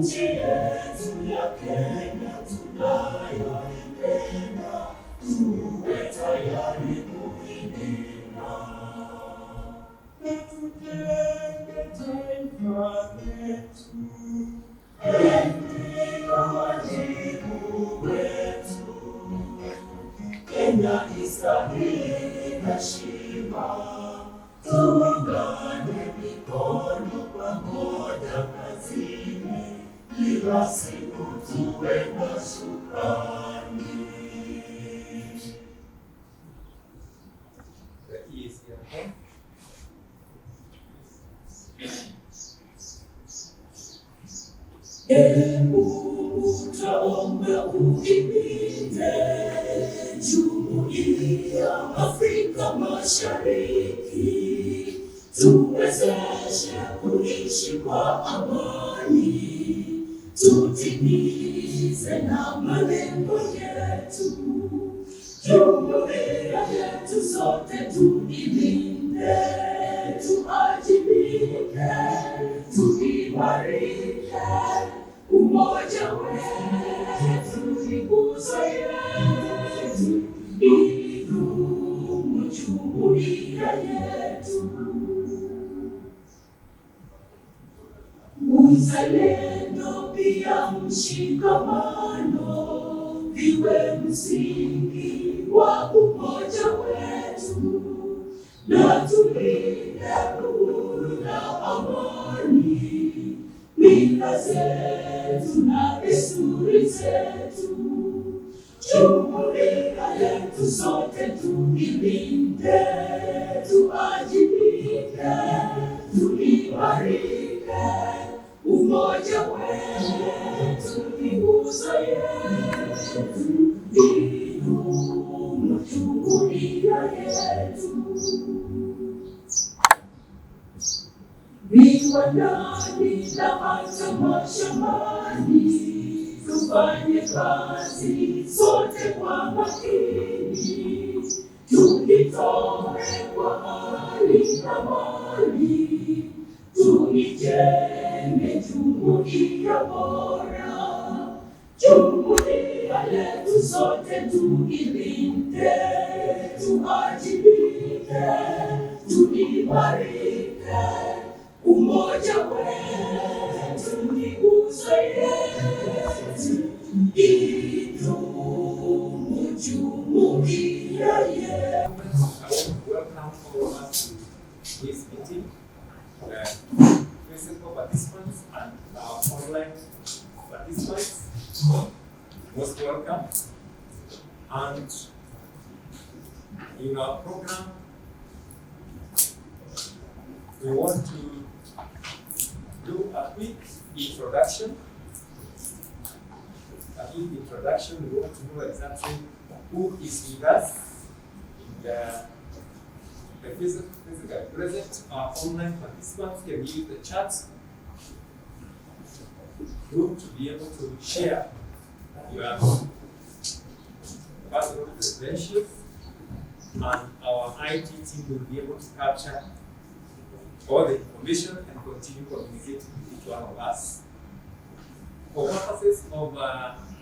nchi yetu ya Kenya tunayoipenda, tuwe tayari kuilinda na tujenge taifa letu. Ndio wajibu wetu. Kenya istahili heshima, tuungane mikono pamoja kazini, kila siku tuwe na shukrani. The EAC and Mungu twaomba uilinde Jumuiya Afrika Mashariki, tuwezeshe kuishi kwa amani, tutimize na malengo yetu. Jumuiya yetu sote tuilinde, tuajibike, tuimarike. Umoja wetu ni nguzo yetu, idumu jumuiya yetu. Uzalendo pia mshikamano viwe msingi wa umoja wetu, na tulinde uhuru na amani, mila zetu na desturi zetu. Jumuiya yetu sote tuilinde, tuajibike, tuimarike. Umoja wetu ni nguzo yetu, idumu jumuiya yetu. Viwandani na hata mashambani, tufanye kazi sote kwa makini, tujitoe kwa hali na mali, tuijenge jumuiya bora. Jumuiya yetu sote tuilinde, tuajibike, tuimarike. Umoja wetu ni nguzo yetu, idumu jumuiya yetu. welcome all of us to this meeting. Physical participants and our online participants, most welcome. And in our program, we want to do a quick introduction. We want to know exactly who is with us in the physical present. Our online participants can use the chat room to be able to share your personal credentials, and our IT team will be able to capture all the information and continue communicating with each one of us. For purposes of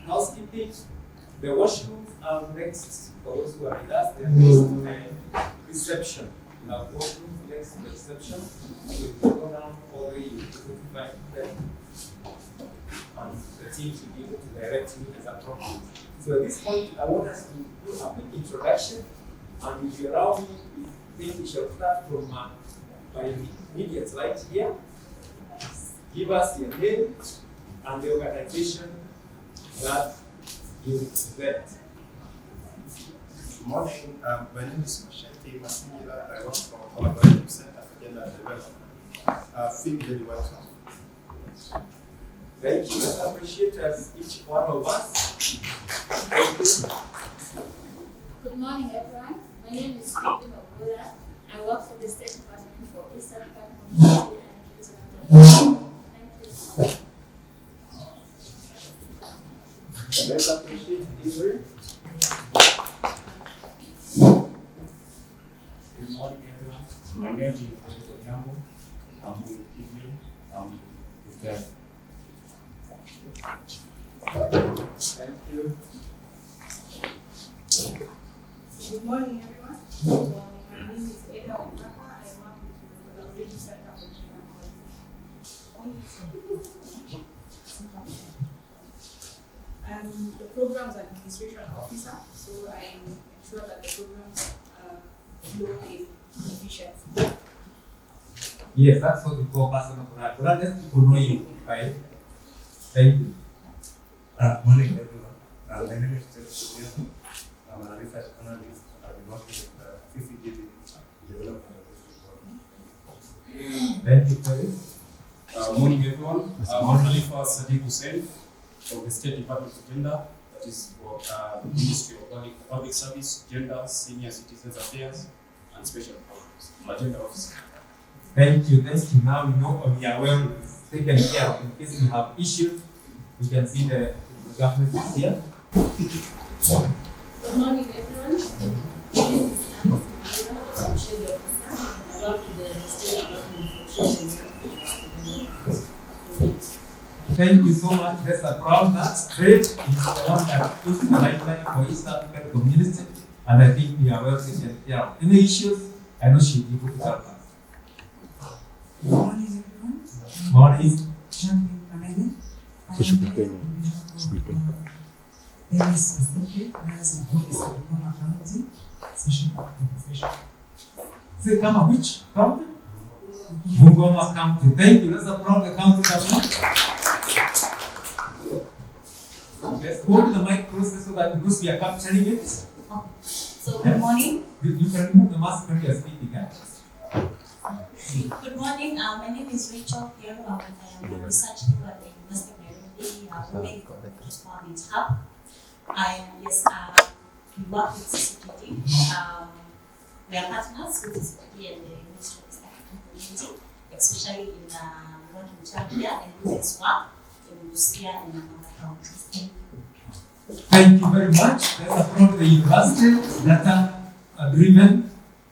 housekeeping, the washrooms are next, for those who are with us, they're next to the reception. We have washrooms next to the reception. We will go down all the way to find them, and the team should be able to direct you as appropriate. So at this point, I want us to do a quick introduction, and if you allow me, I think we shall start from my immediate right here. Give us your name and the organization that you represent. Good morning. My name is Mashenti Masingira. I work for Collaborative Center for Gender Development. Feel very welcome. Thank you. I appreciate as each one of us. Thank you. Good morning, everyone. My name is Bill Melinda. I work for the State Department for East African Community and Regional Development. Thank you. Let's appreciate Israel. Good morning, everyone. My name is Professor Nyambo. I'm with Kidney. I'm with them. Thank you. Good morning, everyone. My name is Ada Omaka. I work with the Regional Center for Gender Equality. I'm the Programs Administration Officer, so I ensure that the programs flow in efficiency. Yes, that's what we call personal brand. But let people know you, right? Thank you. Morning, everyone. My name is Nathan. I'm a research analyst. I've been working with CCGD Development. Thank you for this. Morning, everyone. I'm Khalifa Sadiq Hussain from the State Department of Gender, that is for Ministry of Public Service, Gender, Senior Citizens Affairs, and Special Programs. I'm a gender officer. Thank you. Now we know or we are well taken care of. In case we have issues, we can see the government is here. Good morning, everyone. This is Social Officer. I work with the State Department for Thank you so much. That's a proud that great is the one that puts the lifeline for East African community, and I think we are well taken care of. Any issues, I know she'll be able to help us. Good morning, everyone. Morning. Champion Canada. Very specific as a office of Bungoma County, social profession. Say, come on, which county? Bungoma County. Thank you. Let's applaud the county government. Let's go to the mic closer so that because we are capturing it. So good morning. You can remove the mask when you are speaking. Good morning. My name is Rachel Piero. I am a research fellow at the University of Nairobi, Medical Performance Hub. We work with CCGD. We are partners with CCGD and the Ministry of East African Community, especially in North Mchabia and this work in Busia and other counties. Thank you very much. Let's applaud the university, data-driven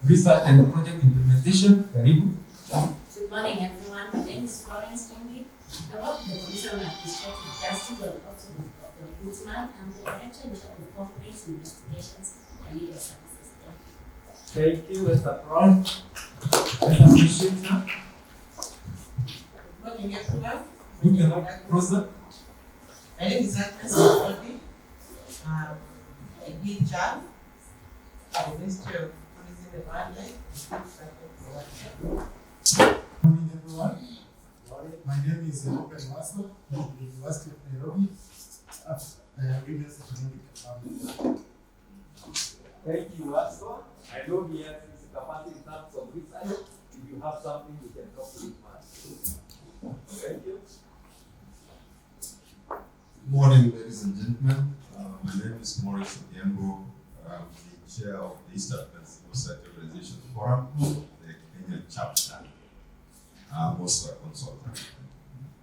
research and project implementation. Very good. Good morning, everyone. My name is Florence Tongi. I work with the Commission on Administrative Justice and also with the Ombudsman and the Director of Corporate Investigations and Legal Services. Thank you. Let's applaud. Let's appreciate her. Good morning, everyone. Put the mic closer. My name is Agnes Oldi. I lead JAV at the Ministry of Tourism and Wildlife. Good morning, everyone. My name is Ruben Waso from the University of Nairobi. Women's Economic Development. Thank you, Waso. I know he has his capacity in terms of research. If you have something, you can talk to him. Thank you. Good morning, ladies and gentlemen. My name is Maurice Odhiambo. I'm the chair of the East African Civil Society Organization Forum, the Kenya chapter. I'm also a consultant.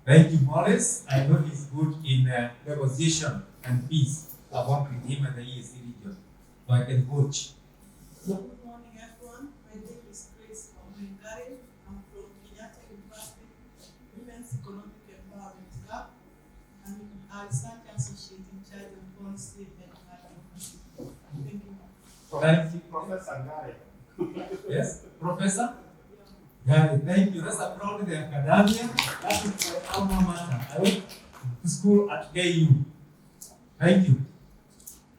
Thank you, Maurice. I know he's good in negotiation and peace. I work with him at the EAC region, so I can coach. Good morning, everyone. My name is Grace Omengari. I'm from Kenyatta University Women's Economic Empowerment Hub. I'm a research associate in charge of policy and advocacy. Thank you. Thank you, Professor Ngare. Yes, Professor? Yeah, thank you. Let's applaud the academia. That is my alma mater. I went to school at KU. Thank you.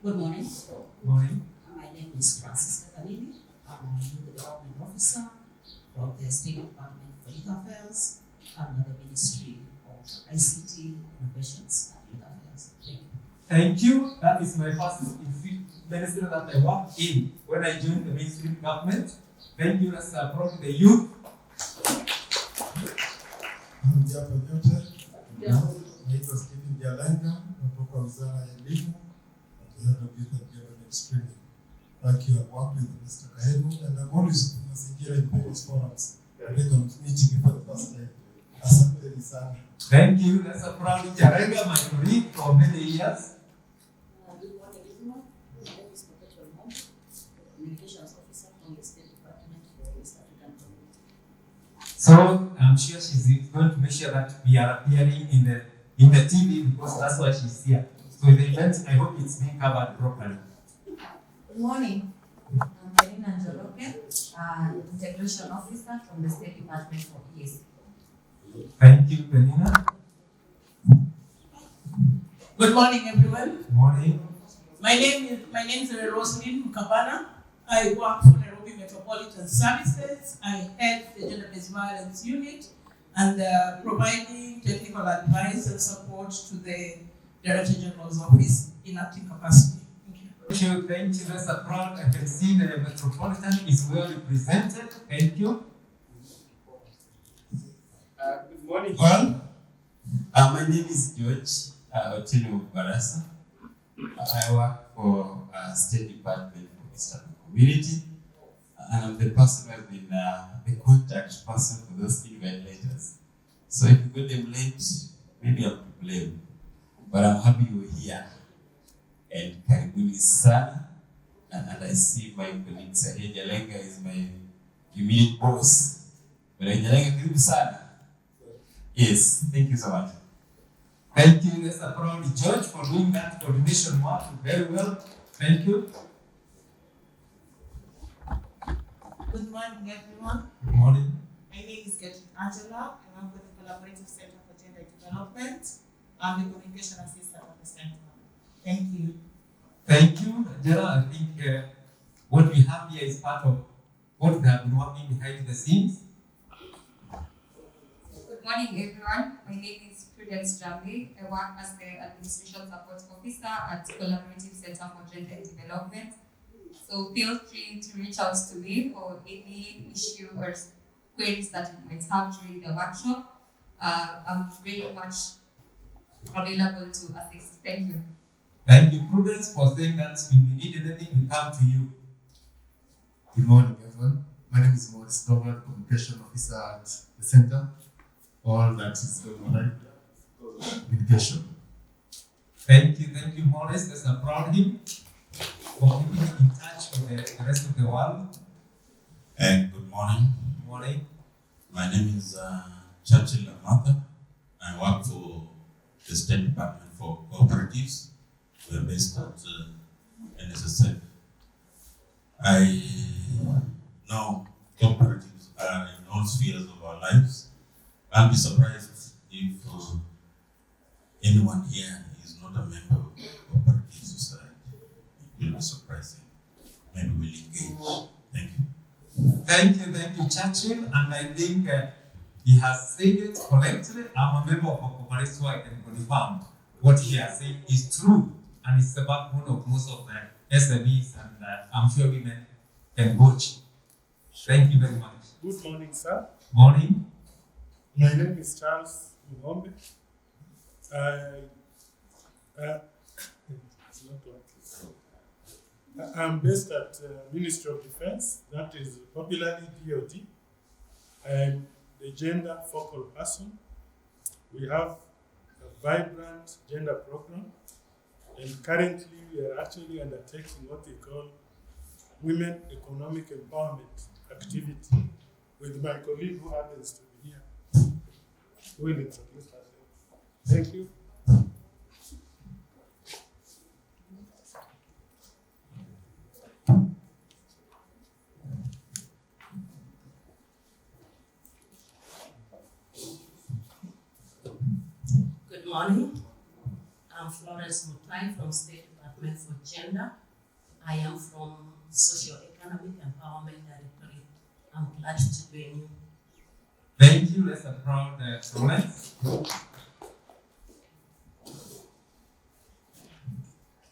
Good morning. Morning. My name is Francis Kalini. I'm a youth development officer from the State Department for Youth Affairs and the Ministry of ICT, Innovations and Youth Affairs. Thank you. Thank you. That is my first ministry that I worked in when I joined the mainstream government. Thank you. Let's applaud the youth. Jambo nyote. Naitwa Stephen Jalanga kutoka Wizara ya Elimu and the Head of Youth and Government Training. Thank you. I've worked with Mr. Kaheru and I'm always mazingira in various forums. I'm meeting you for the first time. Asante sana. Thank you. Let's applaud Jarenga, my colleague for many years. Good morning, everyone. My name is Perpetual Mom, Communications Officer from the State Department for East African Community. So I'm sure she's going to make sure that we are appearing in the in the TV because that's why she's here. So the event, I hope it's being covered properly. Good morning. I'm Melinda Gates, Integration Officer from the State Department for EAC. Thank you, Melina. Good morning, everyone. Good morning. My name is Roslyn Mukabana. I work for Nairobi Metropolitan Services. I head the Gender-Based Violence Unit and providing technical advice and support to the Director General's Office in acting capacity. Thank you. That's a proud. I can see the Metropolitan is well represented. Thank you. Good morning. Well, my name is George Otilo Barasa. I work for State Department for Eastern Community, and I'm the person who has been the contact person for those invite letters. So if you got them late, maybe I'm to blame. But I'm happy you're here. And karibuni sana. And I see my colleague Sahia Jalenga is my immediate boss. But Jalenga, karibu sana. Yes, thank you so much. Thank you, Mr. Proud George, for doing that coordination work very well. Thank you. Good morning, everyone. Good morning. My name is Angela. I work with the Collaborative Center for Gender Development. I'm the communication assistant at the center. Thank you. Thank you, Angela. I think what we have here is part of what we have been working behind the scenes. Good morning, everyone. My name is Prudence Jambi. I work as the Administration Support Officer at Collaborative Center for Gender Development. So feel free to reach out to me for any issue or queries that you might have during the workshop. I'm very much available to assist. Thank you. Thank you, Prudence, for saying that when we need anything, we come to you. Good morning, everyone. My name is Maurice Dover, Communication Officer at the Center. All that is going on. Communication. Thank you, Maurice. Let's applaud him for keeping in touch with the rest of the world. And good morning. Good morning. My name is Churchill Amata. I work for the State Department for Cooperatives. We are based at NSSF. I know cooperatives are in all spheres of our lives. I'll be surprised if anyone here is not a member of cooperative society. It will be surprising. Maybe we'll engage. Thank you. Thank you, Churchill. And I think he has said it correctly. I'm a member of a cooperative, so I can confirm what he has said is true. And it's the backbone of most of the SMEs, and I'm sure women can watch. Thank you very much. Good morning, sir. Morning. My name is Charles Mugombe. It's not like I'm based at Ministry of Defense, that is popularly DOD. I'm the gender focal person. We have a vibrant gender program, and currently we are actually undertaking what we call Women Economic Empowerment Activity with my colleague who happens to be here. We'll introduce ourselves. Thank you. Good morning. I'm Florence Mutai from State Department for Gender. I am from Socio-Economic Empowerment Directorate. I'm glad to join you. Thank you. Let's applaud Florence.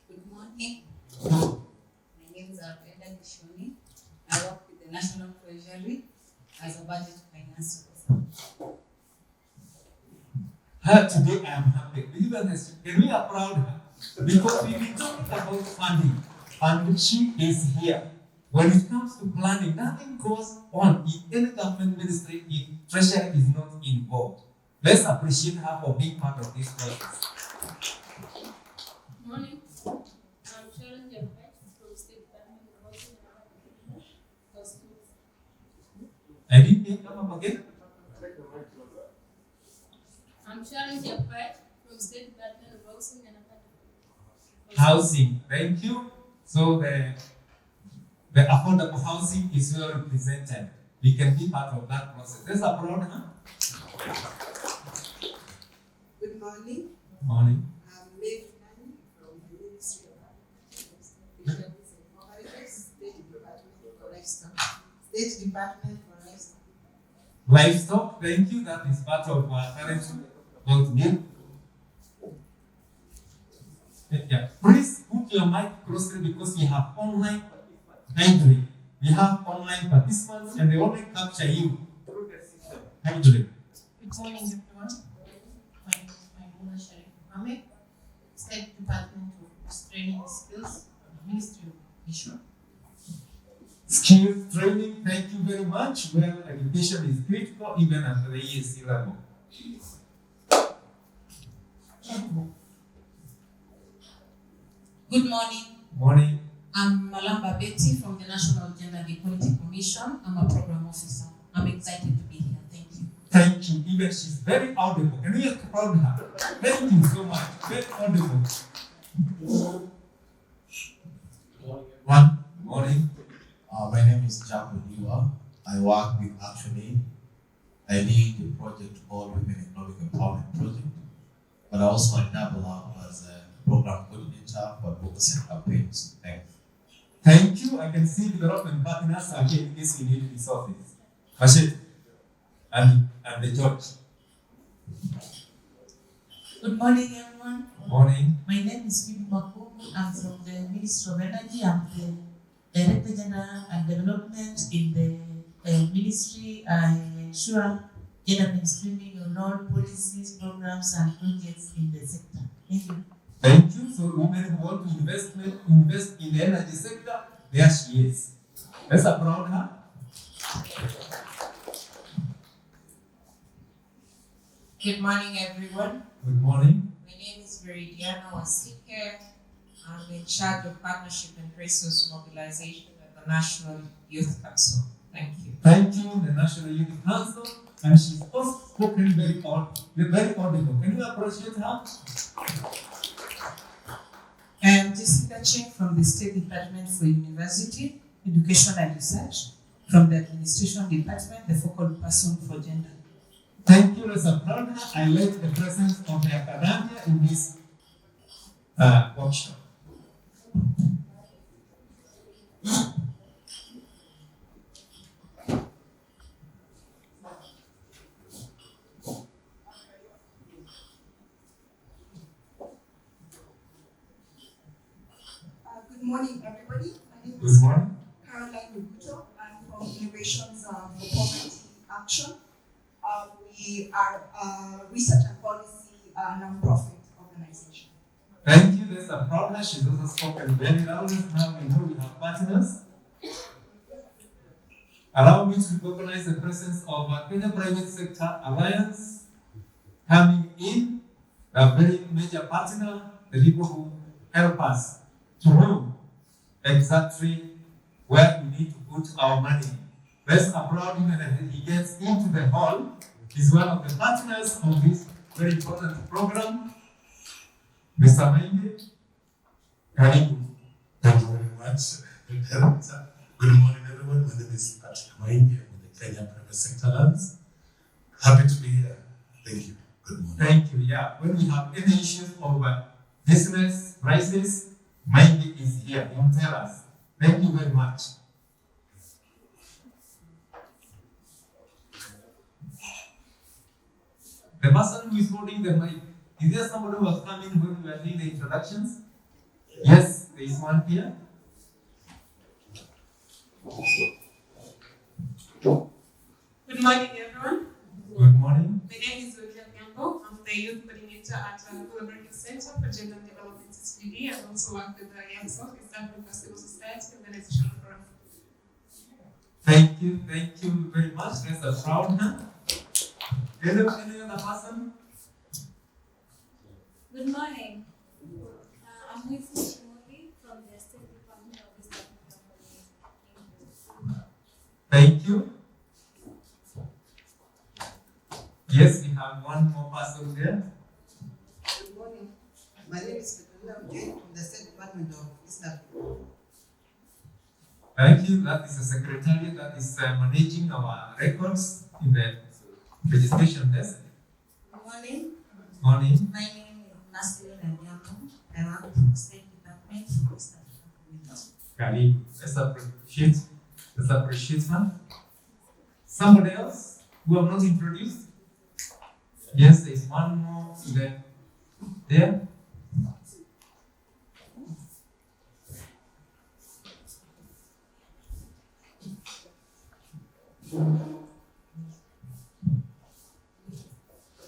Good morning. My name is Alfreda Gishoni. I work with the National Treasury as a budget finance officer. Today I am happy. Even this, can we applaud her? Because we've been talking about funding, and she is here. When it comes to planning, nothing goes on in any government ministry if treasury is not involved. Let's appreciate her for being part of this process. Morning. I'm Sharon Jambet from State Department of Housing and I didn't hear, come up again. I'm Sharon Jambet from from State Department of Housing and Affordable Housing, thank you. So the affordable housing is well represented. We can be part of that process. There's a problem, huh? Good morning. Morning. I'm Meg from the Ministry of Fisheries and Forestry, State Department for Livestock. State Department for Livestock. Livestock, thank you. That is part of our current work. Yeah. Please put your mic closely because we have online handling. We have online participants and they only capture you through the system. Handling. Good morning, everyone. My name is Maimuna Sharif Mohammed, State Department of Training and Skills, Ministry of Education. Skills training, thank you very much. Well, education is critical even at the EAC level. Good morning. Morning. I'm Malamba Betty from the National Gender and Equality Commission. I'm a program officer. I'm excited to be here. Thank you. Thank you. Even she's very audible. Can we applaud her? Thank you so much. Very audible. Morning. My name is Jacob Niwa. I work with ActionAid. I lead the project called Women Economic Empowerment Project, but I also double up as a program coordinator for advocacy campaigns. Thanks. Thank you. I can see development partners are here in case we need resources. Rashid and the judge. Good morning, everyone. Morning. My name is Phoebe Makumu. I'm from the Ministry of Energy. I'm the Director General and Development in the ministry. I ensure gender mainstreaming on all policies, programs, and projects in the sector. Thank you. Thank you. So women who want to invest in the energy sector, there she is. Let's applaud her. Good morning, everyone. Good morning. My name is Veridiana Wasike. I'm in charge of partnership and resource mobilization at the National Youth Council. Thank you. Thank you, the National Youth Council. And she's also spoken very audible. Can you appreciate her? I am Jessica Cheng from the State Department for University, Education and Research, from the Administration Department, the focal person for gender. Thank you, let's applaud her. I like the presence of the academia in this workshop. Good morning, everybody. My name Good is morning. Caroline Lubuto. I'm from Innovations for Poverty Action. We are a research and policy non-profit organization. Thank you, let's applaud her. She's also spoken very loudly. Now we know we have partners. Allow me to recognize the presence of Kenya Private Sector Alliance coming in, a very major partner, the people who help us to know exactly where we need to put our money. Let's applaud him and he gets into the hall. He's one of the partners of this very important program. Mr. Mainde, karibu. Thank you very much. Good morning, everyone. My name is Patrick Mainde with the Kenya Private Sector Alliance. Happy to be here. Thank you. Good morning. Thank you. Yeah, when we have any issues of business crisis, Mainde is here. He will tell us. Thank you very much. The person who is holding the mic, is there somebody who was coming when we were doing the introductions? Yes, there is one here. Good morning, everyone. Good morning. My name is Olivia Gambo. I'm the youth coordinator at Collaborative Center for Gender Development CCGD and also work with the YAMSO, East African Civil Society Organization Forum. Thank you very much. Let's applaud her. Any other person? Good morning. I'm Wilson Shimoli from the State Department of East Africa. Thank you. Yes, we have one more person there. Good My name is Bill Melinda Gates from the State Department of East Africa. Thank you. That is the secretariat that is managing our records in the registration desk. Good morning. Morning. My name is Nasir Adiamo. I work for the State Department for East Africa Community. Karibu. Let's appreciate her. Somebody else who have not introduced? Yes, there is one more there.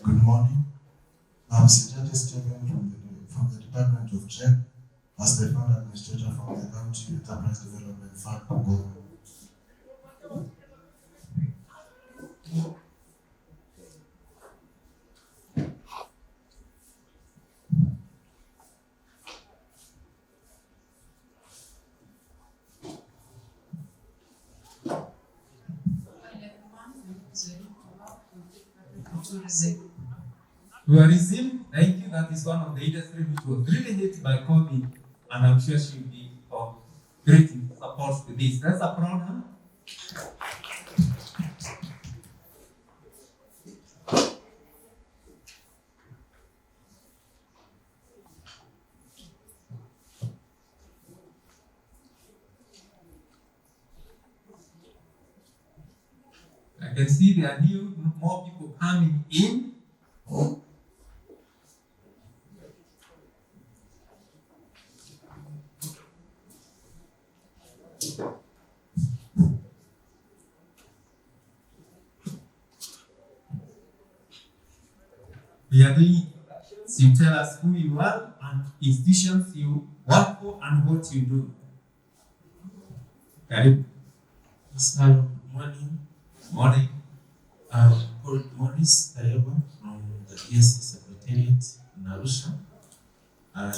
Good morning. I'm Sejati Stephen from the Department of Trade as the fund administrator from the County Enterprise Development Fund for Government. Tourism, thank you. That is one of the industry which was really hit by COVID, and I'm sure she'll be of great support to this. Let's applaud her. I can see there are more people coming in. We are doing introductions. You tell us who you are and institutions you work for and what you do. Karibu. Hello, morning. Morning. I'm called Morris Ayaba from the EAC Secretariat in Arusha. I am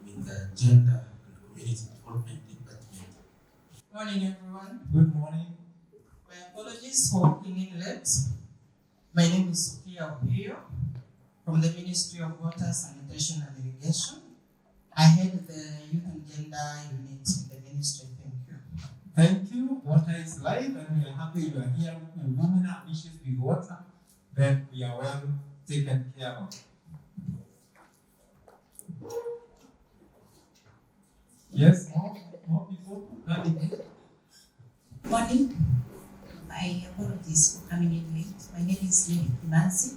in the Gender and Community Development Department. Morning, everyone. Good morning. My apologies for walking in late. My name is Sophia Opio from the Ministry of Water, Sanitation and Irrigation. I head the Youth and Gender Unit in the ministry. Thank you. Thank you. Water is life, and we are happy you are here. When women have issues with water, then we are well taken care of. Yes, more people coming. Morning. My apologies for coming in late. My name is Nancy.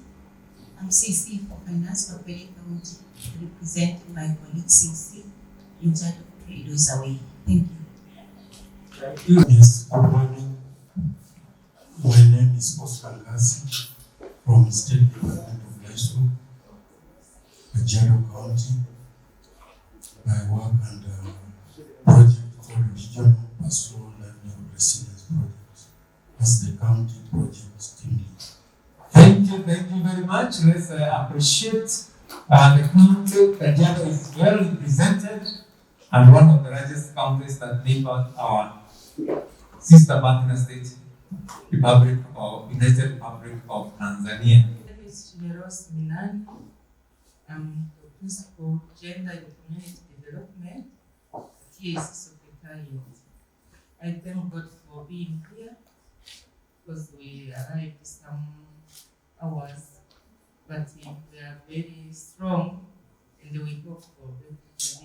I'm CC for Finance for Pele County, representing my colleague CC in charge of trade is away. Thank you. Thank you. Yes, good morning. My name is Oscar Gassi from State Department of Livestock, Kajiado County. I work under a project called Regional Pastoral Livelihood Resilience Project as the county project team lead. Thank you very much. Let's appreciate the county. Kajiado is well represented and one of the largest counties that neighbor our sister partner state, Republic of United Republic of Tanzania. My name is Chineros Minani. I'm the principal Gender and Community Development at EAC Secretariat. I thank God for being here because we arrived some hours, but we are very strong and we hope for these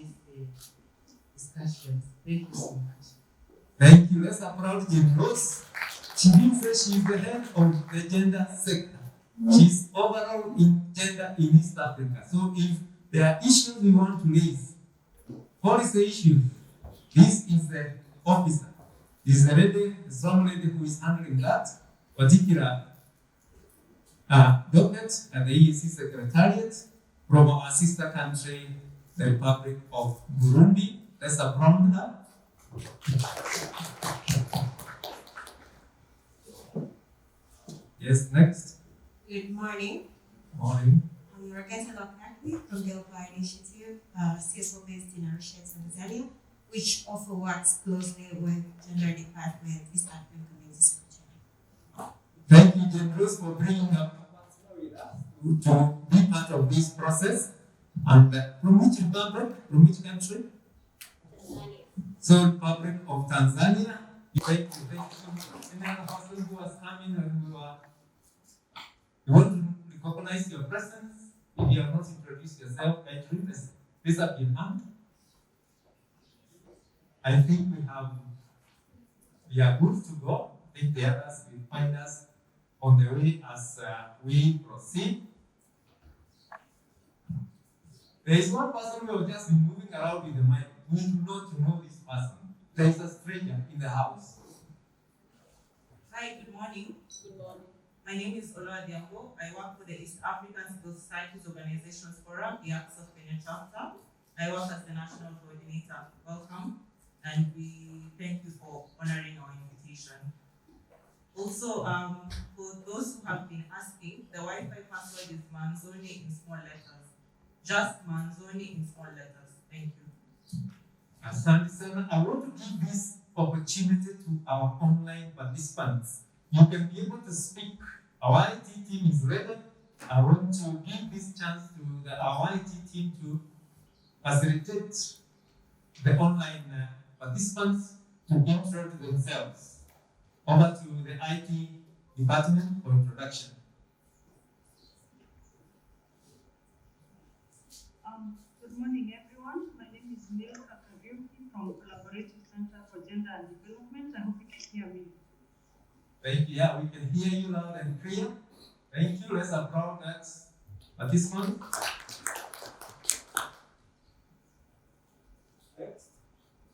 discussions. Thank you so much. Thank you. Let's applaud Jim Rose. She didn't say she's the head of the gender sector. She's overall in gender in East Africa. So if there are issues we want to raise, what is the issue? This is the officer. This is the lady, the strong lady who is handling that particular document at the EAC Secretariat from our sister country, the Republic of Burundi. Let's applaud her. Yes, next. Good morning. Morning. I'm Rakenta Lakakli from the Alpha Initiative, CSO based in Arusha, Tanzania, which also works closely with Gender Department, East African Community Secretary. Thank you, Jim Rose, for bringing up to be part of this process. And from which republic? From which country? Tanzania. So, Republic of Tanzania. Thank you so much. Any other person who has come in and we want to recognize your presence. If you have not introduced yourself, please up your hand. I think we are good to go. I think the others will find us on the way as we proceed. There is one person who has just been moving around with the mic. We do not know this person. There is a stranger in the house. Hi, good morning. Good morning. My name is Oloa Diambo. I work for the East African Civil Societies Organizations Forum, the Access of Kenya chapter. I work as the national coordinator. Welcome, and we thank you for honoring our invitation. Also, for those who have been asking, the Wi-Fi password is Manzoni in small letters. Just Manzoni in small letters. Thank you. Asante sana. I want to give this opportunity to our online participants. You can be able to speak. Our IT team is ready. I want to give this chance to our IT team to facilitate the online participants to introduce themselves. Over to the IT department for introduction. Good morning, everyone. My name is Bill from Collaborative Center for Gender and Development. I hope you can hear me. Thank you. Yeah, we can hear you loud and clear. Thank you. Let's applaud that participant.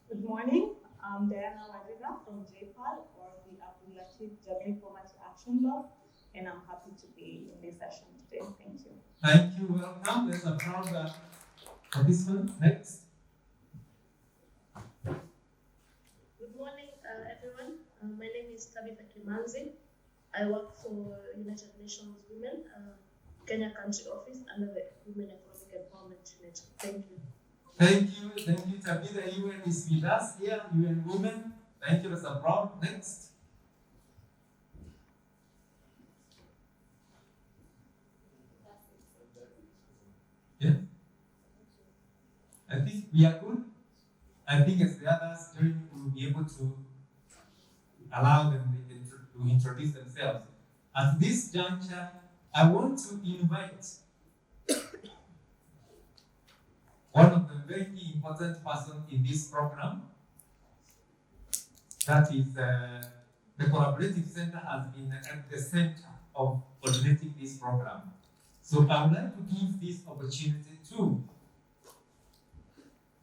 Good morning. I'm Diana Wadiga from JPAL, or the Abdulatif Jamii Poverty Action Lab, and I'm happy to be in this session today. Thank you. Thank you. Welcome. Let's applaud that participant. Next. Good morning, everyone. My name is Tabitha Kimanzi. I work for United Nations Women, Kenya Country Office, under the Women Economic Empowerment Unit. Thank you. Thank you, Tabitha. UN is with us here, UN Women. Thank you, Mr. Brown. Next. Yeah. I think we are good. I think as the others join, we will be able to allow them to introduce themselves. At this juncture, I want to invite one of the very important persons in this program. That is the Collaborative Center has been at the center of coordinating this program. So I would like to give this opportunity to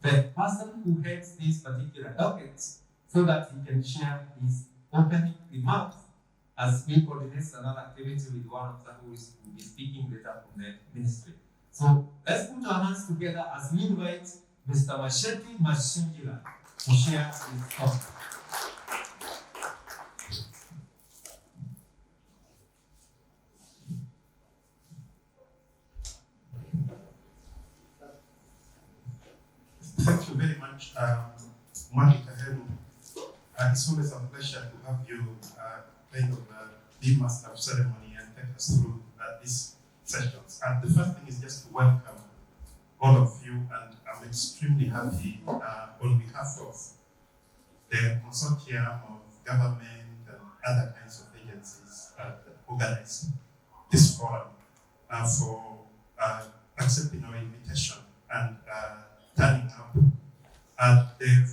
the person who heads this particular docket so that he can share his opening remarks as we coordinate another activity with one of them who will be speaking later from the ministry. So let's put our hands together as we invite Mr. Masheti Mashingira to share his thoughts. Thank you very much, Mwani Kahelu. It's always a pleasure to have you be master of ceremony and take us through these sessions. And the first thing is just to welcome all of you, and I'm extremely happy on behalf of the consortium of government and other kinds of agencies that organize this forum for accepting our invitation and turning up. And the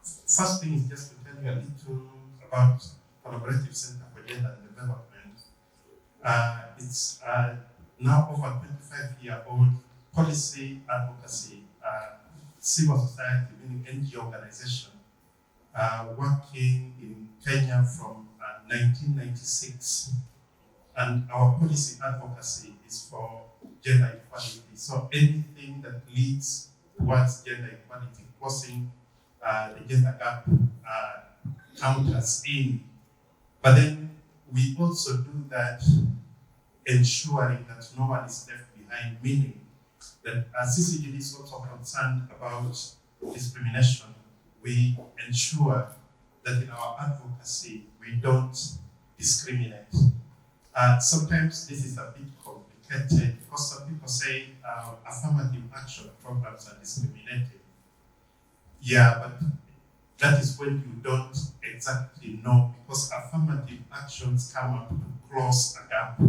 first thing is just to tell you a little about Collaborative Center for Gender and Development. It's now over 25-year-old policy advocacy, civil society, meaning NGO organization, working in Kenya from 1996. And our policy advocacy is for gender equality. So anything that leads towards gender equality, closing the gender gap, count us in. But then we also do that ensuring that no one is left behind, meaning that as CCGD is also concerned about discrimination, we ensure that in our advocacy, we don't discriminate. Sometimes this is a bit complicated complicated because some people say affirmative action programs are discriminating. Yeah, but that is when you don't exactly know, because affirmative actions come up to close a gap.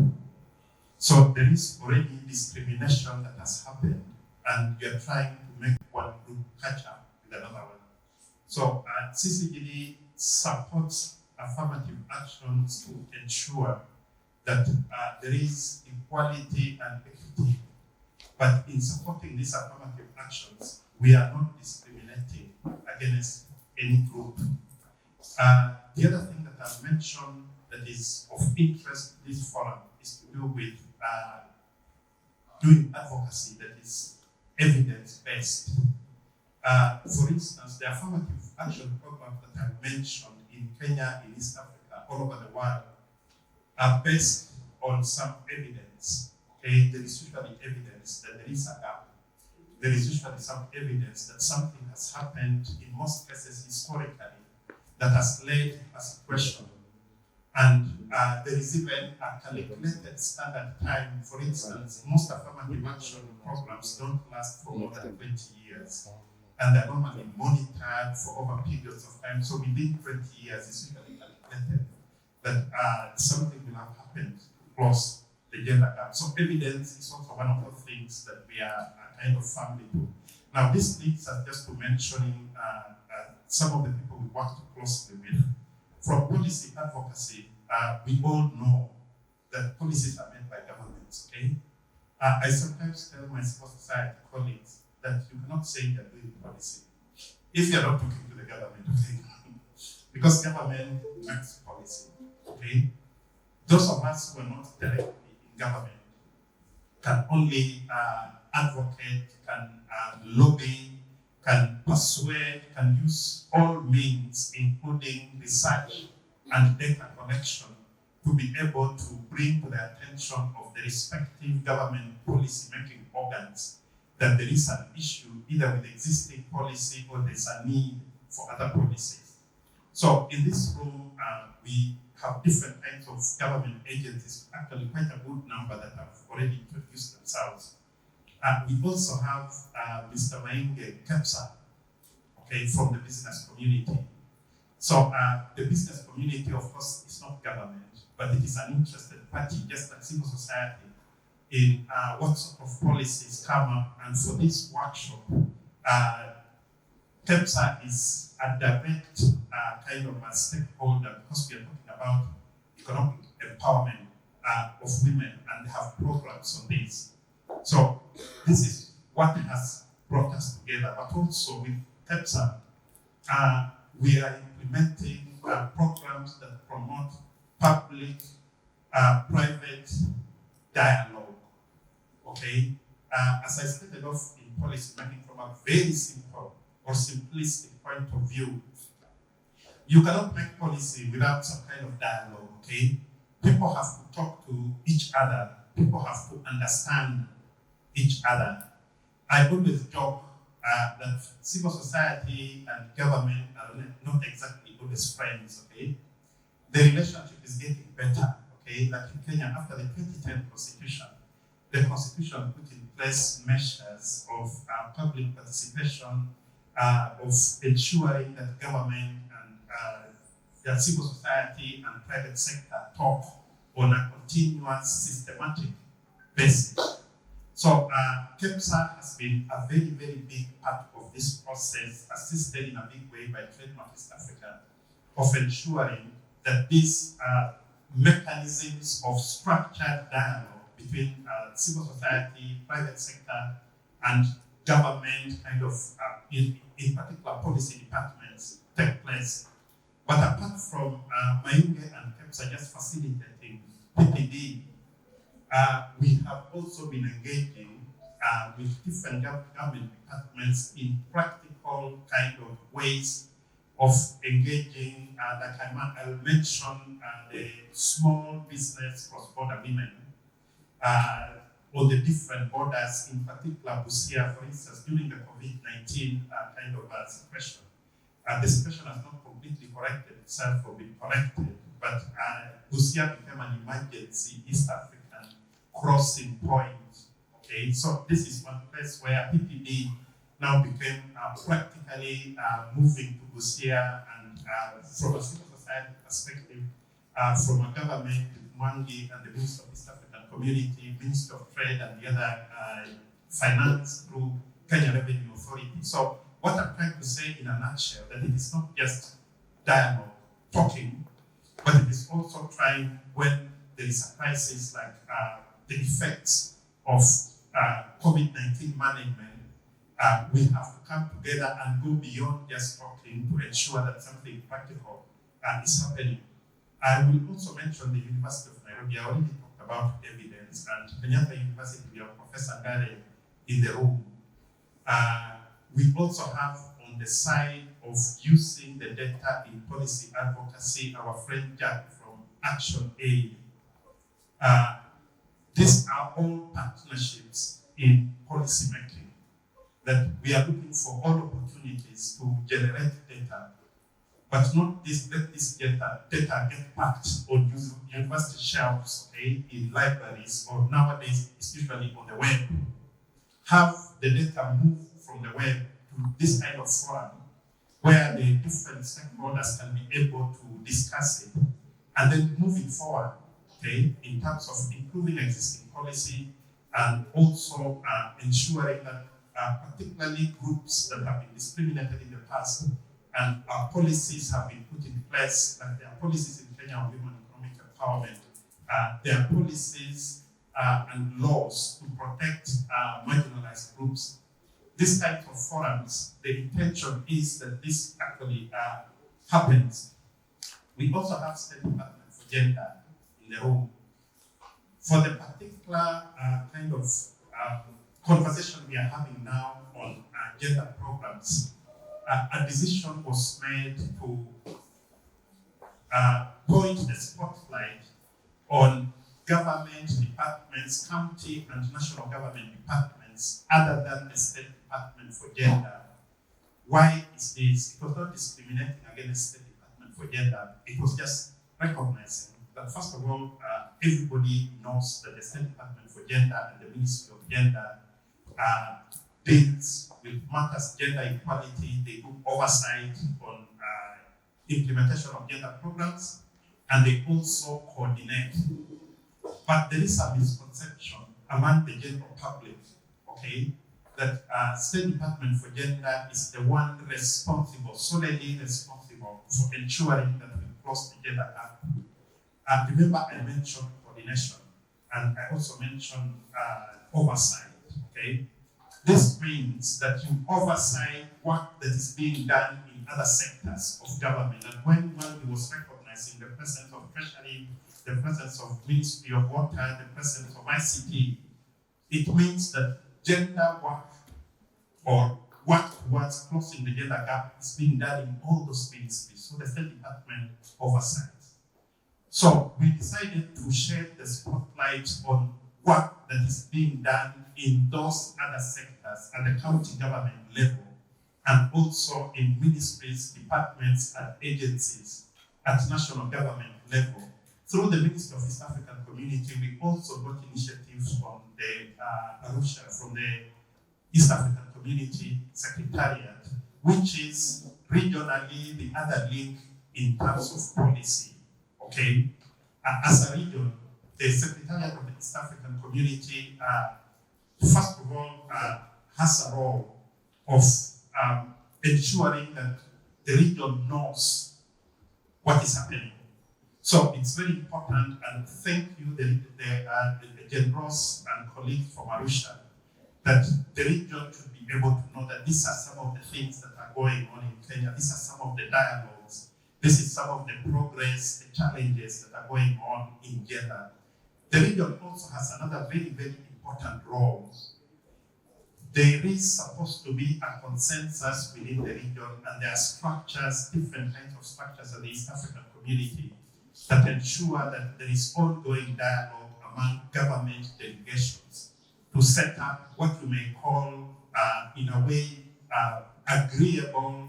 So there is already discrimination that has happened, and you're trying to make one group catch up with another one. So CCGD supports affirmative actions to ensure that there is equality and equity. But in supporting these affirmative actions, we are not discriminating against any group. The other thing that I've mentioned that is of interest in this forum is to do with doing advocacy that is evidence-based. For instance, the affirmative action programs that I've mentioned in Kenya, in East Africa, all over the world, are based on some evidence. Okay? There is usually evidence that there is a gap. There is usually some evidence that something has happened, in most cases historically, that has led us to question. And there is even a calculated standard time. For instance, most affirmative action programs don't last for more than 20 years. And they're normally monitored for over periods of time. So within 20 years, it's usually calculated that something will have happened to close the gender gap. So evidence is also one of the things that we are kind of firmly to. Now, this leads us just to mentioning some of the people we work closely with. From policy advocacy, we all know that policies are made by governments, okay? I sometimes tell my civil society colleagues that you cannot say you're doing policy if you're not talking to the government, okay? Because government makes policy, okay? Those of us who are not directly in government can only advocate, can lobby, can persuade, can use all means, including research and data collection, to be able to bring to the attention of the respective government policy-making organs that there is an issue either with existing policy or there's a need for other policies. So in this room, we have different kinds of government agencies, actually quite a good number that have already introduced themselves. We also have Mr. Mainge Kepsa, okay, from the business community. So the business community, of course, is not government, but it is an interested party, just like civil society, in what sort of policies come up. And for this workshop, Kepsa is a direct kind of a stakeholder, because we are talking about economic empowerment of women and have programs on this. So this is what has brought us together, but also with Kepsa, we are implementing programs that promote public-private dialogue, okay? As I started off in policy making from a very simple or simplistic point of view, you cannot make policy without some kind of dialogue, okay? People have to talk to each other. People have to understand each other. I always joke that civil society and government are not exactly always friends, okay? The relationship is getting better, okay? Like in Kenya, after the 2010 constitution, the constitution put in place measures of public participation, of ensuring that government and the civil society and private sector talk on a continuous, systematic basis. So Kepsa has been a very, very big part of this process, assisted in a big way by Trademark East Africa, of ensuring that these mechanisms of structured dialogue between civil society, private sector, and government, kind of in particular policy departments, take place. But apart from Mainge and Kepsa just facilitating PPD, we have also been engaging with different government departments in practical kind of ways of engaging, like I'll mention the small business cross-border women on the different borders, in particular Busia, for instance, during the COVID-19 kind of situation. The situation has not completely corrected itself or been corrected, but Busia became an emergency East African crossing point. Okay, so this is one place where PPD now became practically moving to Busia, and from a civil society perspective, from a government, Mwangi and the Minister of East African Community, Minister of Trade and the other finance through Kenya Revenue Authority. So what I'm trying to say in a nutshell, that it is not just dialogue, talking, but it is also trying, when there is a crisis like the effects of COVID-19 management, we have to come together and go beyond just talking to ensure that something practical is happening. I will also mention the University of Nairobi. I already talked about evidence, and Kenyatta University, we have Professor Ngare in the room. We also have on the side of using the data in policy advocacy, our friend Jack from Action Aid. These are all partnerships in policy making, that we are looking for all opportunities to generate data, but not let this data get packed on university shelves, okay, in libraries, or nowadays it's usually on the web. Have the data move from the web to this kind of forum where the different stakeholders can be able to discuss it, and then moving forward, okay, in terms of improving existing policy, and also ensuring that particularly groups that have been discriminated in the past, and our policies have been put in place, like there are policies in Kenya on women economic empowerment, there are policies and laws to protect marginalized groups. These types of forums, the intention is that this actually happens. We also have State Department for Gender in the room. For the particular kind of conversation we are having now on gender programs, a decision was made to point the spotlight on government departments, county and national government departments, other than the State Department for Gender. Why is this? It was not discriminating against State Department for Gender. It was just recognizing that, first of all, everybody knows that the State Department for Gender and the Ministry of Gender deals with matters gender equality. They do oversight on implementation of gender programs, and they also coordinate. But there is a misconception among the general public, okay, that State Department for Gender is the one responsible, solely responsible for ensuring that we close the gender gap. Remember, I mentioned coordination, and I also mentioned oversight, okay? This means that you oversight work that is being done in other sectors of government. And when he was recognizing the presence of Treasury, the presence of Ministry of Water, the presence of ICT, it means that gender work, or work towards closing the gender gap, is being done in all those ministries. So the State Department oversights. So we decided to shed the spotlight on work that is being done in those other sectors at the county government level, and also in ministries, departments, and agencies at national government level. Through the Ministry of East African Community, we also got initiatives from the Arusha, from the East African Community Secretariat, which is regionally the other link in terms of policy, okay? As a region, the Secretariat of the East African Community, first of all, has a role of ensuring that the region knows what is happening. So it's very important, and thank you, the generals and colleagues from Arusha, that the region should be able to know that these are some of the things that are going on in Kenya. These are some of the dialogues. This is some of the progress, the challenges that are going on in gender. The region also has another very, very important role. There is supposed to be a consensus within the region, and there are structures, different kinds of structures of the East African community that ensure that there is ongoing dialogue among government delegations to set up what you may call, in a way, agreeable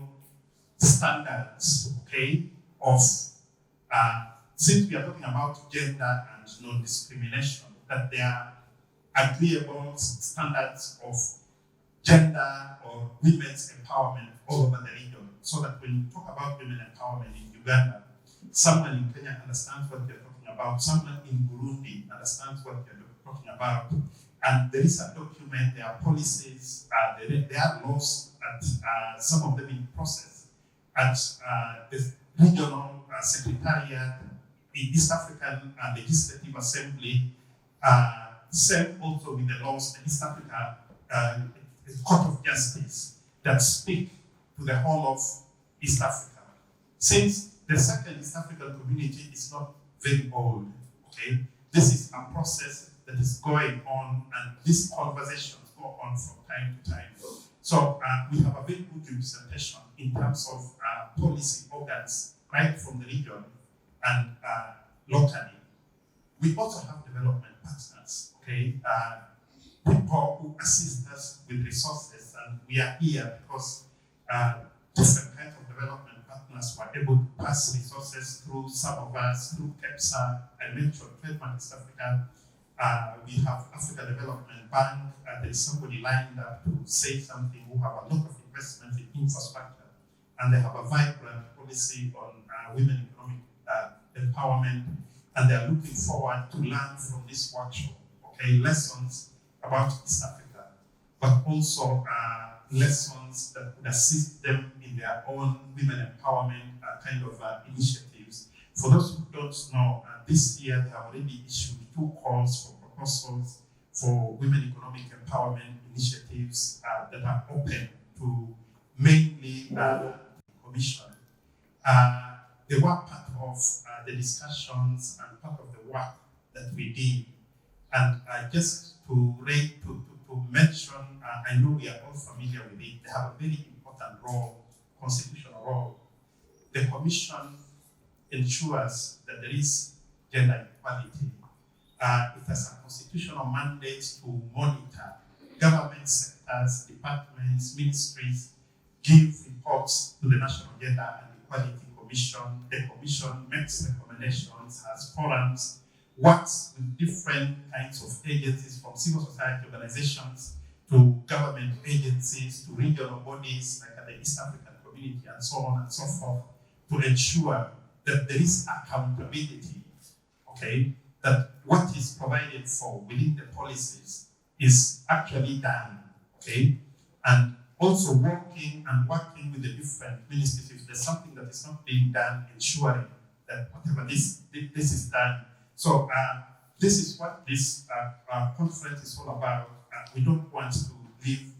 standards, okay, of, since we are talking about gender and non-discrimination, that there are agreeable standards of gender or women's empowerment all over the region, so that when you talk about women empowerment in Uganda, someone in Kenya understands what you're talking about, someone in Burundi understands what you're talking about, and there is a document, there are policies, there are laws, at some of them in process, at the regional secretariat, the East African Legislative Assembly, same also with the laws, the East Africa Court of Justice, that speak to the whole of East Africa. Since the second East African community is not very old, okay, this is a process that is going on, and these conversations go on from time to time. So we have a very good representation in terms of policy organs, right from the region and locally. We also have development partners, okay, people who assist us with resources, and we are here because different kinds of development partners were able to pass resources through some of us, through KEPSA, I mentioned Trademark East Africa. We have Africa Development Bank. There is somebody lined up to say something who have a lot of investment in infrastructure, and they have a vibrant policy on women economic empowerment, and they are looking forward to learn from this workshop, okay, lessons about East Africa, but also lessons that would assist them in their own women empowerment kind of initiatives. For those who don't know, this year they have already issued 2 calls for proposals for women economic empowerment initiatives that are open to mainly the Commission. They were part of the discussions and part of the work that we did. And just to mention, I know we are all familiar with it, they have a very important role, constitutional role. The Commission ensures that there is gender equality. It has a constitutional mandate to monitor government sectors, departments, ministries, give reports to the National Gender and Equality Commission. The Commission makes recommendations, has forums, works with different kinds of agencies, from civil society organizations to government agencies to regional bodies like the East African Community and so on and so forth, to ensure that there is accountability, okay, that what is provided for within the policies is actually done, okay, and also working with the different ministries. If there's something that is not being done, ensuring that whatever this is done. So this is what this conference is all about. We don't want to leave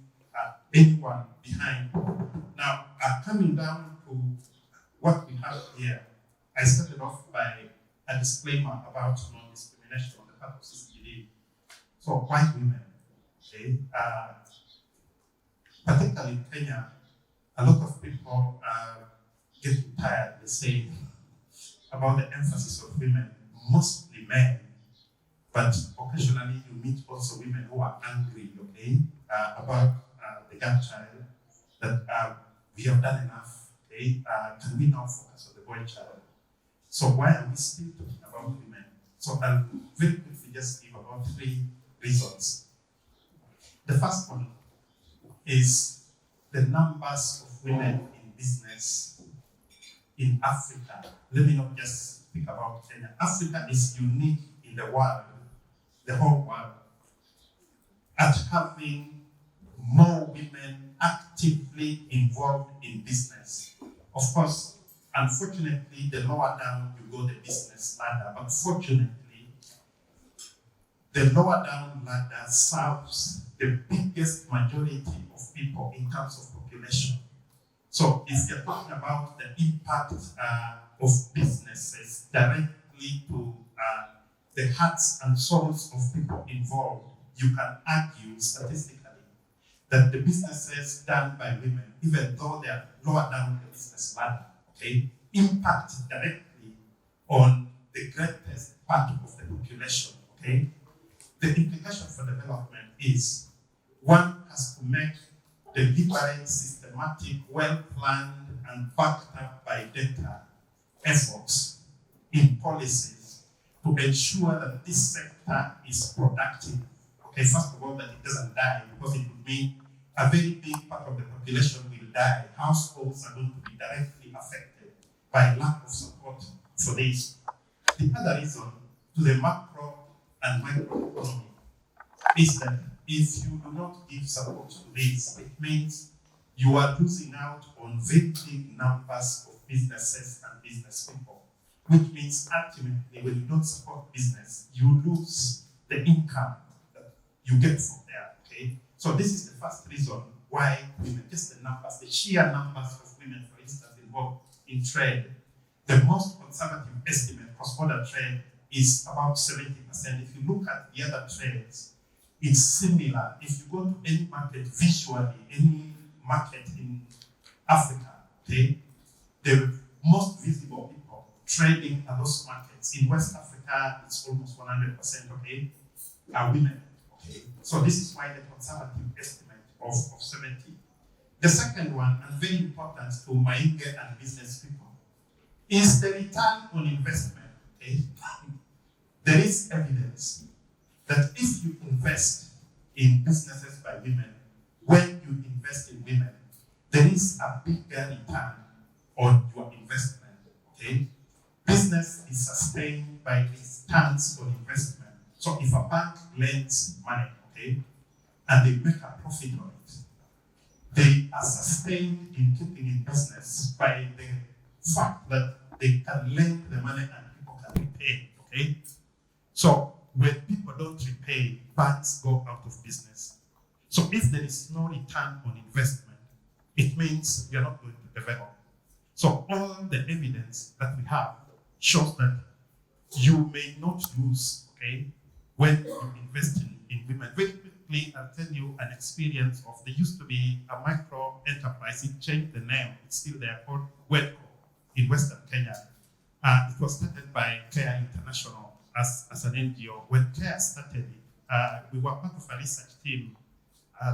anyone behind. Now, coming down to what we have here, I started off by a disclaimer about non-discrimination on the part of CCGD. So white women, okay, particularly in Kenya, a lot of people get tired, they say, about the emphasis of women, mostly men, but occasionally you meet also women who are angry, okay, about the girl child, that we have done enough, okay, can we now focus on the boy child? So why are we still talking about women? So I'll very quickly just give about 3 reasons. The first one is the numbers of women in business in Africa. Let me not just speak about Kenya. Africa is unique in the world, the whole world, at having more women actively involved in business. Of course, unfortunately, the lower down you go the business ladder, but fortunately, the lower down ladder serves the biggest majority of people in terms of population. So if you're talking about the impact of businesses directly to the hearts and souls of people involved, you can argue statistically that the businesses done by women, even though they are lower down the business ladder, okay, impact directly on the greatest part of the population, okay? The implication for development is one has to make deliberate, systematic, well-planned, and backed up by data efforts in policies to ensure that this sector is productive. Okay, first of all, that it doesn't die, because it would mean a very big part of the population will die. Households are going to be directly affected by lack of support for this. The other reason to the macro and micro economy is that if you do not give support to this, it means you are losing out on very big numbers of businesses and business people, which means ultimately when you don't support business, you lose the income that you get from there, okay? So this is the first reason why women, just the numbers, the sheer numbers of women, for instance, involved in trade. The most conservative estimate, cross-border trade, is about 70%. If you look at the other trades, it's similar. If you go to any market visually, any market in Africa, okay, the most visible people trading at those markets in West Africa, it's almost 100%, okay, are women, okay. So this is why the conservative estimate of 70. The second one, and very important to Mainge and business people, is the return on investment, okay. There is evidence that if you invest in businesses by women, when you invest in women, there is a bigger return on your investment, okay? Business is sustained by returns on investment. So if a bank lends money, okay, and they make a profit on it, they are sustained in keeping in business by the fact that they can lend the money and people can repay, okay? So when people don't repay, banks go out of business. So if there is no return on investment, it means we are not going to develop. So all the evidence that we have shows that you may not lose, okay, when you invest in women. Very quickly, I'll tell you an experience of, there used to be a micro enterprise, it changed the name, it's still there, called WECs in Western Kenya. It was started by Care International as an NGO. When Care started it, we were part of a research team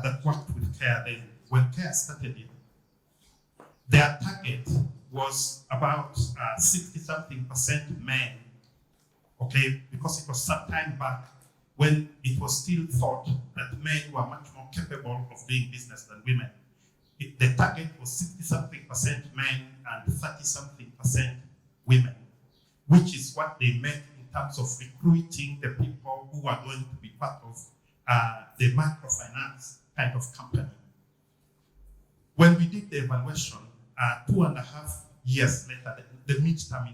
that worked with Care then. When Care started it, their target was about 60-something% men, okay, because it was some time back when it was still thought that men were much more capable of doing business than women. The target was 60-something% men and 30-something% women, which is what they meant in terms of recruiting the people who are going to be part of the microfinance kind of company. When we did the evaluation, 2.5 years later, the midterm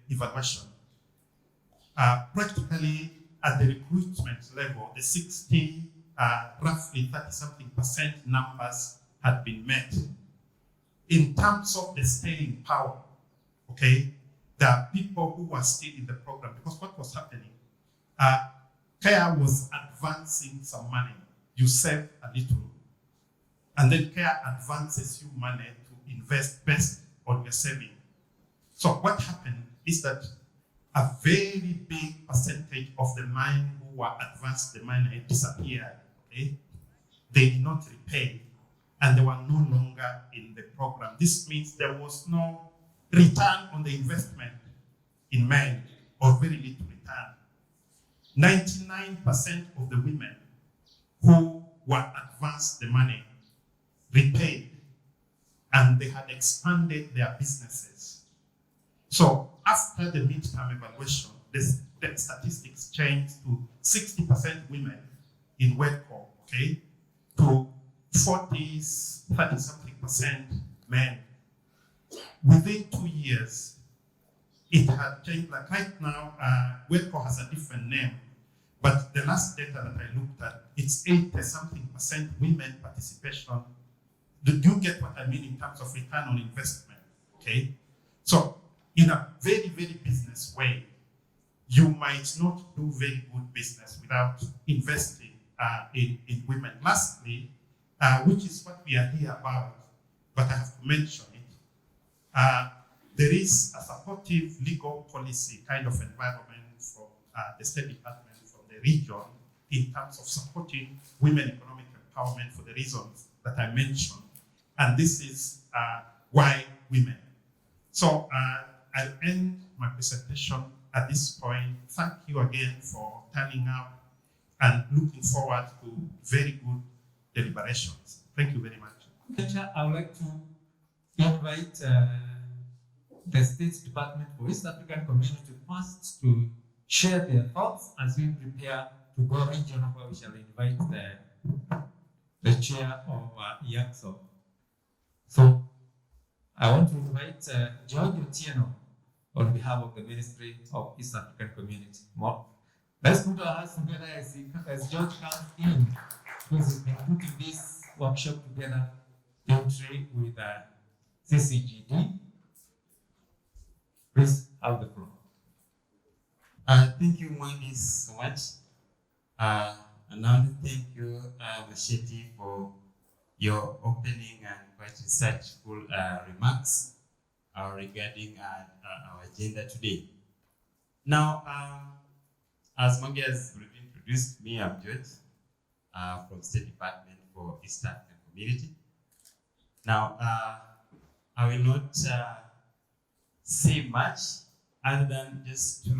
evaluation, practically at the recruitment level, the 60, roughly 30-something% numbers had been met. In terms of the staying power, okay, there are people who were still in the program, because what was happening, Care was advancing some money. You save a little, and then Care advances you money to invest based on your saving. So what happened is that a very big percentage of the money who were advanced the money disappeared, okay? They did not repay, and they were no longer in the program. This means there was no return on the investment in men, or very little return. 99% of the women who were advanced the money repaid, and they had expanded their businesses. So after the midterm evaluation, the statistics changed to 60% women in WECO, okay, to 30-something% men. Within 2 years, it had changed. Like right now, WECO has a different name, but the last data that I looked at, it's 80-something% women participation. Do you get what I mean in terms of return on investment? Okay, so in a very, very business way, you might not do very good business without investing in women. Lastly, which is what we are here about, but I have to mention it, there is a supportive legal policy kind of environment from the State Department, from the region, in terms of supporting women economic empowerment for the reasons that I mentioned. And this is why women. So I'll end my presentation at this point, thank you again for turning up and looking forward to very good deliberations. Thank you very much. I would like to invite the State Department for East African Community first to share their thoughts as we prepare to go regional, where we shall invite the chair of EAC. So I want to invite George Otieno on behalf of the Ministry of East African Community. Let's put our hands together as George comes in, because we've been putting this workshop together jointly with CCGD. Please have the floor. Thank you, Mwangi, so much. And I want to thank you, Masheti, for your opening and quite insightful remarks regarding our agenda today. Now, as Mwangi has already introduced me, I'm George from State Department for East African Community. Now, I will not say much other than just to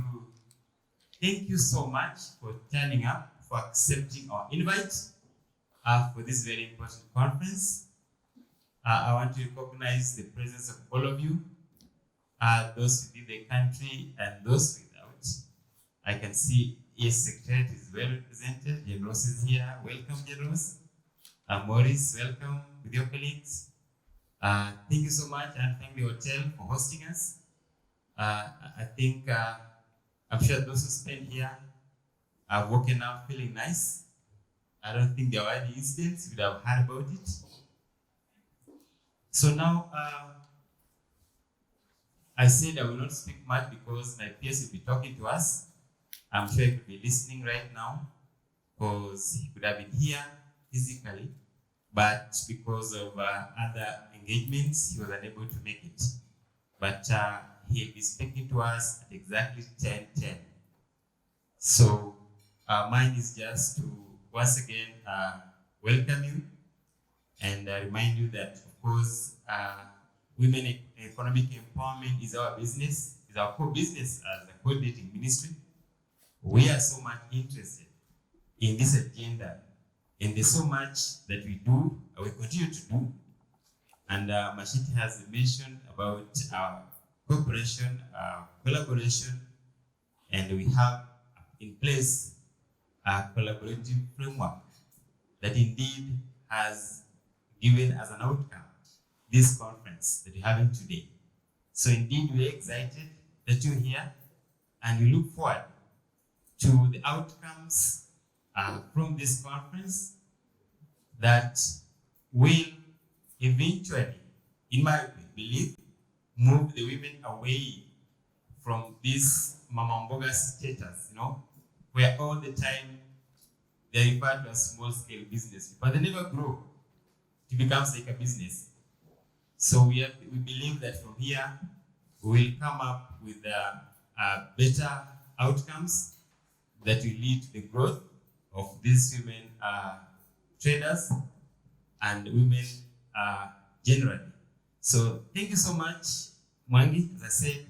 thank you so much for turning up, for accepting our invite for this very important conference. I want to recognize the presence of all of you, those within the country and those without. I can see EAC Secretariat is well represented. Janos is here. Welcome, Janos. Maurice, welcome with your colleagues. Thank you so much, and thank the hotel for hosting us. I think I'm sure those who spend here have woken up feeling nice. I don't think there were any incidents, we would have heard about it. So now, I said I will not speak much because my peers will be talking to us. I'm sure he could be listening right now because he could have been here physically, but because of other engagements, he was unable to make it. But he'll be speaking to us at exactly 10:10. So mine is just to once again welcome you and remind you that, of course, women economic empowerment is our business, is our core business as a coordinating ministry. We are so much interested in this agenda, and there's so much that we do, we continue to do. And Mashiti has mentioned about our cooperation, collaboration, and we have in place a collaborative framework that indeed has given as an outcome this conference that we're having today. So indeed, we're excited that you're here, and we look forward to the outcomes from this conference that will eventually, in my belief, move the women away from this Mama Mboga status, where all the time they refer to as small-scale business, but they never grow. It becomes like a business. So we believe that from here, we will come up with better outcomes that will lead to the growth of these women traders and women generally. So thank you so much, Mwangi. As I said,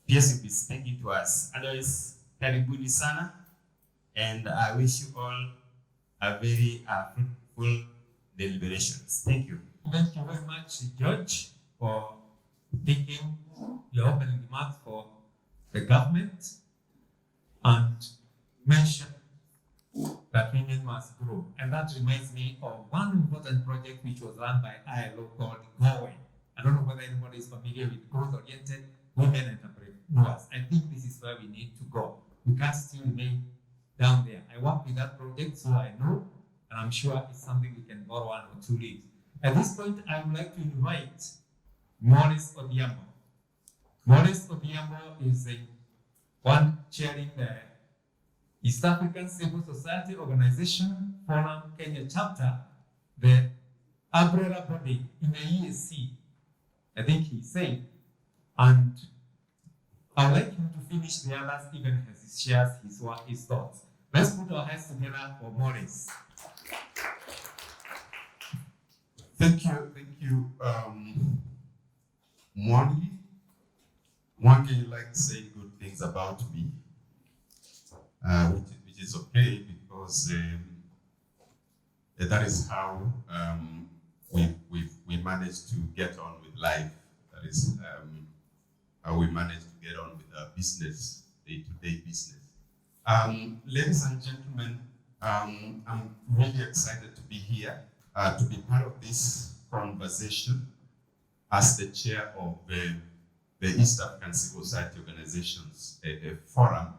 PS will be speaking to us. Otherwise, karibuni sana, and I wish you all a very fruitful deliberations. Thank you. Thank you very much, George, for taking your opening remarks for the government and mention that women must grow. And that reminds me of one important project which was run by ILO called GOWE. I don't know whether anybody is familiar with growth-oriented women entrepreneurs. I think this is where we need to go. We can't still remain down there. I work with that project, so I know, and I'm sure it's something we can borrow 1 or 2 leads. At this point, I would like to invite Maurice Odhiambo. Maurice Odhiambo is the one chairing the East African Civil Society Organization Forum Kenya chapter, the umbrella body in the EAC, I think he said, and I would like him to finish the others even as he shares his thoughts. Let's put our hands together for Maurice. Thank you, Mwangi. Monkey likes saying good things about me, which is okay because that is how we managed to get on with life. That is how we managed to get on with our business, day-to-day business. Ladies and gentlemen, I'm really excited to be here, to be part of this conversation as the chair of the East African Civil Society Organizations Forum.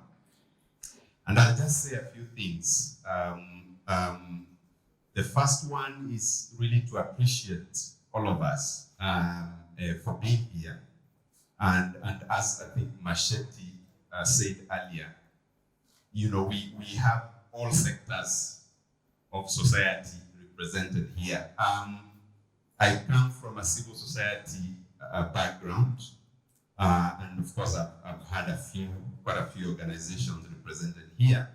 And I'll just say a few things. The first one is really to appreciate all of us for being here. And as I think Machete said earlier, you know, we have all sectors of society represented here. I come from a civil society background, and of course I've had quite a few organizations represented here.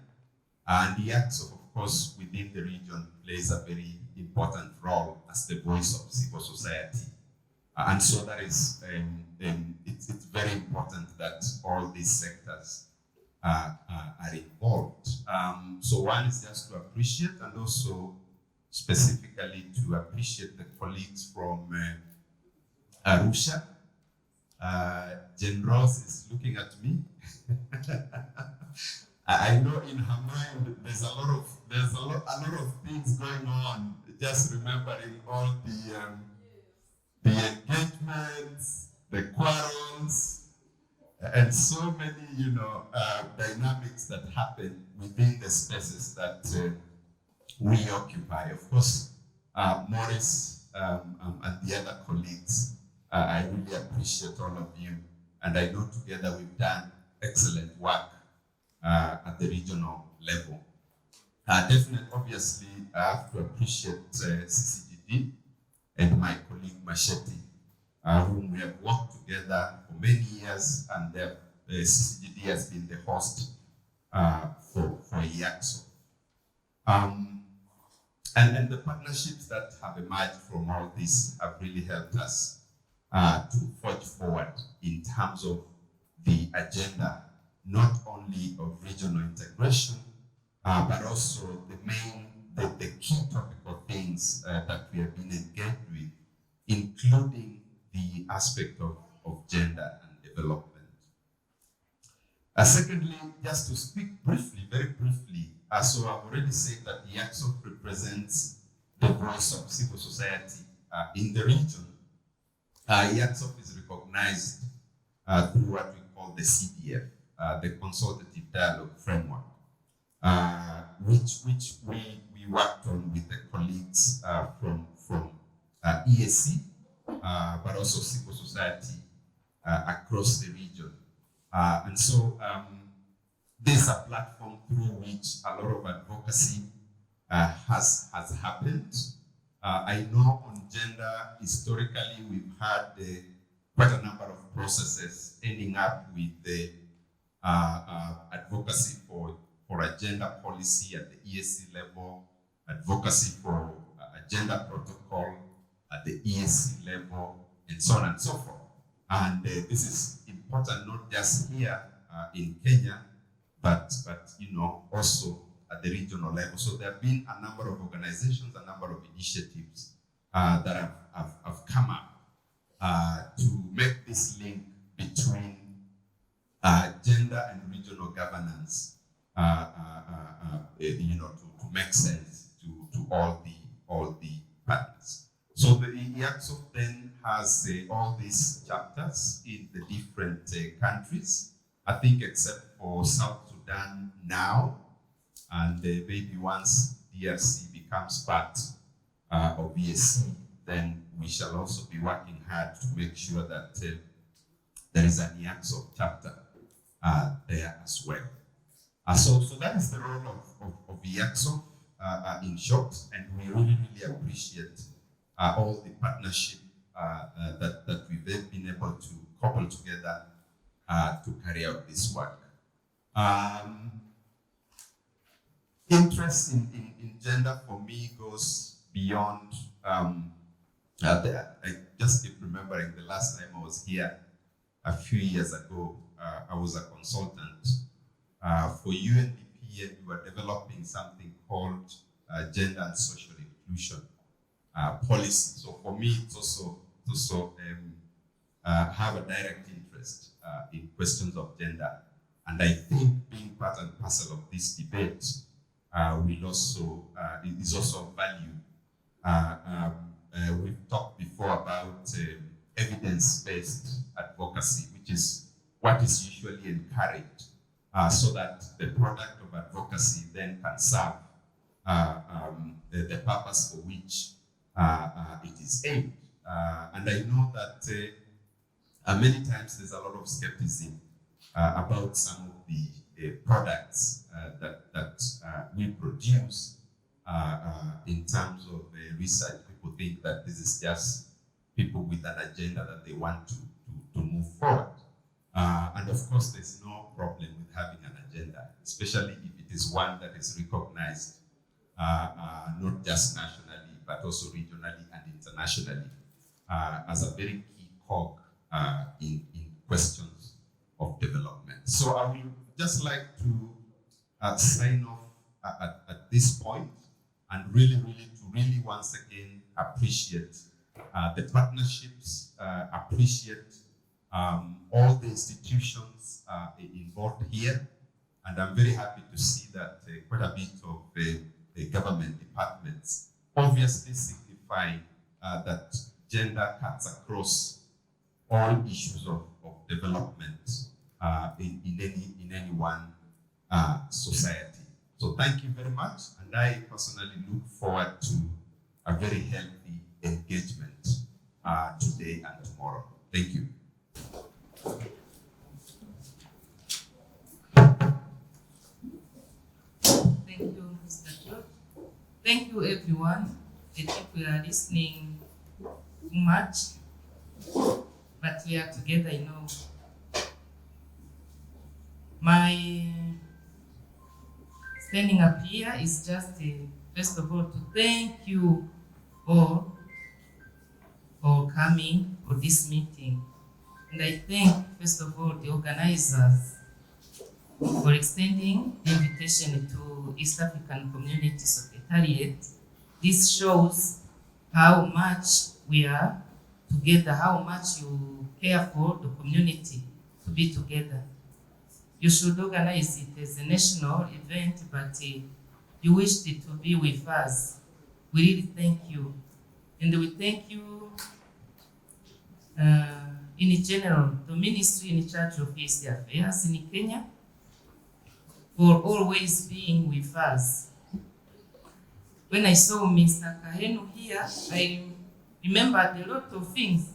And the EACs, of course, within the region plays a very important role as the voice of civil society. And so that is, it's very important that all these sectors are involved. So one is just to appreciate, and also specifically to appreciate the colleagues from Arusha. Jen Ross is looking at me. I know in her mind there's a lot of things going on. Just remembering all the engagements, the quarrels, and so many, you know, dynamics that happen within the spaces that we occupy. Of course, Morris and the other colleagues, I really appreciate all of you, and I know together we've done excellent work at the regional level. Definitely, obviously, I have to appreciate CCGD and my colleague Machete, whom we have worked together for many years, and CCGD has been the host for EACSO. And the partnerships that have emerged from all this have really helped us to forge forward in terms of the agenda, not only of regional integration, but also the key topical things that we have been engaged with, including the aspect of gender and development. Secondly, just to speak briefly, very briefly, so I've already said that the EACSO represents the voice of civil society in the region. EACSO is recognized through what we call the CDF, the Consultative Dialogue Framework, which we worked on with the colleagues from EAC, but also civil society across the region. And so this is a platform through which a lot of advocacy has happened. I know on gender, historically, we've had quite a number of processes ending up with the advocacy for a gender policy at the EAC level, advocacy for a gender protocol at the EAC level, and so on and so forth. And this is important not just here in Kenya, but you know, also at the regional level. So there have been a number of organizations, a number of initiatives that have come up to make this link between gender and regional governance, you know, to make sense to all the partners. So the EACSO then has all these chapters in the different countries. I think except for South Sudan now, and maybe once DRC becomes part of EAC, then we shall also be working hard to make sure that there is an EACSO chapter there as well. So that is the role of EACSO in short, and we really appreciate all the partnership that we've been able to couple together to carry out this work. Interest in gender for me goes beyond I just keep remembering the last time I was here a few years ago, I was a consultant for UNDP, and we were developing something called gender and social inclusion policy. So for me, it's also have a direct interest in questions of gender. And I think being part and parcel of this debate will also is also of value. We've talked before about evidence-based advocacy, which is what is usually encouraged, so that the product of advocacy then can serve the purpose for which it is aimed. And I know that many times there's a lot of skepticism about some of the products that we produce in terms of research. People think that this is just people with an agenda that they want to move forward. And of course, there's no problem with having an agenda, especially if it is one that is recognized not just nationally, but also regionally and internationally as a very key cog in questions of development. So I would just like to sign off at this point and really once again appreciate the partnerships, appreciate all the institutions involved here. And I'm very happy to see that quite a bit of the government departments obviously signifying that gender cuts across all issues of development in any one society. So thank you very much, and I personally look forward to a very healthy engagement today and tomorrow. Thank you. Thank you, Mr. George. Thank you, everyone. I think we are listening too much, but we are together, you know. My standing up here is just, first of all, to thank you all for coming for this meeting. And I thank, first of all, the organizers for extending the invitation to East African Community Secretariat. This shows how much we are together, how much you care for the community to be together. You should organize it as a national event, but you wished it to be with us. We really thank you. And we thank you in general, the ministry in charge of East Affairs in Kenya, for always being with us. When I saw Mr. Kahenu here, I remembered a lot of things,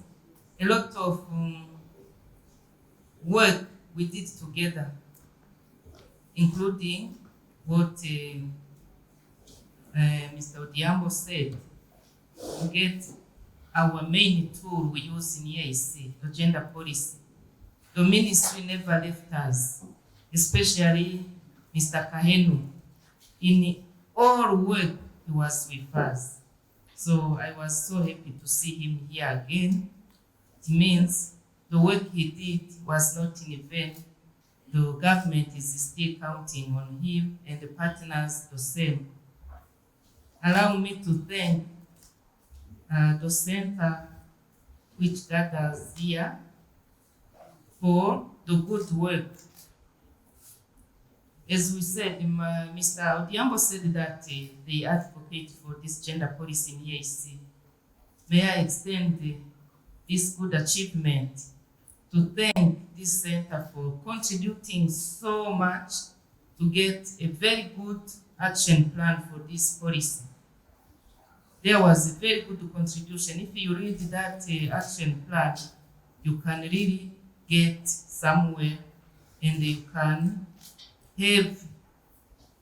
a lot of work we did together, including what Mr. Odiambo said, to get our main tool we use in EAC, the gender policy. The ministry never left us, especially Mr. Kahenu. In all work, he was with us. So I was so happy to see him here again. It means the work he did was not in vain. The government is still counting on him and the partners the same. Allow me to thank the center which gathers here for the good work. As we said, Mr. Odiambo said that they advocate for this gender policy in EAC. May I extend this good achievement to thank this center for contributing so much to get a very good action plan for this policy. There was a very good contribution. If you read that action plan, you can really get somewhere and you can have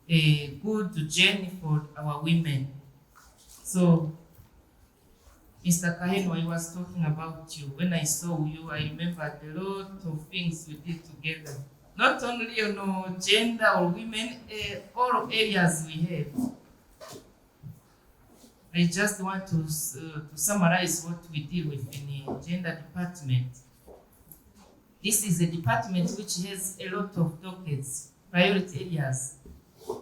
a good journey for our women. So, Mr. Kaheno, I was talking about you. When I saw you, I remembered a lot of things we did together. Not only, gender or women, all areas we have. I just want to summarize what we deal with in the gender department. This is a department which has a lot of dockets, priority areas.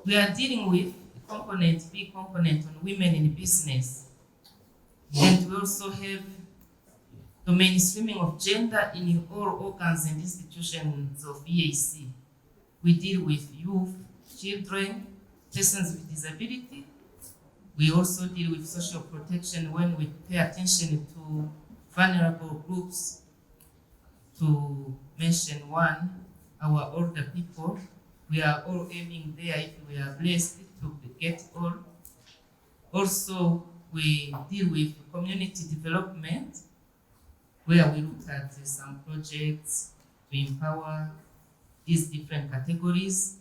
We are dealing with a big component on women in business. And we also have the mainstreaming of gender in all organs and institutions of EAC. We deal with youth, children, persons with disability. We also deal with social protection when we pay attention to vulnerable groups. To mention one, our older people, we are all aiming there if we are blessed to get all. Also, we deal with community development, where we look at some projects to empower these different categories.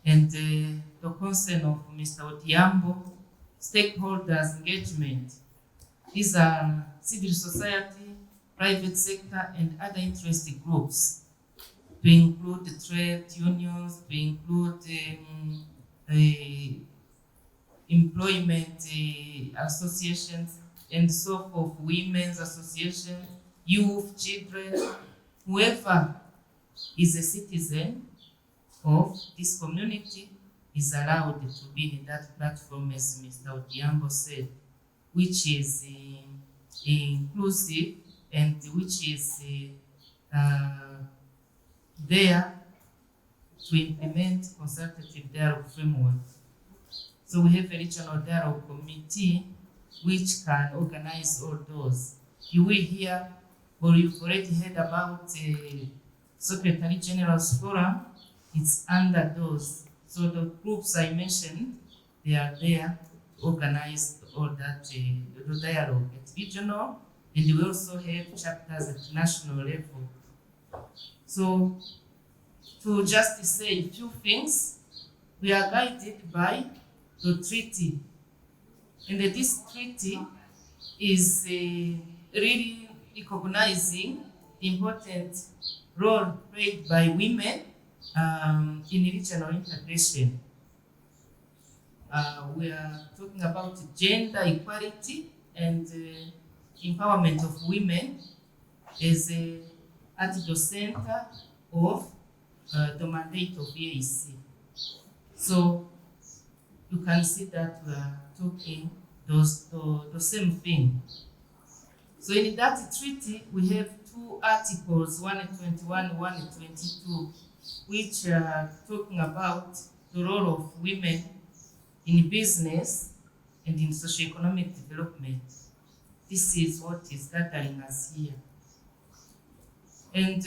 And the concern of Mr. Odhiambo, stakeholders engagement. These are civil society, private sector, and other interest groups, to include the trade unions, to include employment associations, and so forth, women's associations, youth, children, whoever is a citizen of this community is allowed to be in that platform, as Mr. Odhiambo said, which is inclusive and which is there to implement consultative dialogue framework. So we have a regional dialogue committee which can organize all those. You will hear, or you've already heard about Secretary General's Forum. It's under those. So the groups I mentioned, they are there to organize all that the dialogue at regional, and we also have chapters at national level. So to just say a few things, we are guided by the treaty. And this treaty is really recognizing the important role played by women in regional integration. We are talking about gender equality and empowerment of women as at the center of the mandate of EAC. So you can see that we are talking the same thing. So in that treaty, we have two articles, 121, 122, which are talking about the role of women in business and in socioeconomic development. This is what is gathering us here. And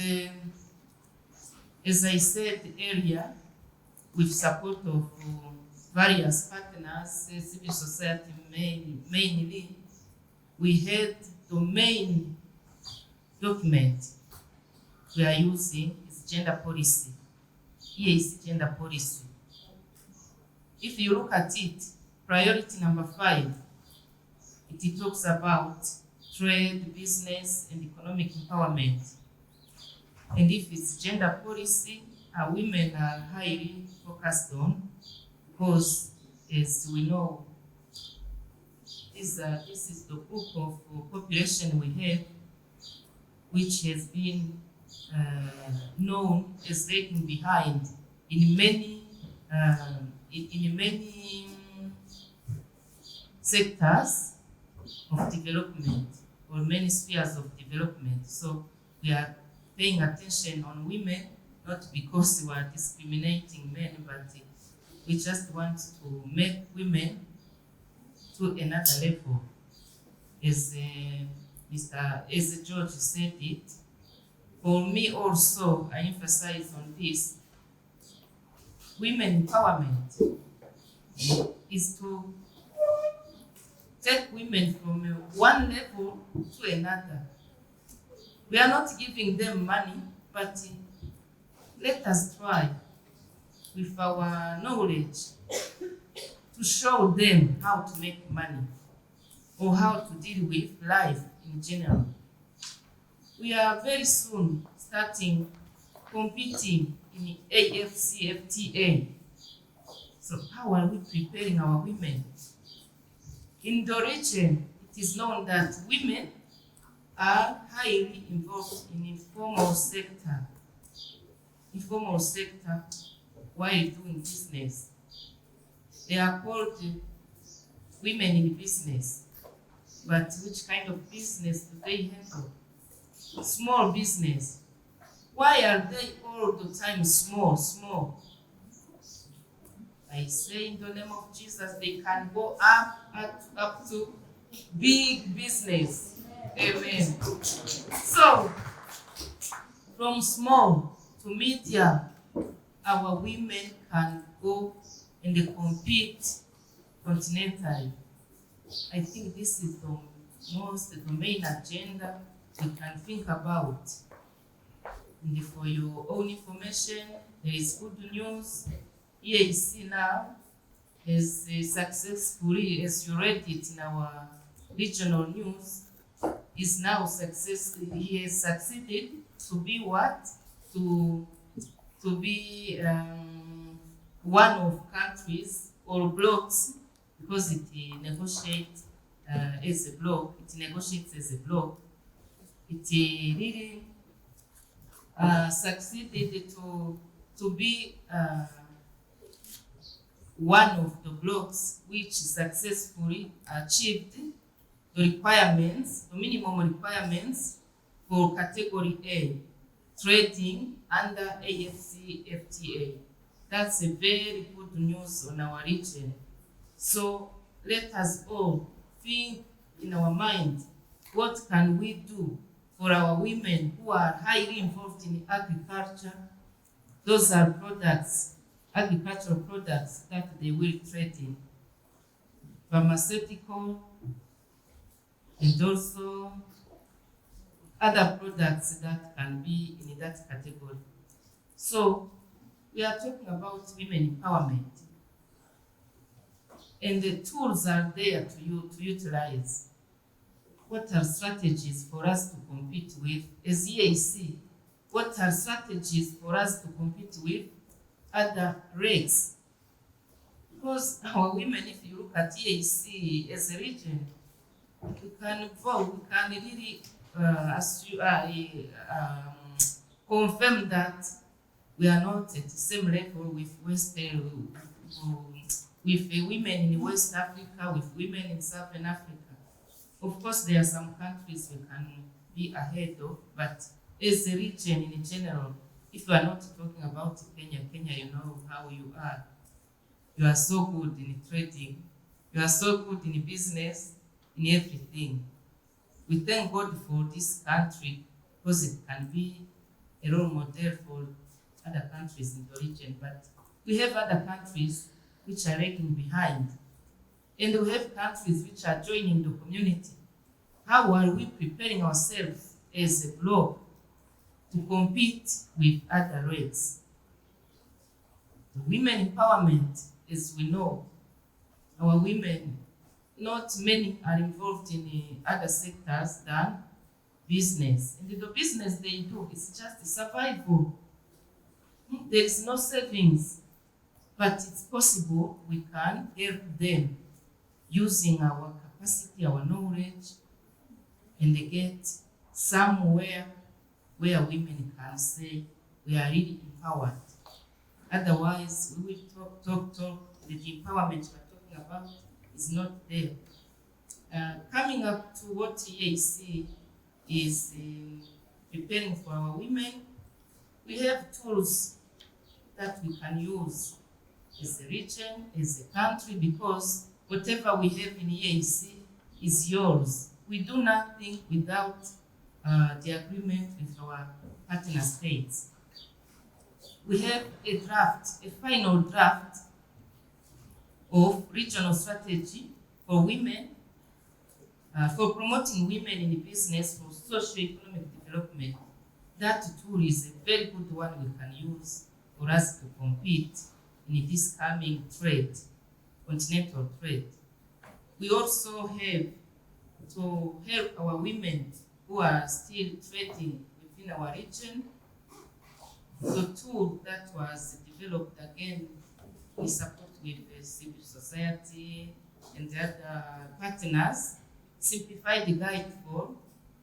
as I said earlier, with support of various partners, civil society mainly, we had the main document we are using is gender policy, EAC gender policy. If you look at it, priority number 5, it talks about trade, business, and economic empowerment. And if it's gender policy, women are highly focused on, because as we know, this is the group of population we have, which has been known as lagging behind in many sectors of development, or many spheres of development. So we are paying attention on women, not because we are discriminating men, but we just want to make women to another level. As George said it, for me also, I emphasize on this, women empowerment is to take women from one level to another. We are not giving them money, but let us try with our knowledge to show them how to make money or how to deal with life in general. We are very soon starting competing in AFCFTA. So how are we preparing our women? In the region, it is known that women are highly involved in informal sector while doing business. They are called women in business. But which kind of business do they handle? Small business. Why are they all the time small? I say in the name of Jesus, they can go up to big business. Amen. So, from small to medium, our women can go and compete continentally. I think this is the main agenda we can think about. And for your own information, there is good news. EAC now has successfully, as you read it in our regional news, is now he has succeeded to be what? To be one of countries or blocks, because it negotiates as a block. It negotiates as a block. It really succeeded to be one of the blocks which successfully achieved the minimum requirements for category A, trading under AFCFTA. That's a very good news on our region. So let us all think in our mind, what can we do for our women who are highly involved in agriculture? Those are agricultural products that they will trade in. Pharmaceutical, and also other products that can be in that category. So we are talking about women empowerment. And the tools are there to utilize. What are strategies for us to compete with as EAC? What are strategies for us to compete with other RECs? Because our women, if you look at EAC as a region, we can really confirm that we are not at the same level with women in West Africa, with women in Southern Africa. Of course, there are some countries we can be ahead of, but as a region in general, if you are not talking about Kenya, you know how you are. You are so good in trading. You are so good in business, in everything. We thank God for this country because it can be a role model for other countries in the region. But we have other countries which are lagging behind. And we have countries which are joining the community. How are we preparing ourselves as a bloc to compete with other rates? Women empowerment, as we know, our women, not many are involved in other sectors than business. And the business they do is just survival. There is no savings, but it's possible we can help them using our capacity, our knowledge, and they get somewhere where women can say we are really empowered. Otherwise, we will talk. The empowerment we're talking about is not there. Coming up to what EAC is preparing for our women, we have tools that we can use as a region, as a country, because whatever we have in EAC is yours. We do nothing without the agreement with our partner states. We have a final draft of regional strategy for women, for promoting women in business for socio-economic development. That tool is a very good one we can use for us to compete in this coming trade, continental trade. We also have to help our women who are still trading within our region. The tool that was developed again, we support with civil society and the other partners, simplify the guide for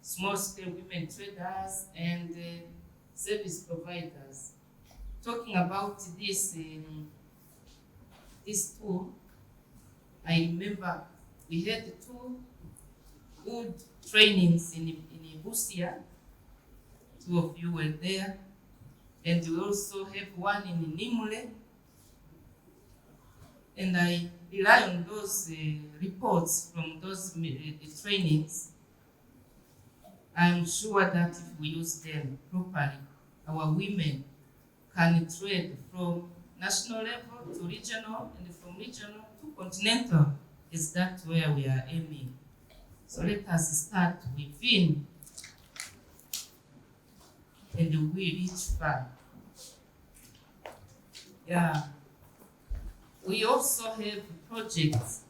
small-scale women traders, and service providers. Talking about this tool, I remember we had 2 good trainings in Busia. 2 of you were there. And we also have one in Nimule. And I rely on those reports from those trainings. I'm sure that if we use them properly, our women can trade from national level to regional, and from regional to continental. Is that where we are aiming? So let us start within, and we reach far. Yeah. We also have projects.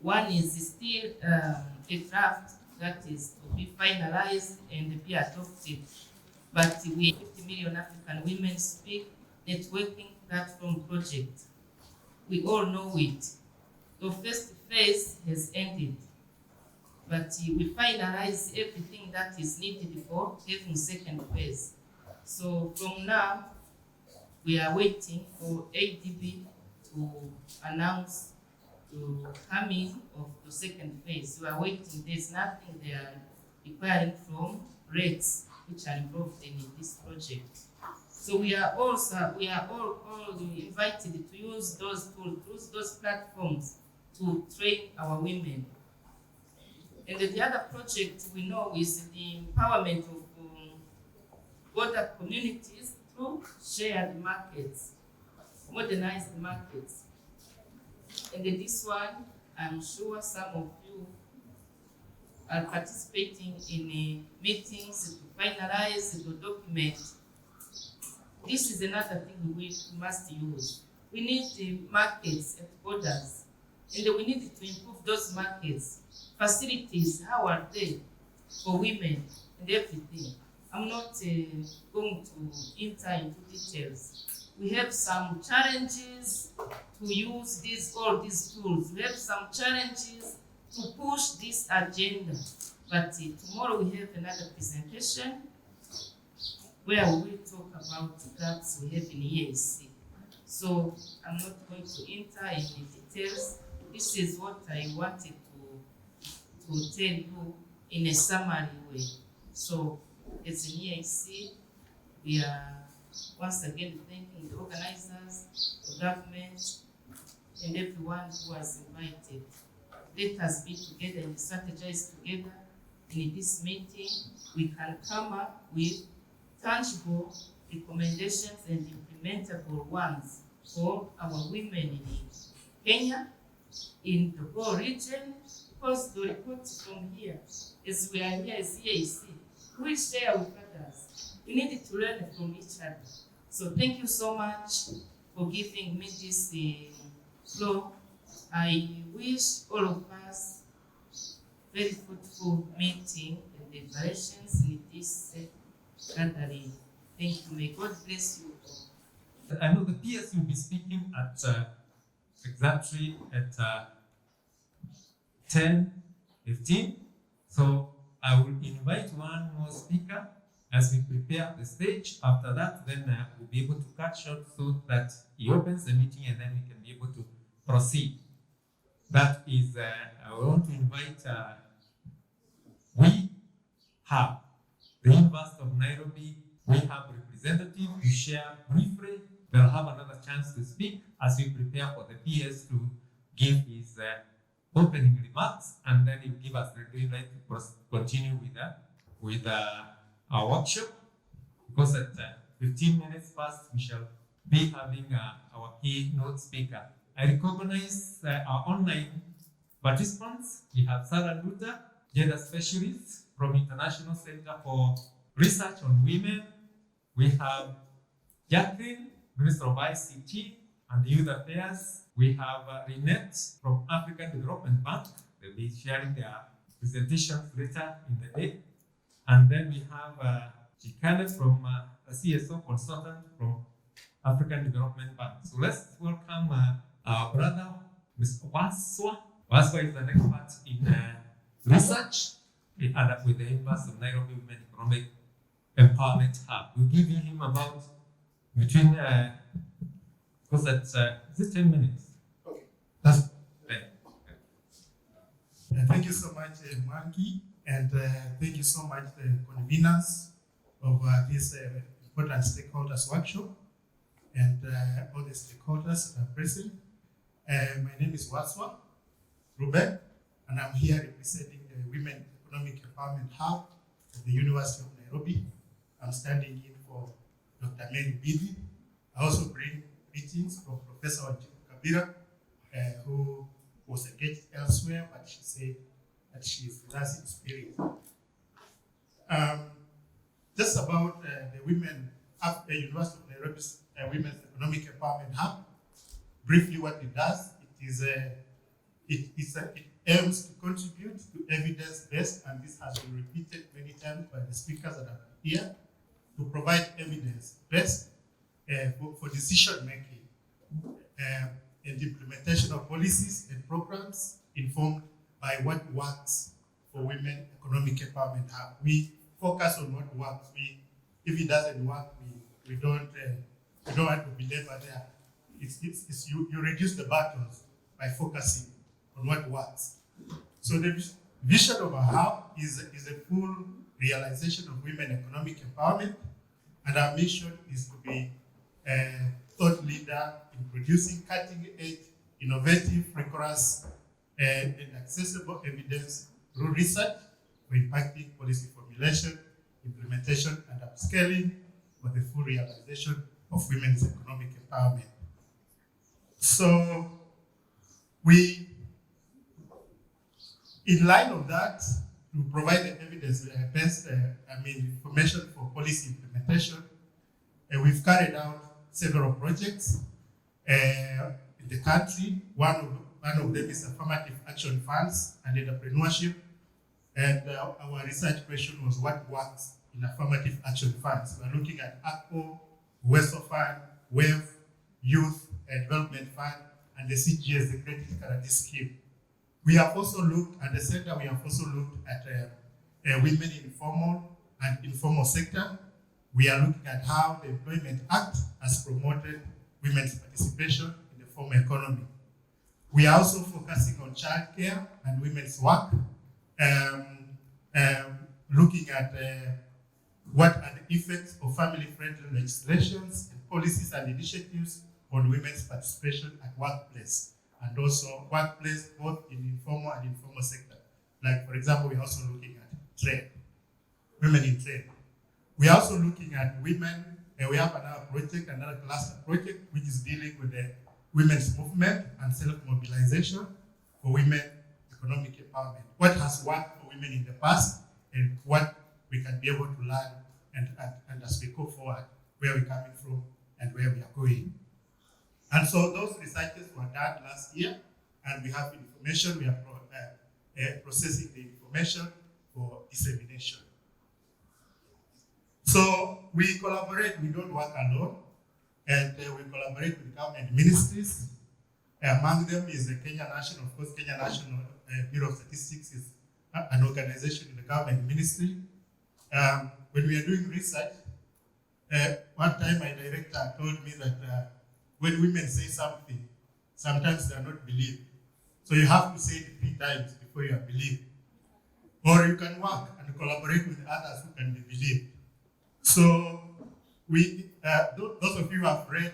One is still a draft that is to be finalized and be adopted. But we 50 million African women speak networking platform project. We all know it. The first phase has ended, but we finalize everything that is needed for having second phase. So from now, we are waiting for ADB to announce the coming of the second phase. We are waiting. There's nothing they are requiring from rates which are involved in this project. So we are all invited to use those tools, those platforms to train our women. And the other project we know is the empowerment of border communities through shared markets, modernized markets. And this one, I'm sure some of you are participating in meetings to finalize the document. This is another thing we must use. We need the markets at borders, and we need to improve those markets. Facilities, how are they for women and everything? I'm not going to enter into details. We have some challenges to use all these tools. We have some challenges to push this agenda. But tomorrow we have another presentation where we will talk about the gaps we have in EAC. So I'm not going to enter in details. This is what I wanted to tell you in a summary way. So as an EAC, we are once again thanking the organizers, the government, and everyone who was invited. Let us be together and strategize together. In this meeting, we can come up with tangible recommendations and implementable ones for our women in Kenya, in the whole region, because the reports from here, as we are here as EAC, we share with others. We need to learn from each other. So thank you so much for giving me this floor. I wish all of us very fruitful meeting and deliberations in this gathering. Thank you. May God bless you all. I know the PS will be speaking at exactly at 10:15. So I will invite one more speaker as we prepare the stage. After that, then we'll be able to cut short so that he opens the meeting and then we can be able to proceed. That is, I want to invite, we have the University of Nairobi, we have representatives to share briefly. They'll have another chance to speak as we prepare for the PS to give his opening remarks, and then he'll give us the green light to continue with our workshop. Because at 15 minutes past, we shall be having our keynote speaker. I recognize our online participants. We have Sarah Luther, gender specialist from International Center for Research on Women. We have Jacqueline, Minister of ICT and Youth Affairs. We have Lynette from African Development Bank. They'll be sharing their presentations later in the day. And then we have Chikane from a CSO consultant from African Development Bank. So let's welcome our brother, Mr. Waswa. Waswa is an expert in research and with the impact of Nairobi Women Economic Empowerment Hub. We'll give him about between, because that's, is it 10 minutes? Okay. That's Thank you so much, Monkey, and thank you so much the conveners of this important stakeholders workshop and all the stakeholders that are present. My name is Waswa Ruben, and I'm here representing the Women Economic Empowerment Hub of the University of Nairobi. I'm standing in for Dr. Mary Bidi. I also bring greetings from Professor Wanjiku Kabira, who was engaged elsewhere, but she said that she is with us in spirit. Just about the Women at the University of Nairobi's Women's Economic Empowerment Hub. Briefly, what it does, it aims to contribute to evidence-based, and this has been repeated many times by the speakers that are here, to provide evidence-based for decision-making and implementation of policies and programs informed by what works for Women Economic Empowerment Hub. We focus on what works. If it doesn't work, we don't want to belabor there. You reduce the battles by focusing on what works. So the vision of our hub is a full realization of women economic empowerment, and our mission is to be a thought leader in producing cutting-edge, innovative, rigorous, and accessible evidence through research for impacting policy formulation, implementation, and upscaling for the full realization of women's economic empowerment. So in line of that, to provide the evidence-based information for policy implementation, we've carried out several projects in the country. One of them is affirmative action funds and entrepreneurship. And our research question was what works in affirmative action funds. We're looking at ACO, WESO Fund, WEV, Youth Development Fund, and the CGS, the Credit Guarantee Scheme. We have also looked at the center, we have also looked at women in formal and informal sector. We are looking at how the Employment Act has promoted women's participation in the formal economy. We are also focusing on childcare and women's work, looking at what are the effects of family-friendly legislations and policies and initiatives on women's participation at workplace, and also workplace both in informal and informal sector. Like, for example, we're also looking at trade, women in trade. We're also looking at women, and we have another project, another cluster project, which is dealing with the women's movement and self-mobilization for women economic empowerment. What has worked for women in the past and what we can be able to learn and as we go forward, where we're coming from and where we are going. And so those researches were done last year, and we have information, we are processing the information for dissemination. So we collaborate, we don't work alone, and we collaborate with government ministries. Among them is the Kenya National, of course, Kenya National Bureau of Statistics is an organization in the government ministry. When we are doing research, one time my director told me that when women say something, sometimes they are not believed. So you have to say it 3 times before you are believed. Or you can work and collaborate with others who can be believed. So those of you who have read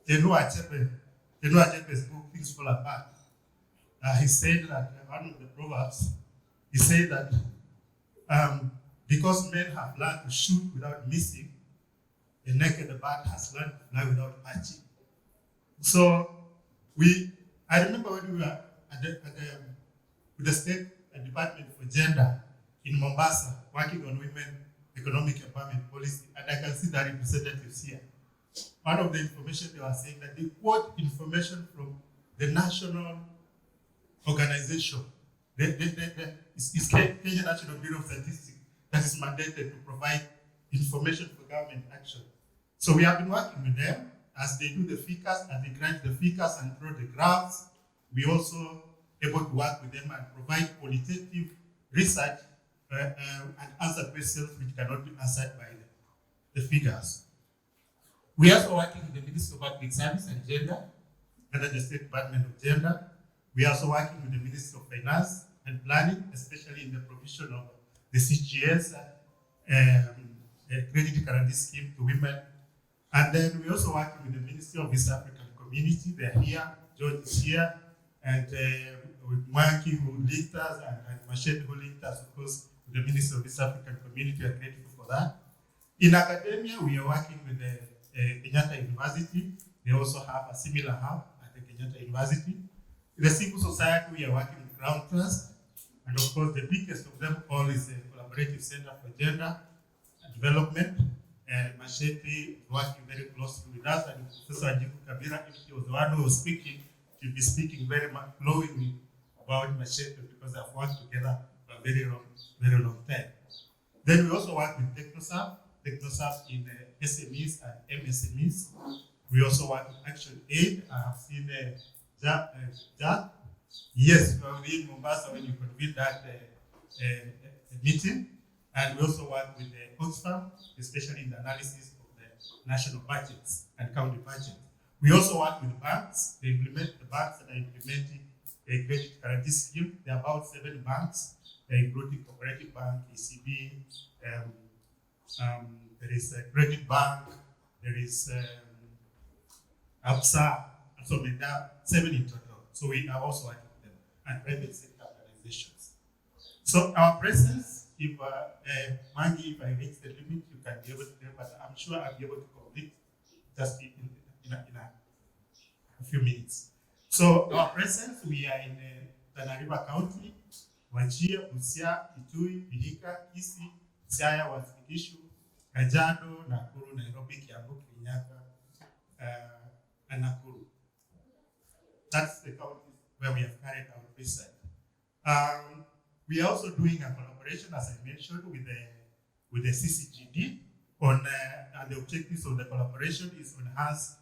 Chenua Achebe's book, Things Fall Apart, he said that, one of the proverbs, he said that because men have learned to shoot without missing, the naked bird has learned to fly without perching. So I remember when we were with the State Department for Gender in Mombasa, working on women economic empowerment policy, and I can see the representatives here. One of the information they were saying that they quote information from the national organization, it's Kenya National Bureau of Statistics, that is mandated to provide information for government action. So we have been working with them as they do the figures, as they grant the figures and draw the graphs. We also able to work with them and provide qualitative research and answer questions which cannot be answered by the figures. We are also working with the Ministry of Public Service and Gender, under the State Department of Gender. We are also working with the Ministry of Finance and Planning, especially in the provision of the CGS credit guarantee scheme to women. And then we also working with the Ministry of East African Community. They're here, George is here, and with Mwangi who linked us, and Machete who linked us, of course, with the Ministry of East African Community. We are grateful for that. In academia, we are working with the Kenyatta University. They also have a similar hub at the Kenyatta University. In the civil society, we are working with Ground Trust. And of course, the biggest of them all is the Collaborative Center for Gender Development. Machete is working very closely with us, and Professor Ajiku Kabira, if he was the one who was speaking, he'll be speaking very much glowingly about Machete because they've worked together for a very long time. Then we also work with TechnoServe in SMEs and MSMEs. We also work with Action Aid. I have seen Jack. Yes, you were in Mombasa when you convened that meeting. And we also work with the Oxfam, especially in the analysis of the national budgets and county budget. We also work with banks. The banks that are implementing a credit guarantee scheme. There are about 7 banks, including Cooperative Bank, ECB, there is a Credit Bank, there is ABSA, and so there are 7 in total. So we are also working with them, and private sector organizations. So our presence, if Mangi, if I reach the limit, you can be able to, but I'm sure I'll be able to complete just in a few minutes. So our presence, we are in Tana River County, Wajir, Busia, Kitui, Vihiga, Kisii, Siaya, Uasin Gishu, Kajiado, Nakuru, Nairobi, Kiambu, Kenyatta, and Nakuru. That's the counties where we have carried out research. We are also doing a collaboration, as I mentioned, with the CCGD on, and the objectives of the collaboration is to enhance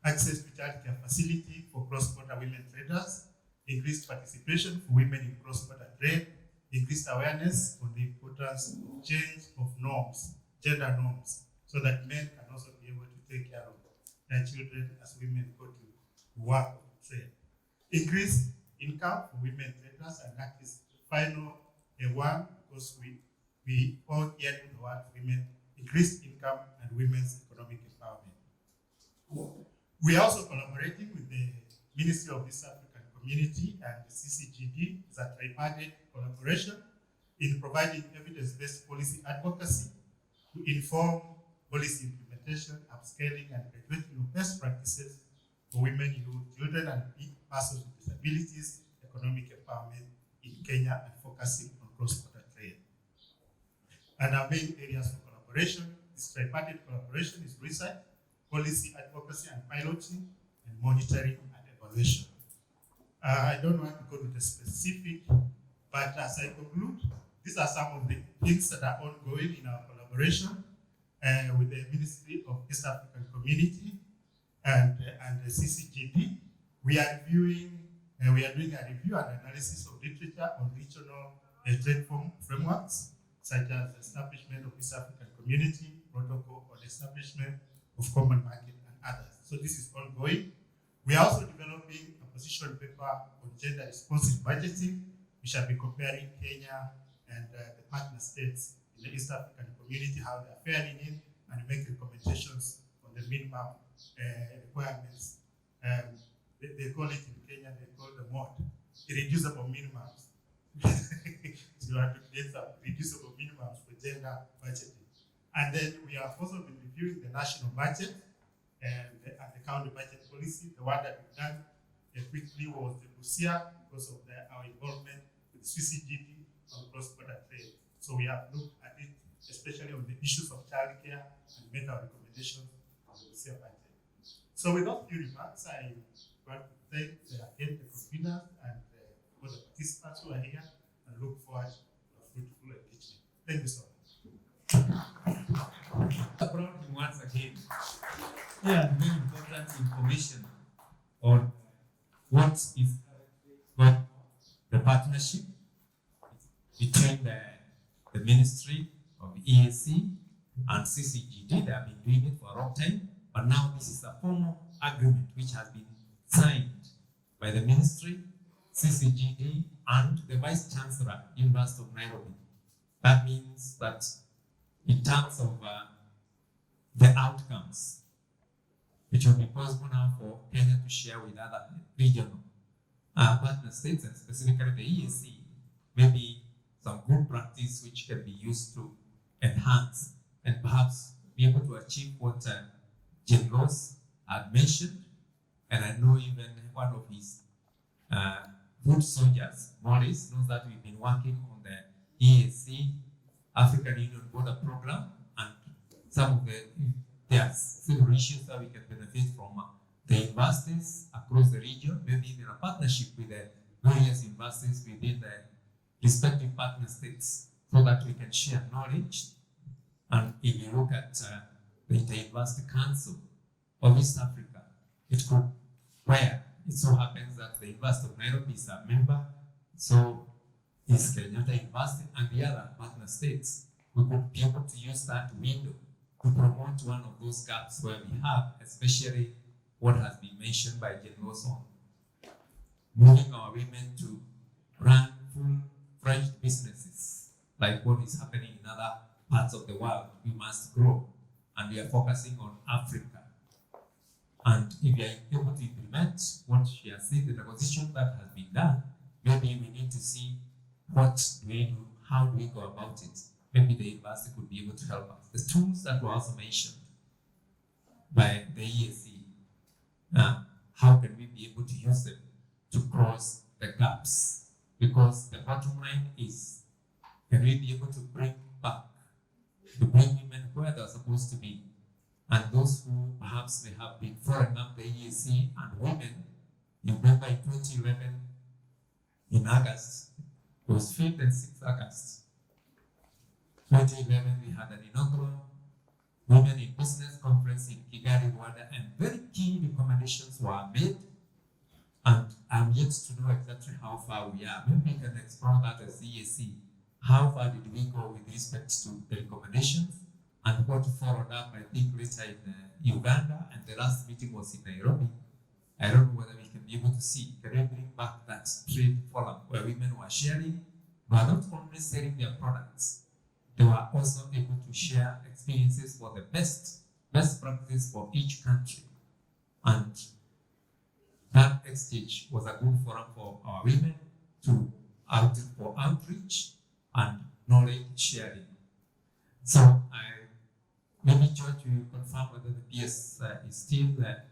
access to childcare facility for cross-border women traders, increased participation for women in cross-border trade, increased awareness on the importance of change of norms, gender norms, so that men can also be able to take care of their children as women go to work or trade. Increased income for women traders, and that is the final one, because we all hear the word women, increased income and women's economic empowerment. We are also collaborating with the Ministry of East African Community and the CCGD as a tripartite collaboration in providing evidence-based policy advocacy to inform policy implementation, upscaling, and graduating of best practices for women, youth, children, and persons with disabilities, economic empowerment in Kenya, and focusing on cross-border trade. And our main areas for collaboration, this tripartite collaboration is research, policy advocacy and piloting, and monitoring and evaluation. I don't want to go to the specific, but as I conclude, these are some of the things that are ongoing in our collaboration with the Ministry of East African Community and the CCGD. We are doing a review and analysis of literature on regional trade frameworks, such as establishment of East African Community, protocol on establishment of common market, and others. So this is ongoing. We are also developing a position paper on gender responsive budgeting. We shall be comparing Kenya and the partner states in the East African Community, how they are faring in, and make recommendations on the minimum requirements. They call it in Kenya, they call the MOD, irreducible minimums. So you have to create some reducible minimums for gender budgeting. And then we have also been reviewing the national budget and the county budget policy. The one that we've done quickly was the Busia, because of our involvement with CCGD on cross-border trade. So we have looked at it, especially on the issues of childcare, and made our recommendations on the Busia budget. So with those few remarks, I want to thank again the conveners and all the participants who are here, and look forward to a fruitful engagement. Thank you so much. Once again, very important information on what is the partnership. the Ministry of EAC and CCGD. They have been doing it for a long time, but now this is a formal agreement which has been signed by the Ministry, CCGD, and the Vice Chancellor, University of Nairobi. That means that in terms of the outcomes, it will be possible now for Kenya to share with other regional partner states, and specifically the EAC, maybe some good practice which can be used to enhance and perhaps be able to achieve what Jim Ross had mentioned. And I know even one of his good soldiers, Morris, knows that we've been working on the EAC African Union Border Program, and some of there are several issues that we can benefit from the universities across the region, maybe even a partnership with the various universities within the respective partner states, so that we can share knowledge. And if you look at the Inter-University Council of East Africa, it could, where it so happens that the University of Nairobi is a member, so is Kenyatta University and the other partner states. We could be able to use that window to promote one of those gaps where we have, especially what has been mentioned by Generals on moving our women to run full-fledged businesses, like what is happening in other parts of the world. We must grow, and we are focusing on Africa. And if we are able to implement what she has said, the negotiation that has been done, maybe we need to see what do we do, how do we go about it. Maybe the university could be able to help us. The tools that were also mentioned by the EAC, how can we be able to use them to cross the gaps? Because the bottom line is, can we be able to bring women where they're supposed to be? And those who perhaps may have been following up the EAC and women, you remember in 2011, in August, it was 5th and 6th August 2011, we had an inaugural Women in Business Conference in Kigali, Rwanda, and very key recommendations were made. And I'm yet to know exactly how far we are. Maybe we can explore that as EAC. How far did we go with respect to the recommendations, and what followed up, I think, later in Uganda, and the last meeting was in Nairobi. I don't know whether we can be able to see, can we bring back that trade forum where women were sharing, but not only selling their products, they were also able to share experiences for the best practice for each country. And that exchange was a good forum for our women to outreach and knowledge sharing. So I maybe George will confirm whether the PS is still there,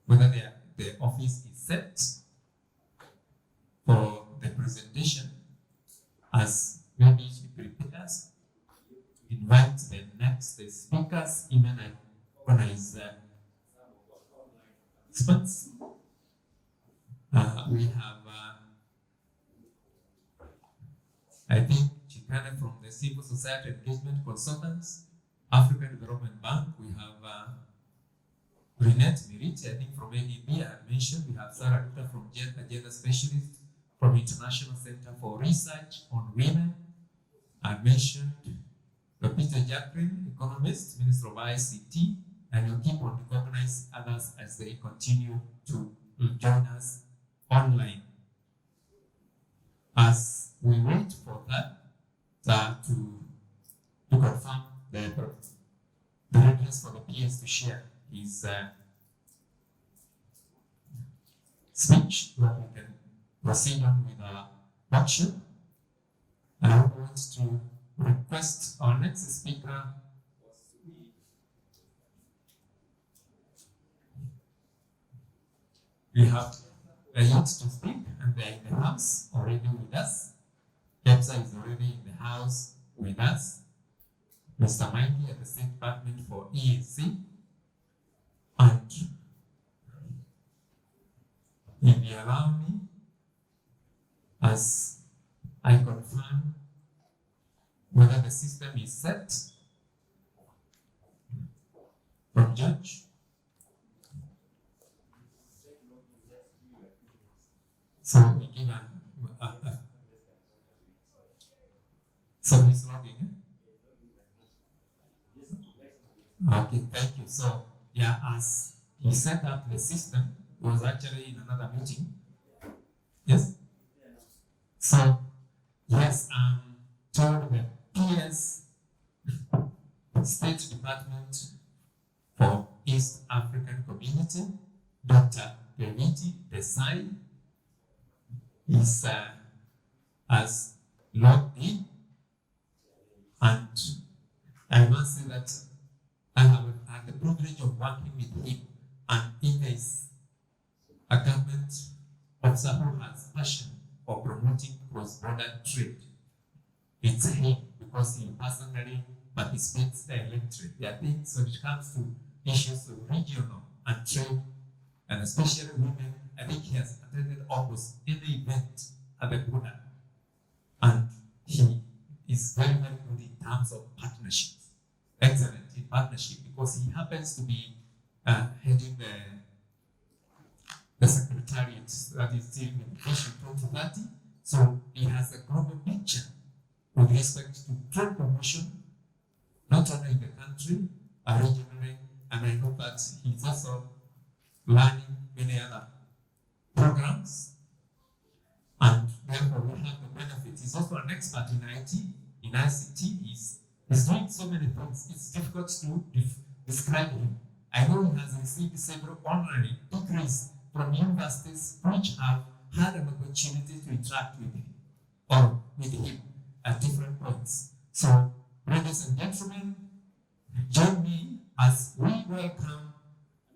whether the office is set for the presentation, as maybe she prepares, invite the next speakers, even organize experts. We have, I think, Chikana from the Civil Society Engagement Consultants, African Development Bank. We have Renette Miriti, I think, from FEB. I had mentioned. We have Sarah Duta from Gender Specialist from International Center for Research on Women. I mentioned Peter Jacqueline, economist, Minister of ICT, and we'll keep on recognizing others as they continue to join us online. As we wait for that to confirm the readiness for the PS to share his speech, that we can proceed on with our workshop. I want to request our next speaker we have a youth to speak, and they're in the house already with us. Kepsa is already in the house with us. Mr. Mikey at the State Department for EAC. And if you allow me, as I confirm whether the system is set from Judge. So we give So it's logging. Okay, thank you. So yeah, as he set up the system, it was actually in another meeting. Yes? So yes, told the PS State Department for East African Community, Dr. Periti Desai, is as logged in, and I must say that I have had the privilege of working with him, and he is a government officer who has passion for promoting cross-border trade. It's him because he personally participates directly. There are things when it comes to issues of regional and trade, and especially women. I think he has attended almost any event at the border, and he is very, very good in terms of partnerships. Excellent in partnership because he happens to be heading the secretariat that is dealing with Vision 2030. So he has a global picture with respect to trade promotion, not only in the country, but regionally, and I know that he's also learning many other programs, and therefore we have the benefit. He's also an expert in IT, in ICT. He's doing so many things. It's difficult to describe him. I know he has received several honorary degrees from universities which have had an opportunity to interact with him or with him at different points. So, ladies and gentlemen, join me as we welcome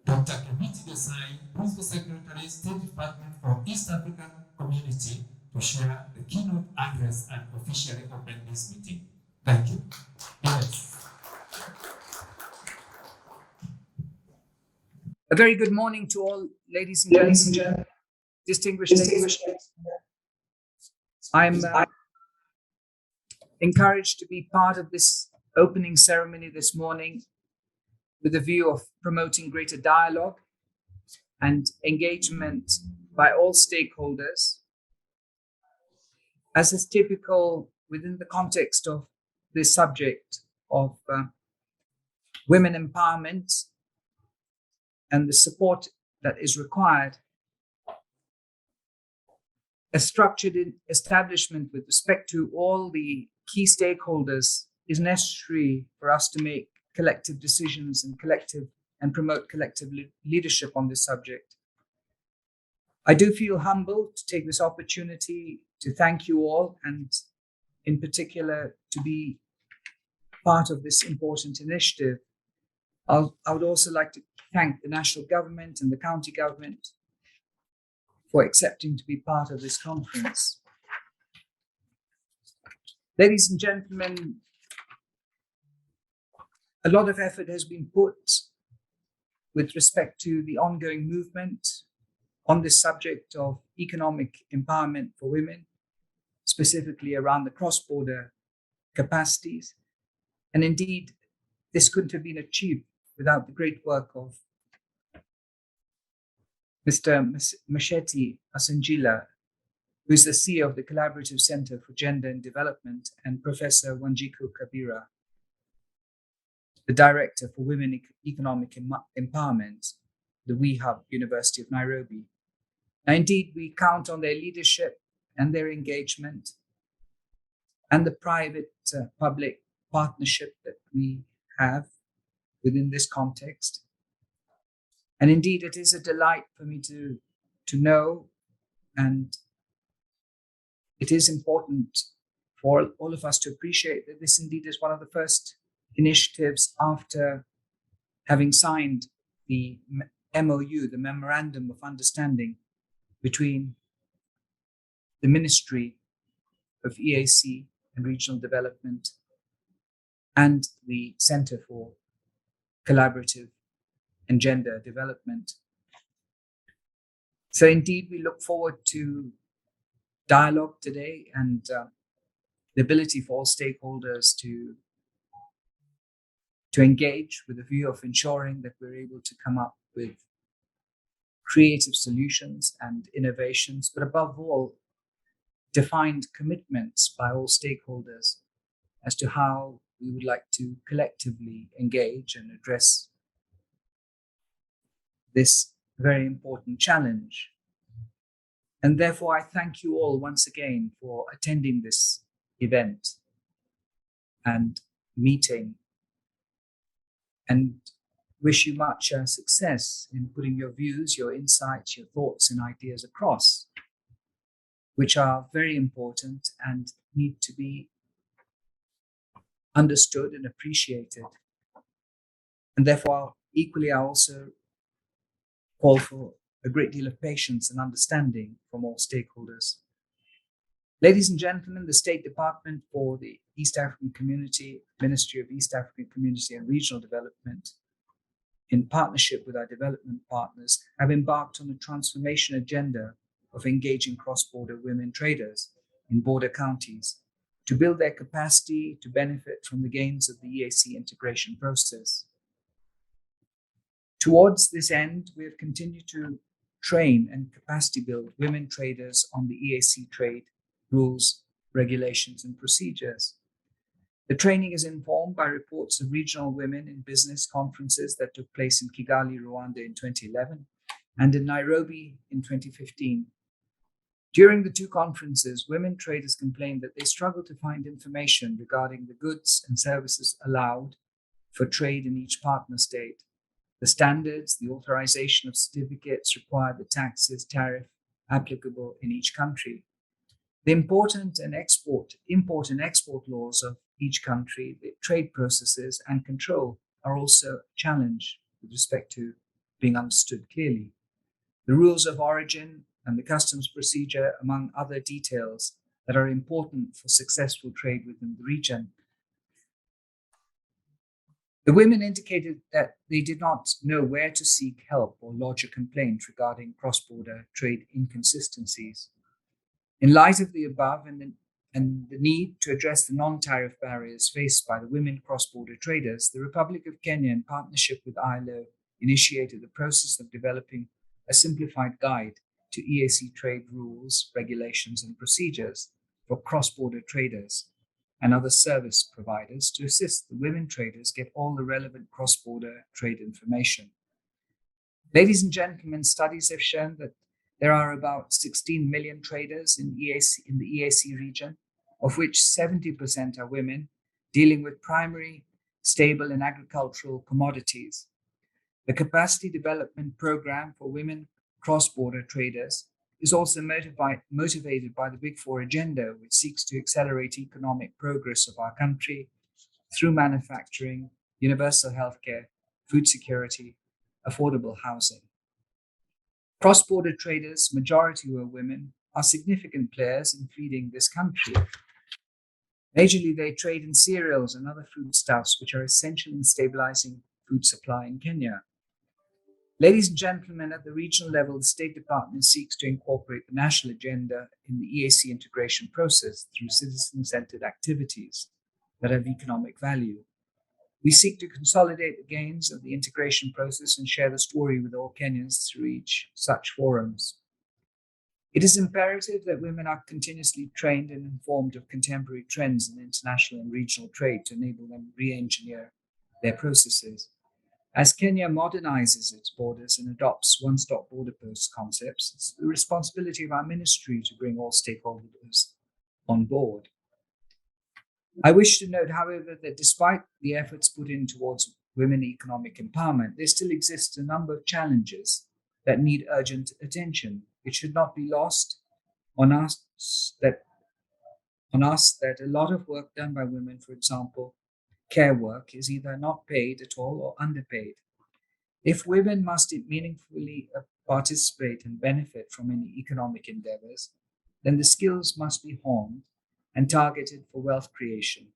Dr. Kemiti Desai, Principal Secretary, State Department for East African Community, to share the keynote address and officially open this meeting. Thank you. Yes. A very good morning to all, ladies and gentlemen, distinguished guests. I'm encouraged to be part of this opening ceremony this morning with a view of promoting greater dialogue and engagement by all stakeholders, as is typical within the context of this subject of women empowerment and the support that is required. A structured establishment with respect to all the key stakeholders is necessary for us to make collective decisions and promote collective leadership on this subject. I do feel humbled to take this opportunity to thank you all, and in particular to be part of this important initiative. I would also like to thank the national government and the county government for accepting to be part of this conference. Ladies and gentlemen, a lot of effort has been put with respect to the ongoing movement on this subject of economic empowerment for women, specifically around the cross-border capacities. And indeed, this couldn't have been achieved without the great work of Mr. Masheti Asanjila, who is the CEO of the Collaborative Center for Gender and Development, and Professor Wanjiku Kabira, the Director for Women Economic Empowerment, the WE Hub, University of Nairobi. Now, indeed, we count on their leadership and their engagement and the private-public partnership that we have within this context. And indeed, it is a delight for me to know, and it is important for all of us to appreciate that this indeed is one of the first initiatives after having signed the MOU, the Memorandum of Understanding between the Ministry of EAC and Regional Development and the Center for Collaborative and Gender Development. So indeed, we look forward to dialogue today and the ability for all stakeholders to engage with a view of ensuring that we're able to come up with creative solutions and innovations, but above all, defined commitments by all stakeholders as to how we would like to collectively engage and address this very important challenge. And therefore, I thank you all once again for attending this event and meeting, and wish you much success in putting your views, your insights, your thoughts and ideas across, which are very important and need to be understood and appreciated. And therefore, equally, I also call for a great deal of patience and understanding from all stakeholders. Ladies and gentlemen, the State Department for the East African Community, Ministry of East African Community and Regional Development, in partnership with our development partners, have embarked on a transformation agenda of engaging cross-border women traders in border counties to build their capacity to benefit from the gains of the EAC integration process. Towards this end, we have continued to train and capacity build women traders on the EAC trade rules, regulations, and procedures. The training is informed by reports of regional women in business conferences that took place in Kigali, Rwanda in 2011 and in Nairobi in 2015. During the two conferences, women traders complained that they struggle to find information regarding the goods and services allowed for trade in each partner state, the standards, the authorization of certificates required, the taxes, tariff applicable in each country. The import and export laws of each country, the trade processes and control are also a challenge with respect to being understood clearly. The rules of origin and the customs procedure, among other details that are important for successful trade within the region. The women indicated that they did not know where to seek help or lodge a complaint regarding cross-border trade inconsistencies. In light of the above and the need to address the non-tariff barriers faced by the women cross-border traders, the Republic of Kenya, in partnership with ILO, initiated the process of developing a simplified guide to EAC trade rules, regulations, and procedures for cross-border traders and other service providers to assist the women traders get all the relevant cross-border trade information. Ladies and gentlemen, studies have shown that there are about 16 million traders in the EAC region, of which 70% are women, dealing with primary, stable, and agricultural commodities. The capacity development program for women cross-border traders is also motivated by the Big Four agenda, which seeks to accelerate economic progress of our country through manufacturing, universal healthcare, food security, affordable housing. Cross-border traders, majority were women, are significant players in feeding this country. Majorly, they trade in cereals and other foodstuffs, which are essential in stabilizing food supply in Kenya. Ladies and gentlemen, at the regional level, the State Department seeks to incorporate the national agenda in the EAC integration process through citizen-centered activities that have economic value. We seek to consolidate the gains of the integration process and share the story with all Kenyans through each such forums. It is imperative that women are continuously trained and informed of contemporary trends in international and regional trade to enable them to re-engineer their processes. As Kenya modernizes its borders and adopts one-stop border post concepts, it's the responsibility of our ministry to bring all stakeholders on board. I wish to note, however, that despite the efforts put in towards women economic empowerment, there still exists a number of challenges that need urgent attention. It should not be lost on us that a lot of work done by women, for example, care work, is either not paid at all or underpaid. If women must meaningfully participate and benefit from any economic endeavors, then the skills must be honed and targeted for wealth creation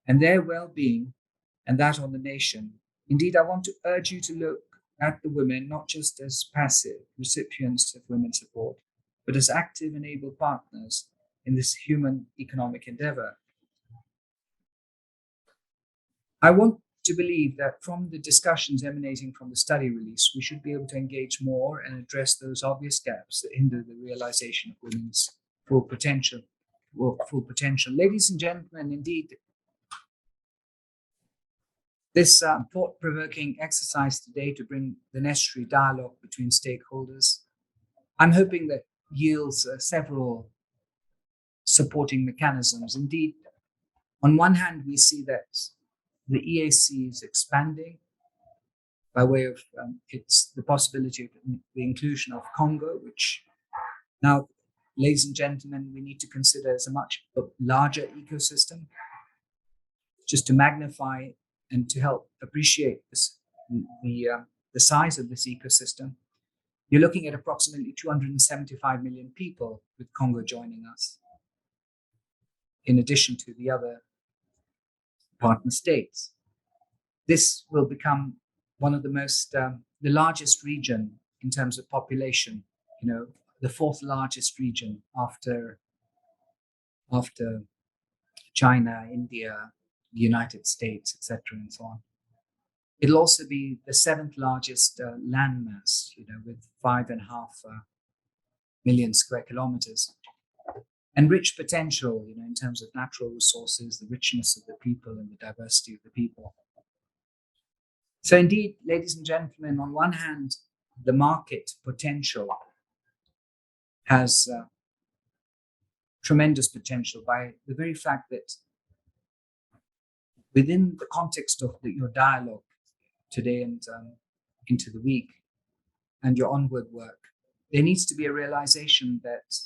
and their well-being and that of the nation. Indeed, I want to urge you to look at the women not just as passive recipients of women's support, but as active and able partners in this human economic endeavor. I want to believe that from the discussions emanating from the study release, we should be able to engage more and address those obvious gaps that hinder the realization of women's full potential. Ladies and gentlemen, indeed, This thought-provoking exercise today to bring the necessary dialogue between stakeholders, I'm hoping that yields several supporting mechanisms. Indeed, on one hand, we see that the EAC is expanding by way of the possibility of the inclusion of Congo, which now, ladies and gentlemen, we need to consider as a much larger ecosystem, just to magnify and to help appreciate the size of this ecosystem. You're looking at approximately 275 million people with Congo joining us, in addition to the other partner states. This will become one of the the largest region in terms of population, the fourth largest region after China, India, the United States, etc., and so on. It'll also be the seventh largest landmass, with 5.5 million square kilometers, and rich potential, in terms of natural resources, the richness of the people, and the diversity of the people. So indeed, ladies and gentlemen, on one hand, the market potential has tremendous potential by the very fact that within the context of your dialogue today and into the week and your onward work, there needs to be a realization that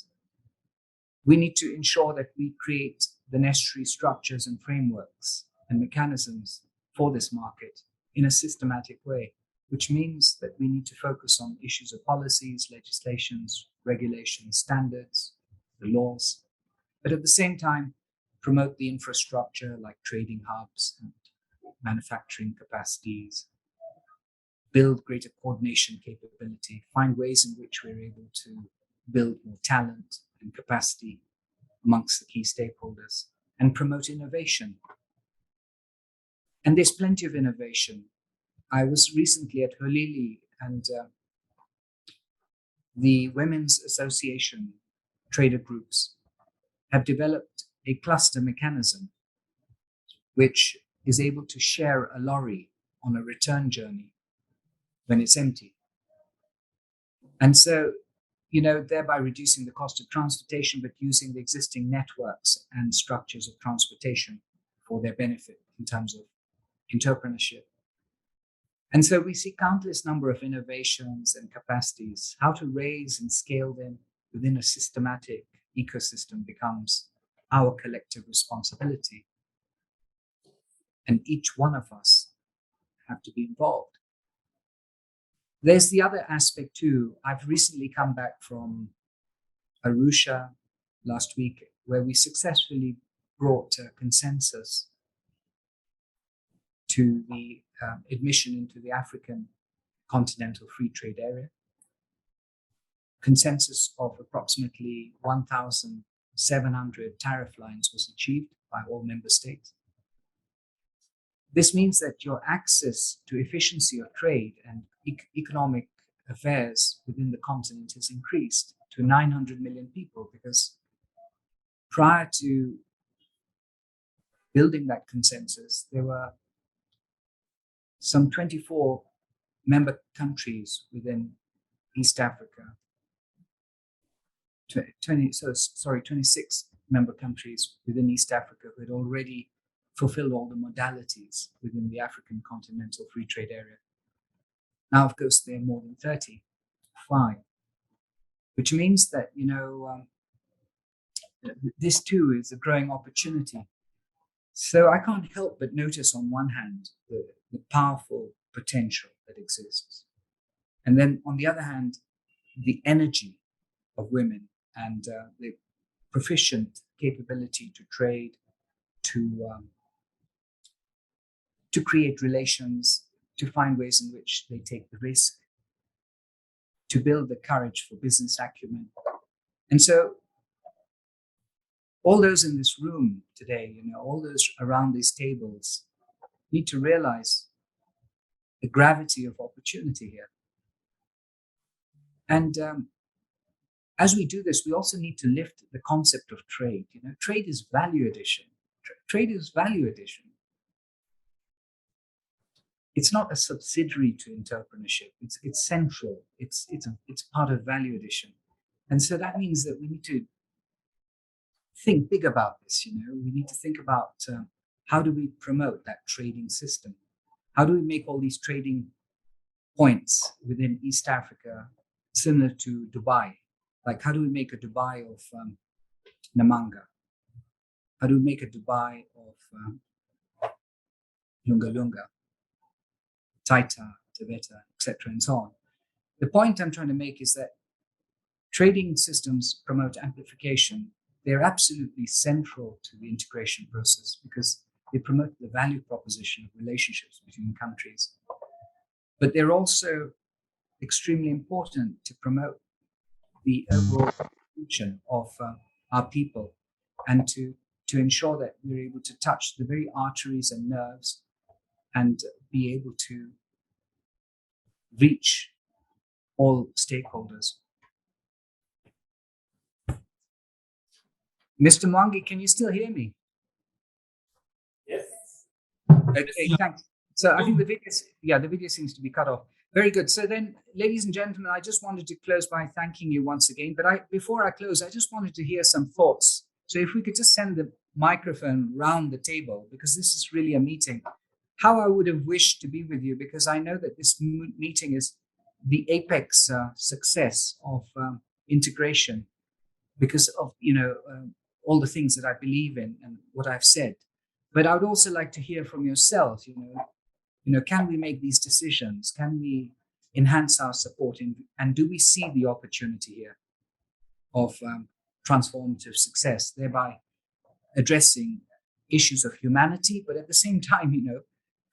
we need to ensure that we create the necessary structures and frameworks and mechanisms for this market in a systematic way, which means that we need to focus on issues of policies, legislations, regulations, standards, the laws, but at the same time, promote the infrastructure like trading hubs and manufacturing capacities, build greater coordination capability, find ways in which we're able to build more talent and capacity amongst the key stakeholders, and promote innovation. And there's plenty of innovation. I was recently at Holili, and the Women's Association trader groups have developed a cluster mechanism which is able to share a lorry on a return journey when it's empty. And so, thereby reducing the cost of transportation, but using the existing networks and structures of transportation for their benefit in terms of entrepreneurship. And so we see countless number of innovations and capacities. How to raise and scale them within a systematic ecosystem becomes our collective responsibility. And each one of us have to be involved. There's the other aspect too. I've recently come back from Arusha last week, where we successfully brought a consensus to the admission into the African Continental Free Trade Area. Consensus of approximately 1,700 tariff lines was achieved by all member states. This means that your access to efficiency of trade and economic affairs within the continent has increased to 900 million people, because prior to building that consensus, there were some 24 member countries within East Africa, 26 member countries within East Africa who had already fulfilled all the modalities within the African Continental Free Trade Area. Now, of course, there are more than 35, which means that, this too is a growing opportunity. So I can't help but notice on one hand the powerful potential that exists. And then on the other hand, the energy of women and the proficient capability to trade, to create relations, to find ways in which they take the risk, to build the courage for business acumen. And so all those in this room today, all those around these tables need to realize the gravity of opportunity here. And as we do this, we also need to lift the concept of trade. Trade is value addition. Trade is value addition. it's not a subsidiary to entrepreneurship. It's central. It's part of value addition. And so that means that we need to think big about this. We need to think about how do we promote that trading system? How do we make all these trading points within East Africa similar to Dubai? Like, how do we make a Dubai of Namanga? How do we make a Dubai of Lunga Lunga, Taita, Taveta, etc., and so on? The point I'm trying to make is that trading systems promote amplification. They're absolutely central to the integration process because they promote the value proposition of relationships between countries. But they're also extremely important to promote the overall function of our people and to ensure that we're able to touch the very arteries and nerves and be able to reach all stakeholders. Mr. Mwangi, can you still hear me? Yes. Okay, thanks. So I think the video seems to be cut off. Very good. So then, ladies and gentlemen, I just wanted to close by thanking you once again. But before I close, I just wanted to hear some thoughts. So if we could just send the microphone round the table, because this is really a meeting, how I would have wished to be with you, because I know that this meeting is the apex success of integration, because of all the things that I believe in and what I've said. But I would also like to hear from yourself, can we make these decisions? Can we enhance our support? And do we see the opportunity here of transformative success, thereby addressing issues of humanity, but at the same time,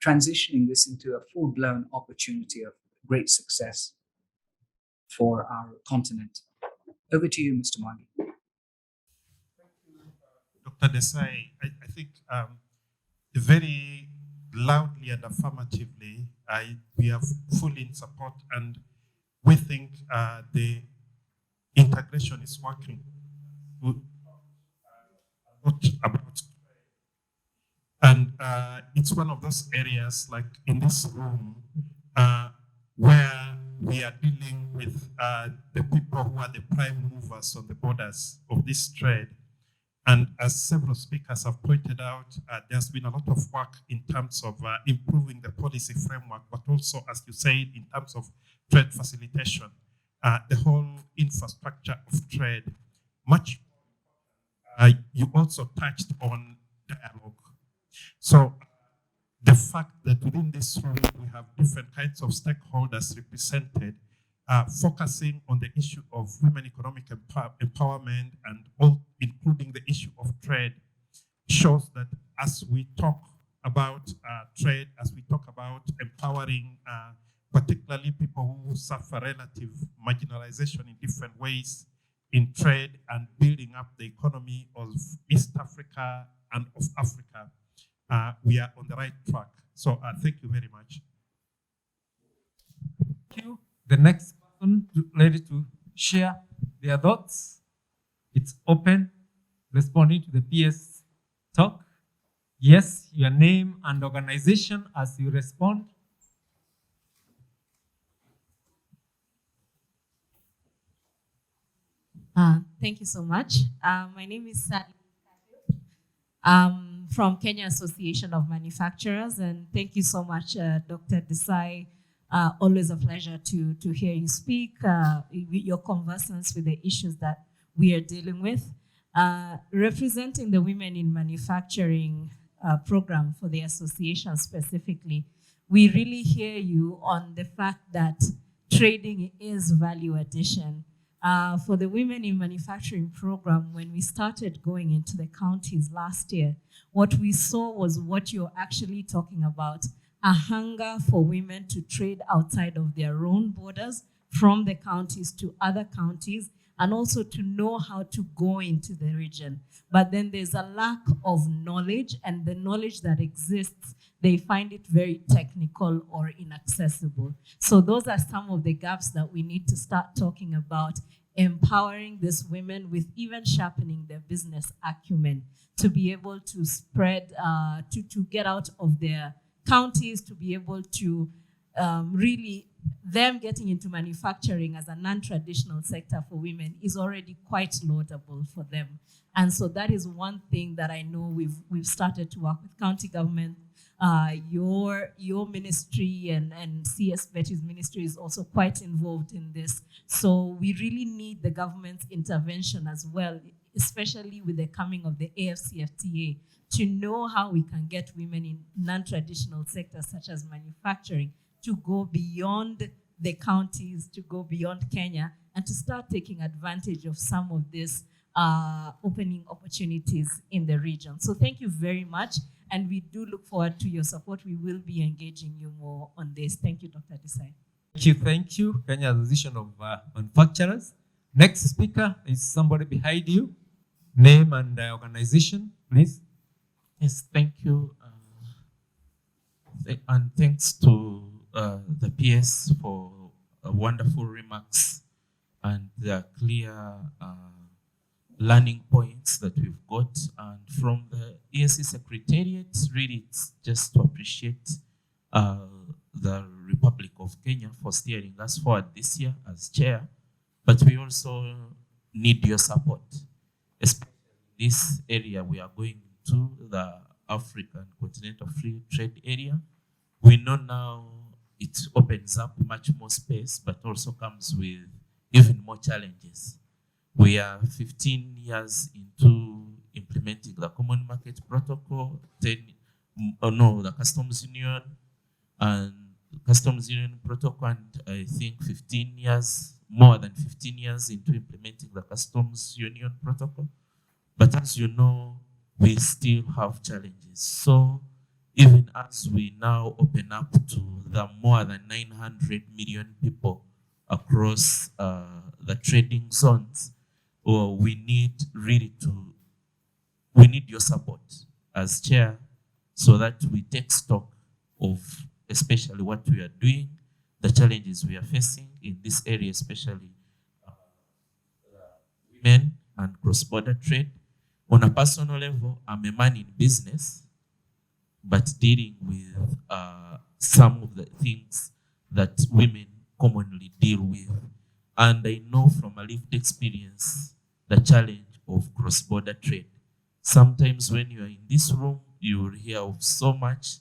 transitioning this into a full-blown opportunity of great success for our continent? Over to you, Mr. Mwangi. Dr. Desai, I think very loudly and affirmatively, we are fully in support, and we think the integration is working. And it's one of those areas, like in this room, where we are dealing with the people who are the prime movers on the borders of this trade. And as several speakers have pointed out, there's been a lot of work in terms of improving the policy framework, but also, as you said, in terms of trade facilitation, the whole infrastructure of trade. Much. You also touched on dialogue. So the fact that within this room we have different kinds of stakeholders represented, focusing on the issue of women economic empowerment and all, including the issue of trade, shows that as we talk about trade, as we talk about empowering particularly people who suffer relative marginalization in different ways in trade and building up the economy of East Africa and of Africa, we are on the right track. So thank you very much. Thank you. The next person ready to share their thoughts. It's open, responding to the PS talk. Yes, your name and organization as you respond. Thank you so much. My name is Sally from Kenya Association of Manufacturers, and thank you so much, Dr. Desai. Always a pleasure to hear you speak, your conversance with the issues that we are dealing with. Representing the Women in Manufacturing program for the association specifically, we really hear you on the fact that trading is value addition. For the Women in Manufacturing program, when we started going into the counties last year, what we saw was what you're actually talking about, a hunger for women to trade outside of their own borders, from the counties to other counties, and also to know how to go into the region. But then there's a lack of knowledge, and the knowledge that exists, they find it very technical or inaccessible. So those are some of the gaps that we need to start talking about, empowering these women with even sharpening their business acumen to be able to spread, to get out of their counties to be able to really, them getting into manufacturing as a non-traditional sector for women is already quite laudable for them. And so that is one thing that I know we've started to work with county government. Your ministry and CS Betty's ministry is also quite involved in this. So we really need the government's intervention as well, especially with the coming of the AFCFTA, to know how we can get women in non-traditional sectors such as manufacturing to go beyond the counties, to go beyond Kenya, and to start taking advantage of some of these opening opportunities in the region. So thank you very much, and we do look forward to your support. We will be engaging you more on this. Thank you, Dr. Desai. Thank you, Kenya Association of Manufacturers. Next speaker is somebody behind you. Name and organization, please. Yes, thank you. And thanks to the PS for wonderful remarks and the clear learning points that we've got. And from the EAC Secretariat, really it's just to appreciate the Republic of Kenya for steering us forward this year as chair. But we also need your support, especially in this area we are going to, the African Continental Free Trade Area. We know now it opens up much more space, but also comes with even more challenges. We are 15 years into implementing the Common Market Protocol, the Customs Union and Customs Union Protocol, and I think 15 years, more than 15 years into implementing the Customs Union Protocol. But as you know, we still have challenges. So even as we now open up to the more than 900 million people across the trading zones, we need your support as chair so that we take stock of especially what we are doing, the challenges we are facing in this area, especially women and cross-border trade. On a personal level, I'm a man in business, but dealing with some of the things that women commonly deal with. And I know from a lived experience the challenge of cross-border trade. Sometimes when you are in this room, you will hear of so much,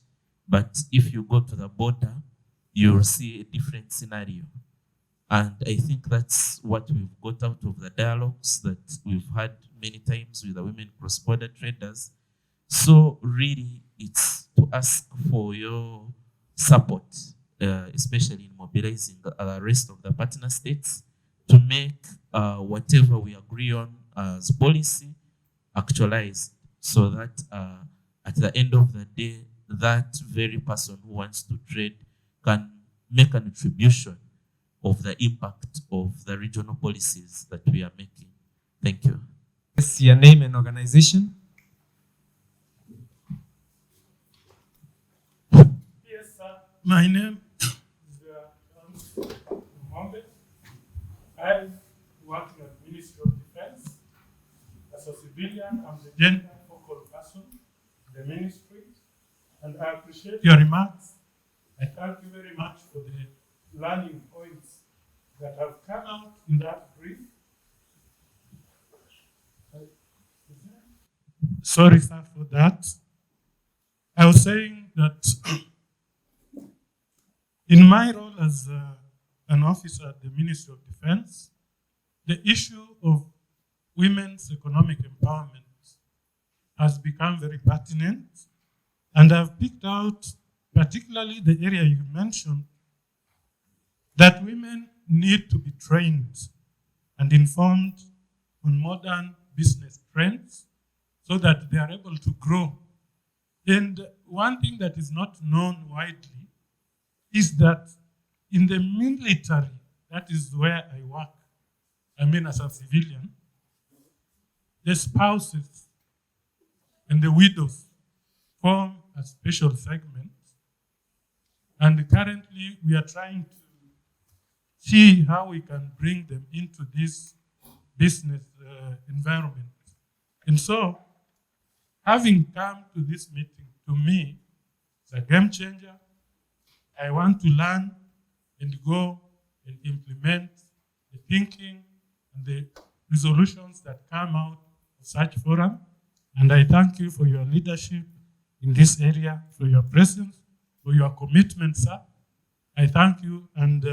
but if you go to the border, you will see a different scenario. And I think that's what we've got out of the dialogues that we've had many times with the women cross-border traders. So really, it's to ask for your support, especially in mobilizing the rest of the partner states to make whatever we agree on as policy actualized, so that at the end of the day, that very person who wants to trade can make an attribution of the impact of the regional policies that we are making. Thank you. Yes, your name and organization. Yes, sir. My name is Mohammed. I work in the Ministry of Defense. As a civilian, I'm the gender focal person in the ministry. And I appreciate your remarks. I thank you very much for the learning points that have come out in that brief. Sorry, sir, for that. I was saying that in my role as an officer at the Ministry of Defense, the issue of women's economic empowerment has become very pertinent, and I've picked out particularly the area you mentioned, that women need to be trained and informed on modern business trends so that they are able to grow. And one thing that is not known widely is that in the military, that is where I work, I mean as a civilian, the spouses and the widows form a special segment. And currently we are trying to see how we can bring them into this business environment. And so, having come to this meeting, to me, it's a game changer. I want to learn and go and implement the thinking and the resolutions that come out of such forum. And I thank you for your leadership in this area, for your presence, for your commitment, sir. I thank you, and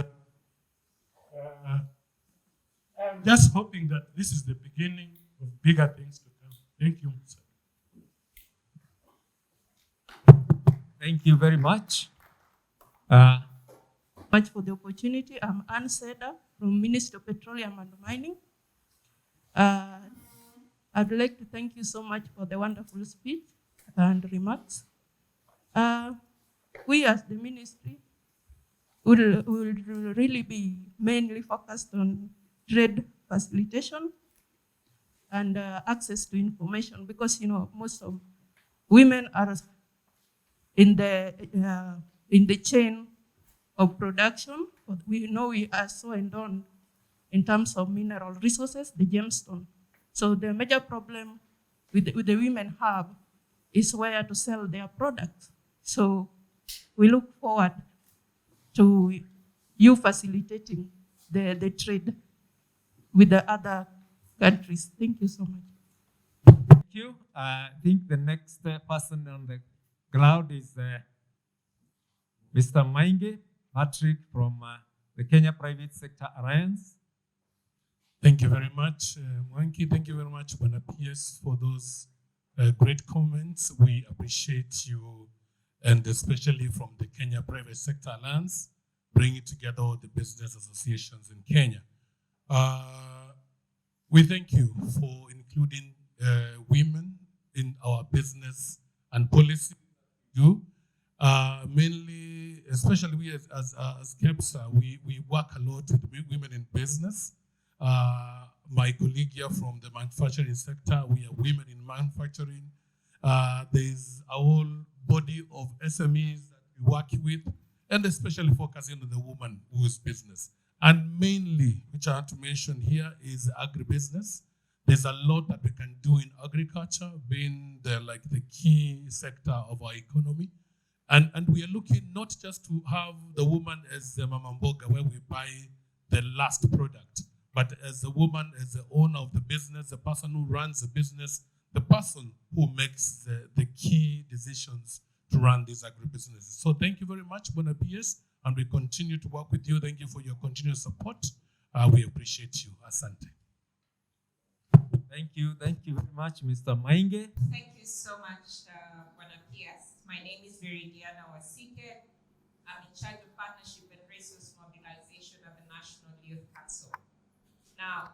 I'm just hoping that this is the beginning of bigger things to come. Thank you, sir. Thank you very much. Much for the opportunity. I'm Ann Seda from Ministry of Petroleum and Mining. I'd like to thank you so much for the wonderful speech and remarks. We as the ministry will really be mainly focused on trade facilitation and access to information, because most of women are in the chain of production. But we know we are so endowed in terms of mineral resources, the gemstone. So the major problem with the women have is where to sell their products. So we look forward to you facilitating the trade with the other countries. Thank you so much. Thank you. I think the next person on the cloud is Mr. Mainge Patrick from the Kenya Private Sector Alliance. Thank you very much, Mwangi. Thank you very much, Bwana PS, for those great comments. We appreciate you, and especially from the Kenya Private Sector Alliance, bringing together all the business associations in Kenya. We thank you for including women in our business and policy. Mainly, especially we as KEPSA, we work a lot with women in business. My colleague here from the manufacturing sector, we are women in manufacturing. There's a whole body of SMEs that we work with, and especially focusing on the woman whose business. And mainly, which I want to mention here, is agribusiness. There's a lot that we can do in agriculture, being the key sector of our economy. And we are looking not just to have the woman as the mama mboga, where we buy the last product, but as the woman, as the owner of the business, the person who runs the business, the person who makes the key decisions to run these agribusinesses. So thank you very much, Bwana PS, and we continue to work with you. Thank you for your continued support. We appreciate you. Asante. Thank you very much, Mr. Mainge. Thank you so much, Bwana PS. My name is Viridiana Wasike. I'm in charge of partnership and resource mobilization at the National Youth Council. Now,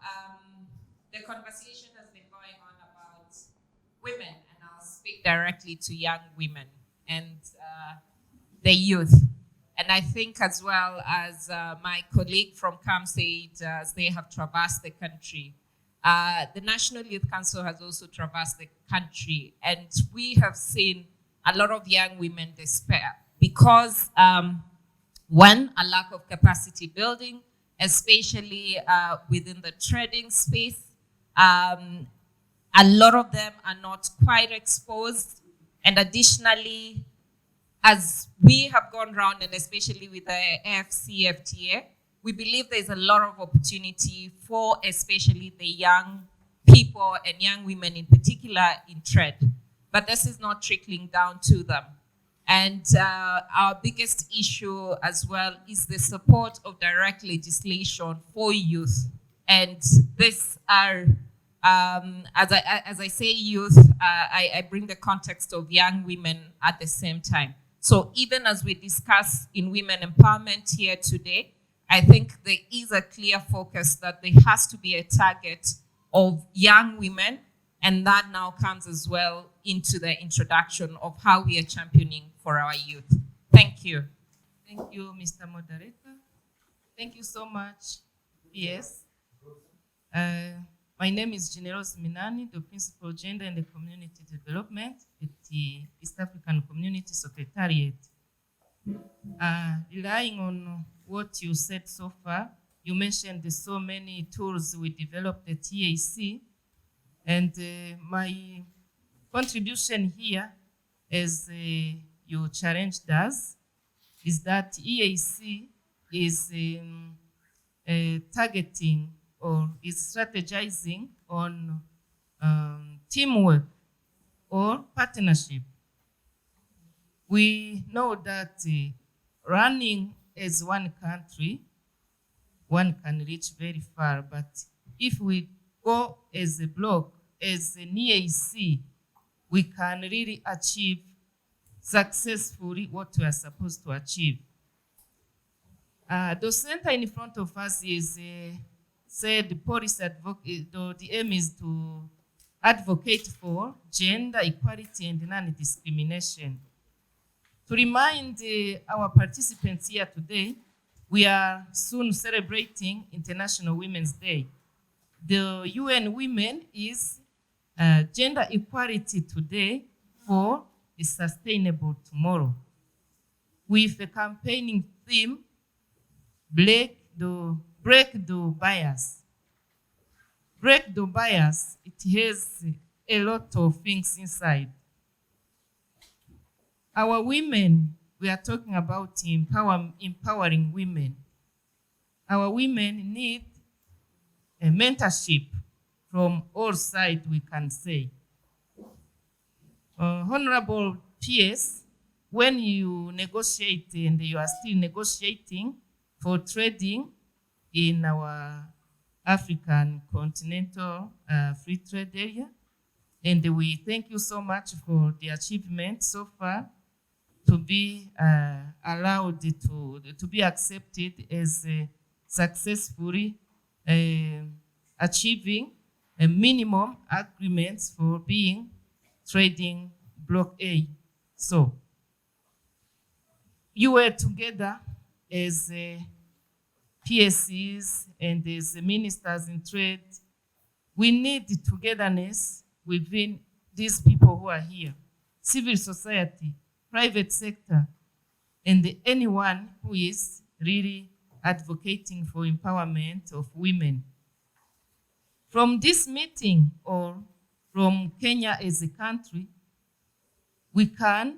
the conversation has been going on about women, and I'll speak directly to young women and the youth. And I think, as well as my colleague from CAMSAID, as they have traversed the country, the National Youth Council has also traversed the country, and we have seen a lot of young women despair because, one, a lack of capacity building, especially within the trading space. A lot of them are not quite exposed. And additionally, as we have gone around, and especially with the AFC-FTA, we believe there's a lot of opportunity for especially the young people and young women in particular in trade. But this is not trickling down to them. And our biggest issue as well is the support of direct legislation for youth. And this are, as I say youth, I bring the context of young women at the same time. So even as we discuss in women empowerment here today, I think there is a clear focus that there has to be a target of young women, and that now comes as well into the introduction of how we are championing for our youth. Thank you. Thank you, Mr. Moderator. Thank you so much, PS. My name is Generous Minani, the Principal Gender and Community Development at the East African Community Secretariat. Relying on what you said so far, you mentioned there's so many tools we developed at EAC, and my contribution here as a you challenged us is that EAC is targeting or is strategizing on teamwork or partnership. We know that running as one country, one can reach very far, but if we go as a bloc, as an EAC, we can really achieve successfully what we are supposed to achieve. The center in front of us is said policy advocate. The aim is to advocate for gender equality and non-discrimination. To remind our participants here today, we are soon celebrating International Women's Day. The UN Women is gender equality today for a sustainable tomorrow, with a campaigning theme, break the bias. Break the bias, it has a lot of things inside. Our women, we are talking about empowering women. Our women need a mentorship from all sides, we can say. Honorable PS, when you negotiate and you are still negotiating for trading in our African continental free trade area, and we thank you so much for the achievement so far to be allowed to be accepted as successfully achieving a minimum agreements for being trading block A. So you were together as PSCs and as ministers in trade. We need togetherness within these people who are here, civil society, private sector, and anyone who is really advocating for empowerment of women. From this meeting or from Kenya as a country, we can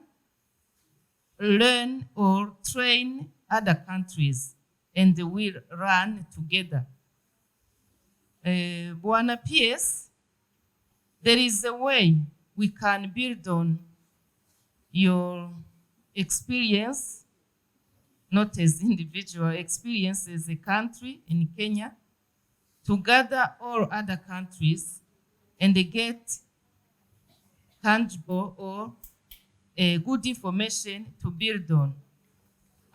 learn or train other countries and we'll run together. Bwana PS, there is a way we can build on your experience, not as individual experience as a country in Kenya, to gather all other countries and get tangible or good information to build on.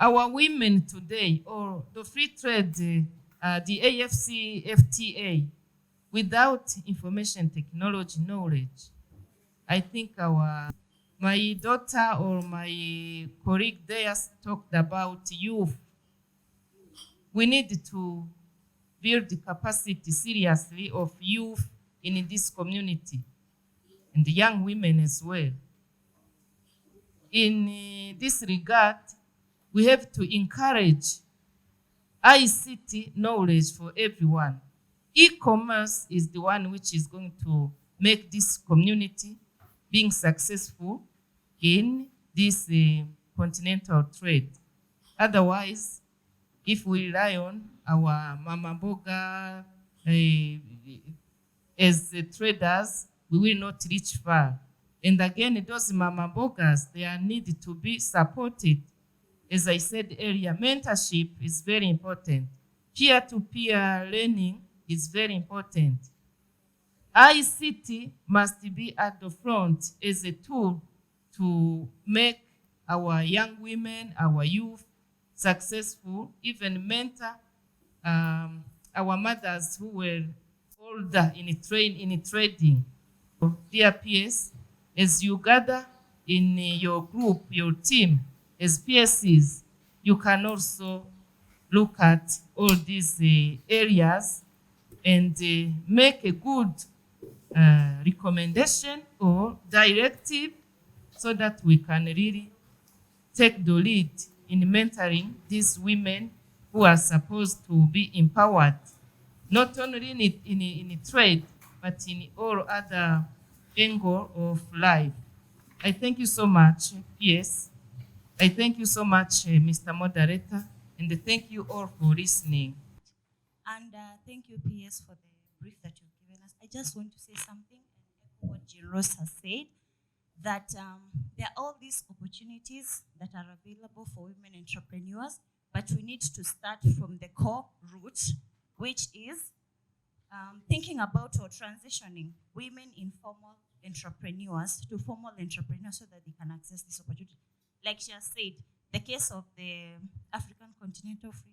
Our women today, or the free trade, the AFC FTA, without information technology knowledge, I think my daughter or my colleague there talked about youth. We need to build the capacity seriously of youth in this community and the young women as well. In this regard, we have to encourage ICT knowledge for everyone. E-commerce is the one which is going to make this community being successful in this continental trade. Otherwise, if we rely on our mama mboga as traders, we will not reach far. And again, those mama mbogas, they are needed to be supported. As I said earlier, mentorship is very important. Peer-to-peer learning is very important. ICT must be at the front as a tool to make our young women, our youth successful, even mentor our mothers who were older in trading. Dear peers, as you gather in your group, your team, as PSCs, you can also look at all these areas and make a good recommendation or directive so that we can really take the lead in mentoring these women who are supposed to be empowered, not only in trade, but in all other angle of life. I thank you so much, PS, I thank you so much, Mr. Moderator, and thank you all for listening. And thank you, PS, for the brief that you've given us. I just want to say something and echo what Jean Rose has said, that there are all these opportunities that are available for women entrepreneurs, but we need to start from the core root, which is thinking about or transitioning women informal entrepreneurs to formal entrepreneurs so that they can access this opportunity. Like she has said, the case of the African Continental Free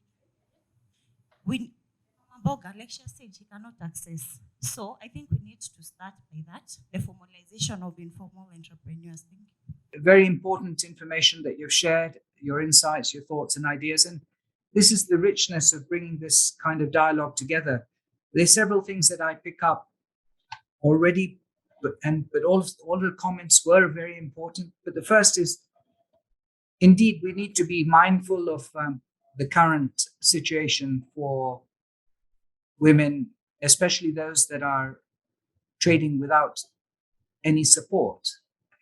we Boga, like she said, she cannot access. So I think we need to start by that, the formalization of informal entrepreneurs. Thank you. Very important information that you've shared, your insights, your thoughts and ideas. And this is the richness of bringing this kind of dialogue together. There's several things that I pick up already, but all the comments were very important. But the first is, indeed, we need to be mindful of the current situation for women, especially those that are trading without any support,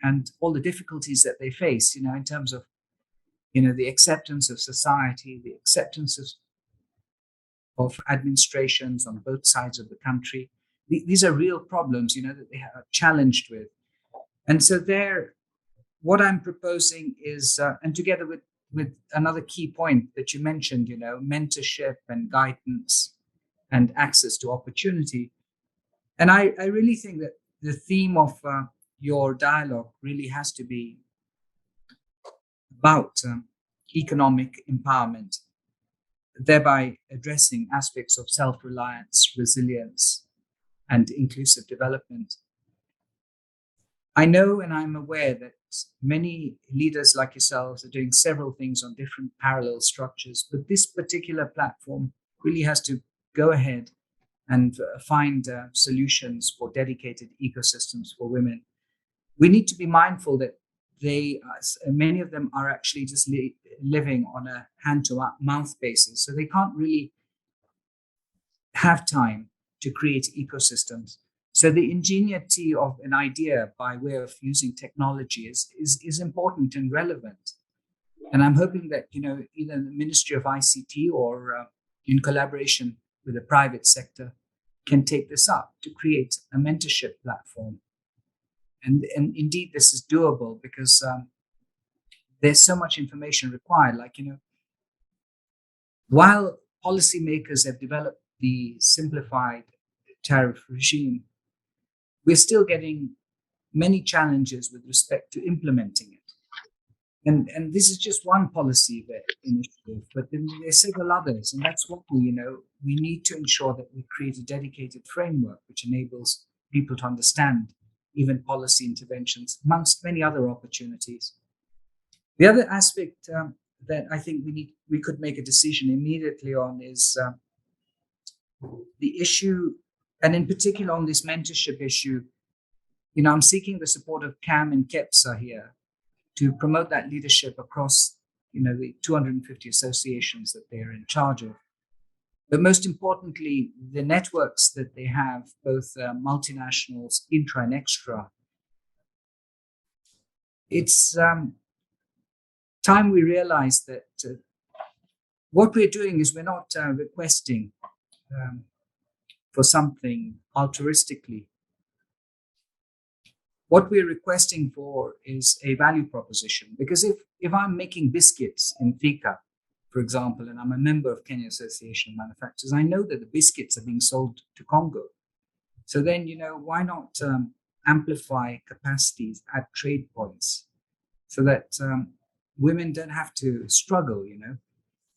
and all the difficulties that they face, in terms of, the acceptance of society, the acceptance of administrations on both sides of the country. These are real problems, that they are challenged with. And so what I'm proposing is, and together with another key point that you mentioned, mentorship and guidance and access to opportunity. And I really think that the theme of your dialogue really has to be about economic empowerment, thereby addressing aspects of self-reliance, resilience, and inclusive development. I know and I'm aware that many leaders like yourselves are doing several things on different parallel structures, but this particular platform really has to go ahead and find solutions for dedicated ecosystems for women. We need to be mindful that many of them are actually just living on a hand-to-mouth basis, so they can't really have time to create ecosystems. So the ingenuity of an idea by way of using technology is important and relevant. And I'm hoping that, either the Ministry of ICT or in collaboration with the private sector can take this up to create a mentorship platform. And indeed, this is doable because there's so much information required. Like, while policymakers have developed the simplified tariff regime, we're still getting many challenges with respect to implementing it. And this is just one policy initiative, but then there's several others. And that's what we need to ensure that we create a dedicated framework which enables people to understand even policy interventions, amongst many other opportunities. The other aspect that I think we could make a decision immediately on is the issue, and in particular on this mentorship issue. I'm seeking the support of CAM and KEPSA here to promote that leadership across, the 250 associations that they're in charge of. But most importantly, the networks that they have, both multinationals, intra and extra. It's time we realize that what we're doing is we're not requesting for something altruistically. What we're requesting for is a value proposition. Because if I'm making biscuits in Thika, for example, and I'm a member of Kenya Association of Manufacturers, I know that the biscuits are being sold to Congo. So then, why not amplify capacities at trade points so that women don't have to struggle,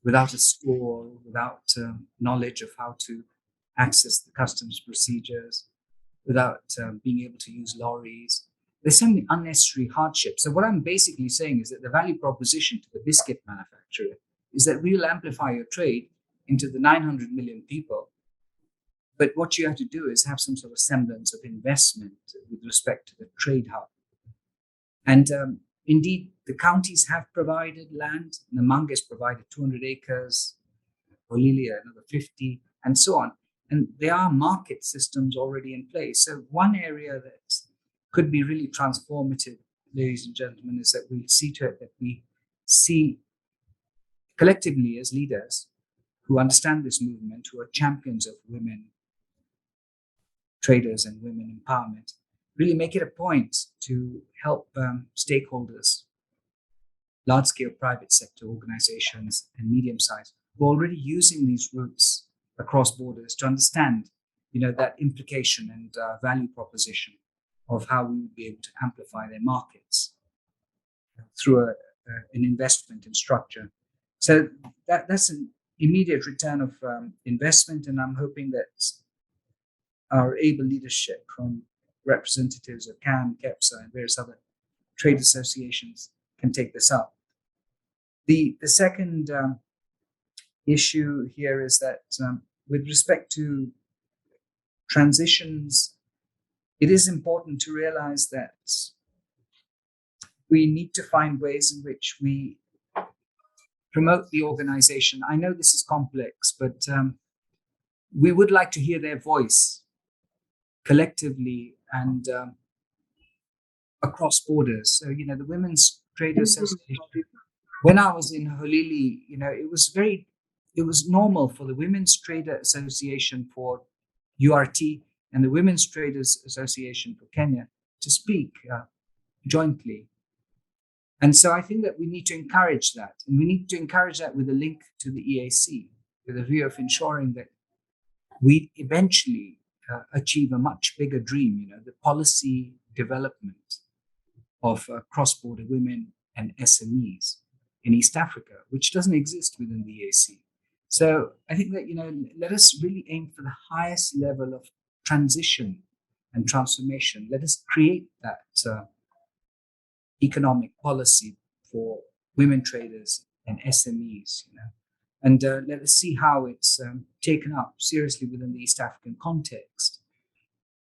without a store, without knowledge of how to access the customs procedures, without being able to use lorries. There's so many unnecessary hardships. So what I'm basically saying is that the value proposition to the biscuit manufacturer is that we will amplify your trade into the 900 million people. But what you have to do is have some sort of semblance of investment with respect to the trade hub. And indeed, the counties have provided land. Namanga has provided 200 acres, Olilia another 50, and so on. And there are market systems already in place. So one area that could be really transformative, ladies and gentlemen, is that we see to it that we see collectively as leaders who understand this movement, who are champions of women traders and women empowerment, really make it a point to help stakeholders, large-scale private sector organizations and medium-sized, who are already using these routes across borders to understand, that implication and value proposition of how we would be able to amplify their markets through an investment in structure. So that's an immediate return of investment, and I'm hoping that our able leadership from representatives of CAM, KEPSA, and various other trade associations can take this up. The second issue here is that with respect to transitions, it is important to realize that we need to find ways in which we promote the organization. I know this is complex, but we would like to hear their voice collectively and across borders. So, the Women's Trade Association, when I was in Holili, it was normal for the Women's Trade Association for URT and the Women's Traders Association for Kenya to speak jointly. And so I think that we need to encourage that. And we need to encourage that with a link to the EAC, with a view of ensuring that we eventually achieve a much bigger dream, the policy development of cross-border women and SMEs in East Africa, which doesn't exist within the EAC. So I think that, let us really aim for the highest level of transition and transformation. Let us create that economic policy for women traders and SMEs, and let us see how it's taken up seriously within the East African context.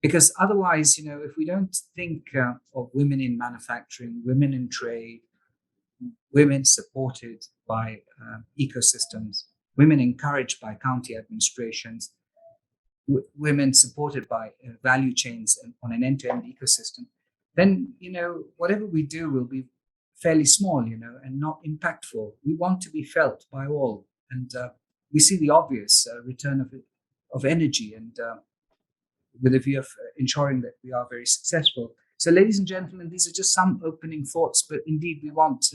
Because otherwise, if we don't think of women in manufacturing, women in trade, women supported by ecosystems, women encouraged by county administrations, women supported by value chains on an end-to-end ecosystem, then, whatever we do will be fairly small, and not impactful. We want to be felt by all. And we see the obvious return of energy and with a view of ensuring that we are very successful. So, ladies and gentlemen, these are just some opening thoughts, but indeed we want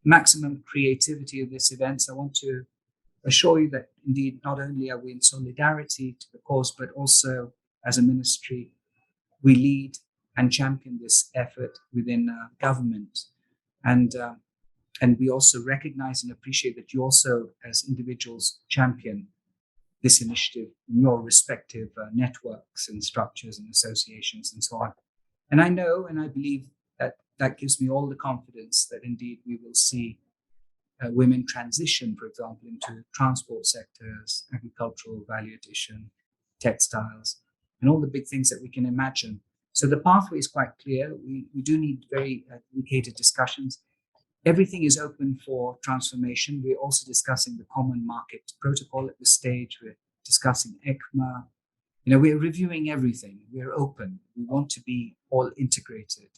maximum creativity of this event. So I want to assure you that indeed not only are we in solidarity to the cause, but also as a ministry, we lead and champion this effort within government. And we also recognize and appreciate that you also, as individuals, champion this initiative in your respective networks and structures and associations and so on. And I know and I believe that that gives me all the confidence that indeed we will see women transition, for example, into transport sectors, agricultural value addition, textiles, and all the big things that we can imagine. So the pathway is quite clear. We do need very dedicated discussions. Everything is open for transformation. We're also discussing the Common Market Protocol at this stage. We're discussing ECMA. We're reviewing everything. We're open. We want to be all integrated,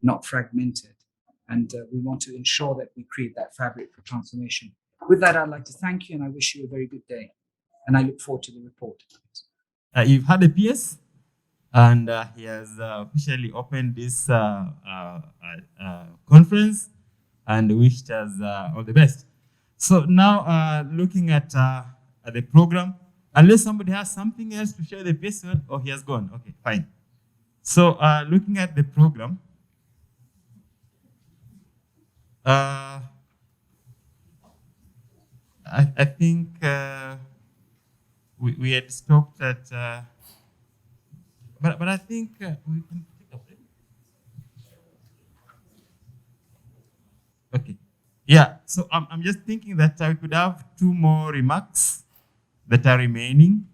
not fragmented. And we want to ensure that we create that fabric for transformation. With that, I'd like to thank you and I wish you a very good day. And I look forward to the report. You've had a PS, and he has officially opened this conference and wished us all the best. So now, looking at the program, unless somebody has something else to share the PS on, or he has gone. Okay, fine. So looking at the program, I think we had stopped at, but I think we can take a break. Okay. Yeah, so I'm just thinking that we could have 2 more remarks that are remaining.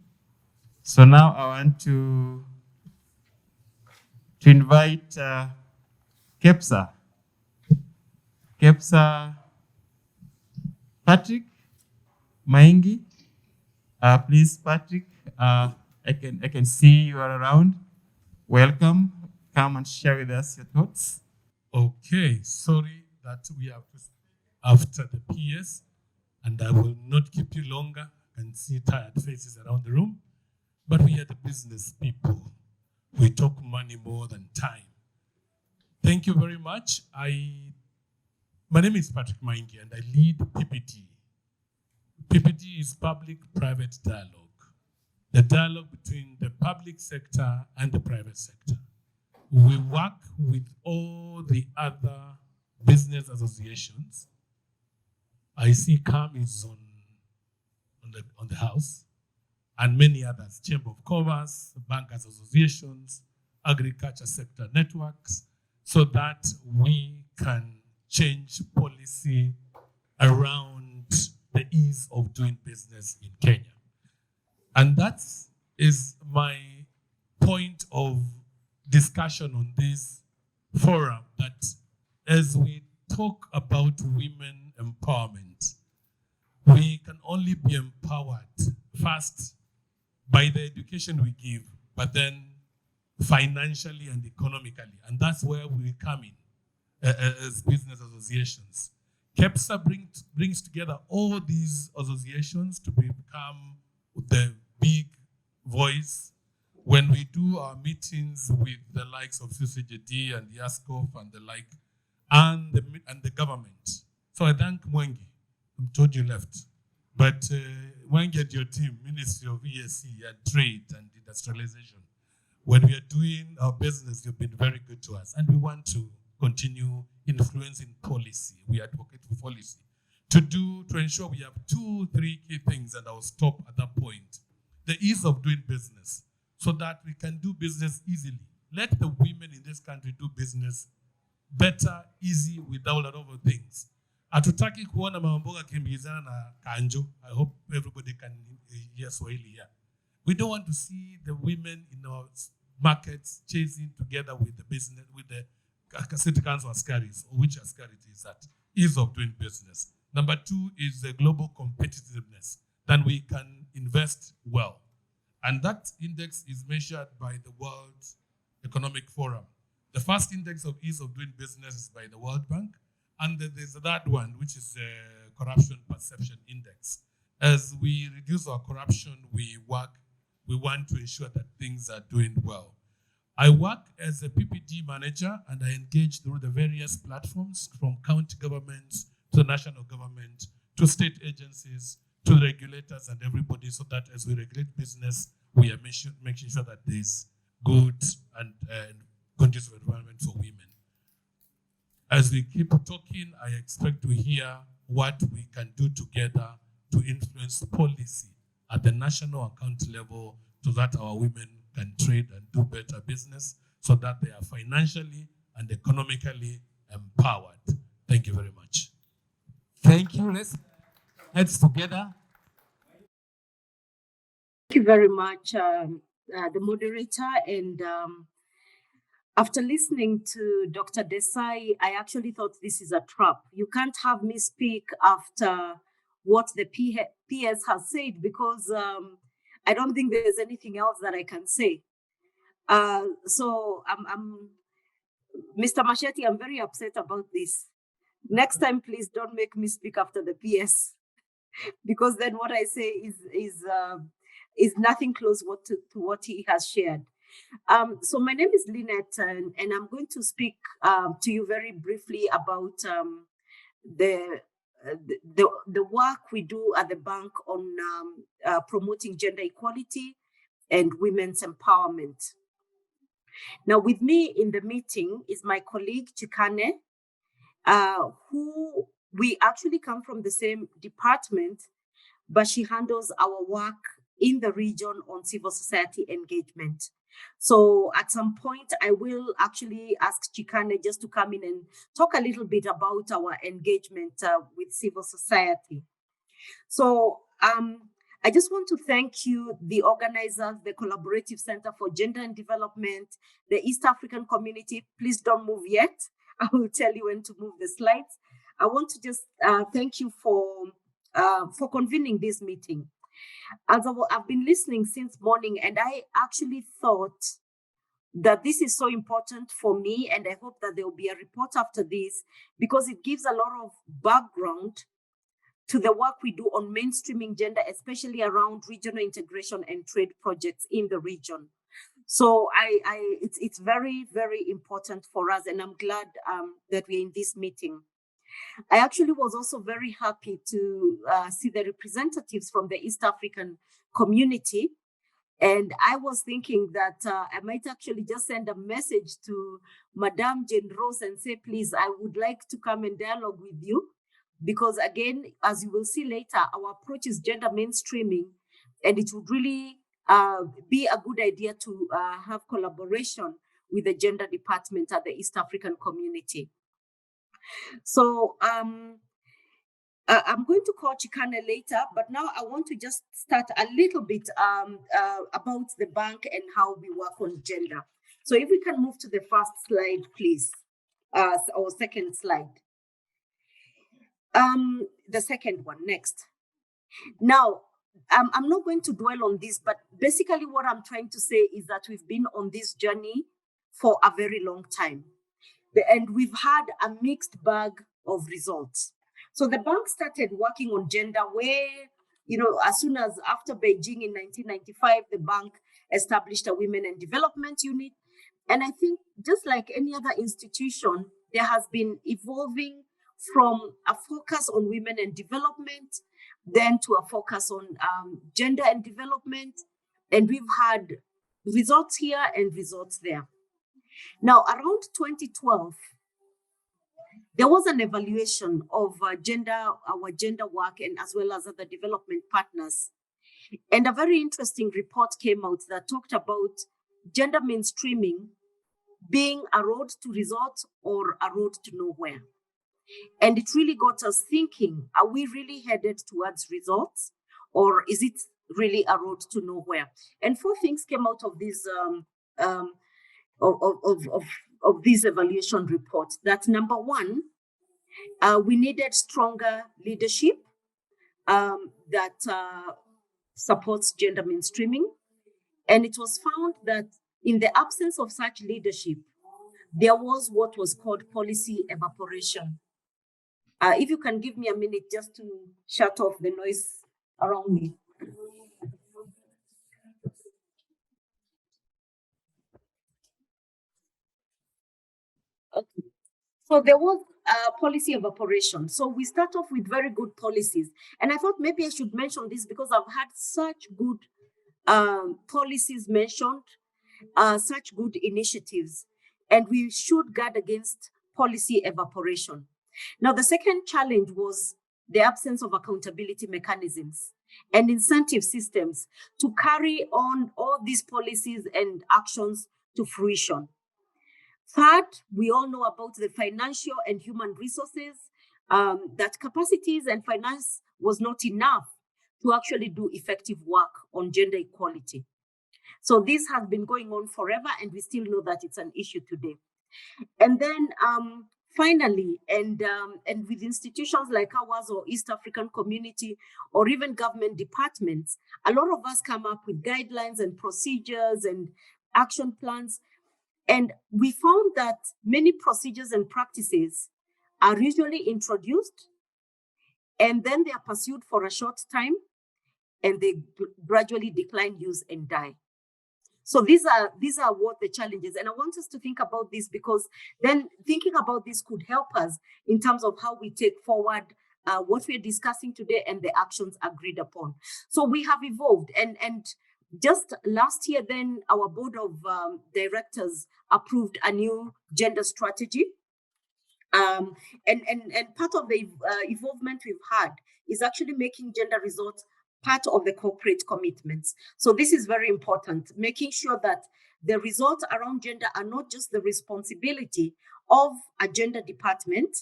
So now I want to invite KEPSA. KEPSA Patrick Maingi. Please, Patrick, I can see you are around. Welcome. Come and share with us your thoughts. Okay, sorry that we have to speak after the PS, and I will not keep you longer. I can see tired faces around the room, but we are the business people. We talk money more than time. Thank you very much. My name is Patrick Maingi, and I lead PPD. PPD is public-private dialogue, the dialogue between the public sector and the private sector. We work with all the other business associations. I see CAM is on the house, and many others, Chamber of Commerce, bankers associations, agriculture sector networks, so that we can change policy around the ease of doing business in Kenya. And that is my point of discussion on this forum, that as we talk about women empowerment, we can only be empowered first by the education we give, but then financially and economically. And that's where we come in as business associations. KEPSA brings together all these associations to become the big voice when we do our meetings with the likes of CCGD and YASCOF and the like, and the government. So I thank Mwengi. I'm told you left. But Mwengi and your team, Ministry of EAC and Trade and Industrialization, when we are doing our business, you've been very good to us. And we want to continue influencing policy. We advocate for policy to ensure we have 2-3 key things, and I'll stop at that point. The ease of doing business, so that we can do business easily. Let the women in this country do business better, easy, without a lot of things. Hatutaki kuona mamboga kimbizana na kanjo. I hope everybody can hear Swahili here. We don't want to see the women in our markets chasing together with the business, with the city council askaris, or which askari is that? Ease of doing business. Number 2 is the global competitiveness. Then we can invest well. And that index is measured by the World Economic Forum. The first index of ease of doing business is by the World Bank. And then there's that one, which is the Corruption Perception Index. As we reduce our corruption, we want to ensure that things are doing well. I work as a PPD manager, and I engage through the various platforms, from county governments to the national government, to state agencies, to the regulators and everybody, so that as we regulate business, we are making sure that there's good and conducive environment for women. As we keep talking, I expect to hear what we can do together to influence policy at the national account level, so that our women can trade and do better business, so that they are financially and economically empowered. Thank you very much. Thank you. Let's heads together. Thank you very much, the moderator. And after listening to Dr. Desai, I actually thought this is a trap. You can't have me speak after what the PS has said, because I don't think there's anything else that I can say. So Mr. Machete, I'm very upset about this. Next time, please don't make me speak after the PS, because then what I say is nothing close to what he has shared. So my name is Lynette, and I'm going to speak to you very briefly about the work we do at the bank on promoting gender equality and women's empowerment. Now, with me in the meeting is my colleague Chikane, who we actually come from the same department, but she handles our work in the region on civil society engagement. So at some point, I will actually ask Chikane just to come in and talk a little bit about our engagement with civil society. So I just want to thank you, the organizers, the Collaborative Center for Gender and Development, the East African community. Please don't move yet. I will tell you when to move the slides. I want to just thank you for convening this meeting. As I've been listening since morning, and I actually thought that this is so important for me, and I hope that there will be a report after this, because it gives a lot of background to the work we do on mainstreaming gender, especially around regional integration and trade projects in the region. So it's very, very important for us, and I'm glad that we're in this meeting. I actually was also very happy to see the representatives from the East African community. And I was thinking that I might actually just send a message to Madame Jane Rose and say, please, I would like to come and dialogue with you. Because again, as you will see later, our approach is gender mainstreaming, and it would really be a good idea to have collaboration with the gender department at the East African community. So I'm going to call Chikane later, but now I want to just start a little bit about the bank and how we work on gender. So if we can move to the first slide, please, or second slide. The second one, next. Now, I'm not going to dwell on this, but basically what I'm trying to say is that we've been on this journey for a very long time. And we've had a mixed bag of results. So the bank started working on gender where, as soon as after Beijing in 1995, the bank established a Women and Development Unit. And I think just like any other institution, there has been evolving from a focus on women and development, then to a focus on gender and development. And we've had results here and results there. Now, around 2012, there was an evaluation of our gender work, and as well as other development partners. And a very interesting report came out that talked about gender mainstreaming being a road to results or a road to nowhere. And it really got us thinking, are we really headed towards results, or is it really a road to nowhere? And 4 things came out of this of this evaluation report. That number 1, we needed stronger leadership that supports gender mainstreaming. And it was found that in the absence of such leadership, there was what was called policy evaporation. If you can give me a minute just to shut off the noise around me. Okay. So there was policy evaporation. So we start off with very good policies. And I thought maybe I should mention this because I've had such good policies mentioned, such good initiatives, and we should guard against policy evaporation. Now, the second challenge was the absence of accountability mechanisms and incentive systems to carry on all these policies and actions to fruition. Third, we all know about the financial and human resources, that capacities and finance was not enough to actually do effective work on gender equality. So this has been going on forever, and we still know that it's an issue today. And then finally, and with institutions like ours or East African community or even government departments, a lot of us come up with guidelines and procedures and action plans. And we found that many procedures and practices are usually introduced, and then they are pursued for a short time, and they gradually decline use and die. So these are what the challenges, and I want us to think about this, because then thinking about this could help us in terms of how we take forward what we're discussing today and the actions agreed upon. So we have evolved, and just last year, then our board of directors approved a new gender strategy. And part of the evolvement we've had is actually making gender results part of the corporate commitments. So this is very important, making sure that the results around gender are not just the responsibility of a gender department,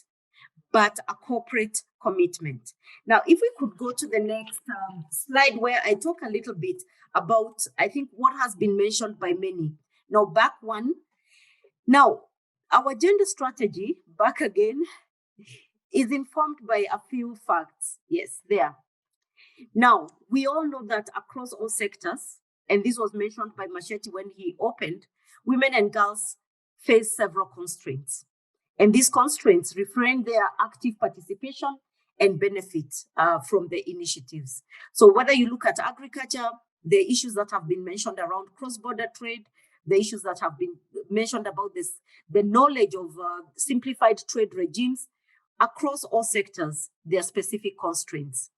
but a corporate commitment. Now, if we could go to the next slide, where I talk a little bit about, I think, what has been mentioned by many. Now, back one. Now, our gender strategy, back again, is informed by a few facts. Yes, there. Now, we all know that across all sectors, and this was mentioned by Masheti when he opened, women and girls face several constraints. And these constraints refrain their active participation and benefit from the initiatives. So whether you look at agriculture, the issues that have been mentioned around cross-border trade, the issues that have been mentioned about this, the knowledge of simplified trade regimes, across all sectors, there are specific constraints.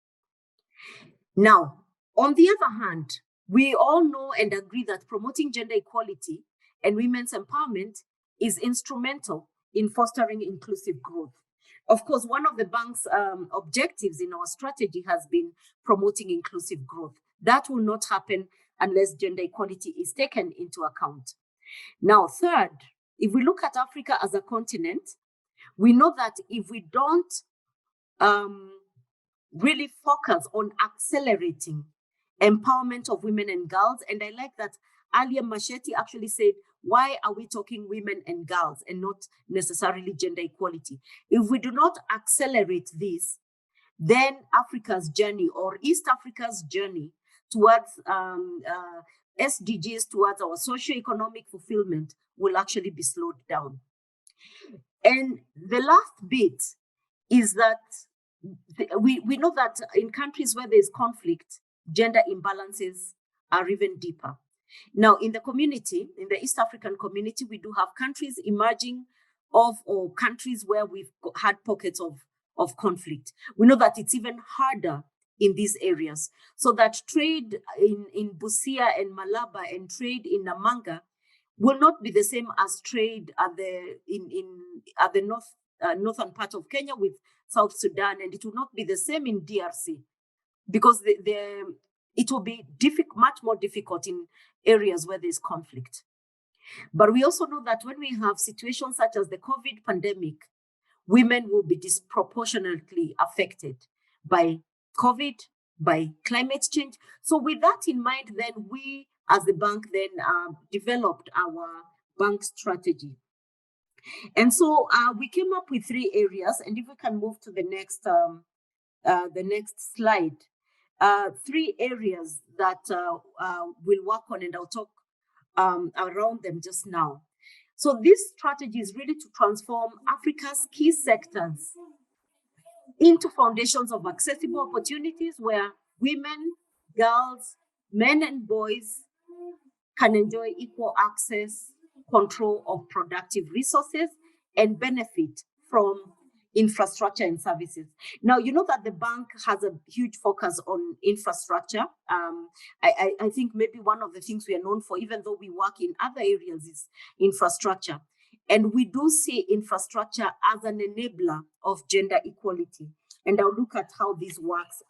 Now, on the other hand, we all know and agree that promoting gender equality and women's empowerment is instrumental in fostering inclusive growth. Of course, one of the bank's objectives in our strategy has been promoting inclusive growth. That will not happen unless gender equality is taken into account. Now, third, if we look at Africa as a continent, we know that if we don't really focus on accelerating empowerment of women and girls, and I like that earlier Masheti actually said, why are we talking women and girls and not necessarily gender equality? If we do not accelerate this, then Africa's journey or East Africa's journey towards SDGs, towards our socio-economic fulfillment will actually be slowed down. And the last bit is that we know that in countries where there's conflict, gender imbalances are even deeper. Now, in the community, in the East African community, we do have countries emerging or countries where we've had pockets of conflict. We know that it's even harder in these areas. So that trade in Busia and Malaba and trade in Namanga will not be the same as trade at the northern part of Kenya with South Sudan, and it will not be the same in DRC because it will be much more difficult in areas where there's conflict. But we also know that when we have situations such as the COVID pandemic, women will be disproportionately affected by COVID, by climate change. So with that in mind, then we as the bank then developed our bank strategy. And so we came up with 3 areas, and if we can move to the next slide, 3 areas that we'll work on, and I'll talk around them just now. So this strategy is really to transform Africa's key sectors into foundations of accessible opportunities where women, girls, men and boys can enjoy equal access, control of productive resources, and benefit from infrastructure and services. Now, you know that the bank has a huge focus on infrastructure. I think maybe one of the things we are known for, even though we work in other areas, is infrastructure. And we do see infrastructure as an enabler of gender equality. And I'll look at how this works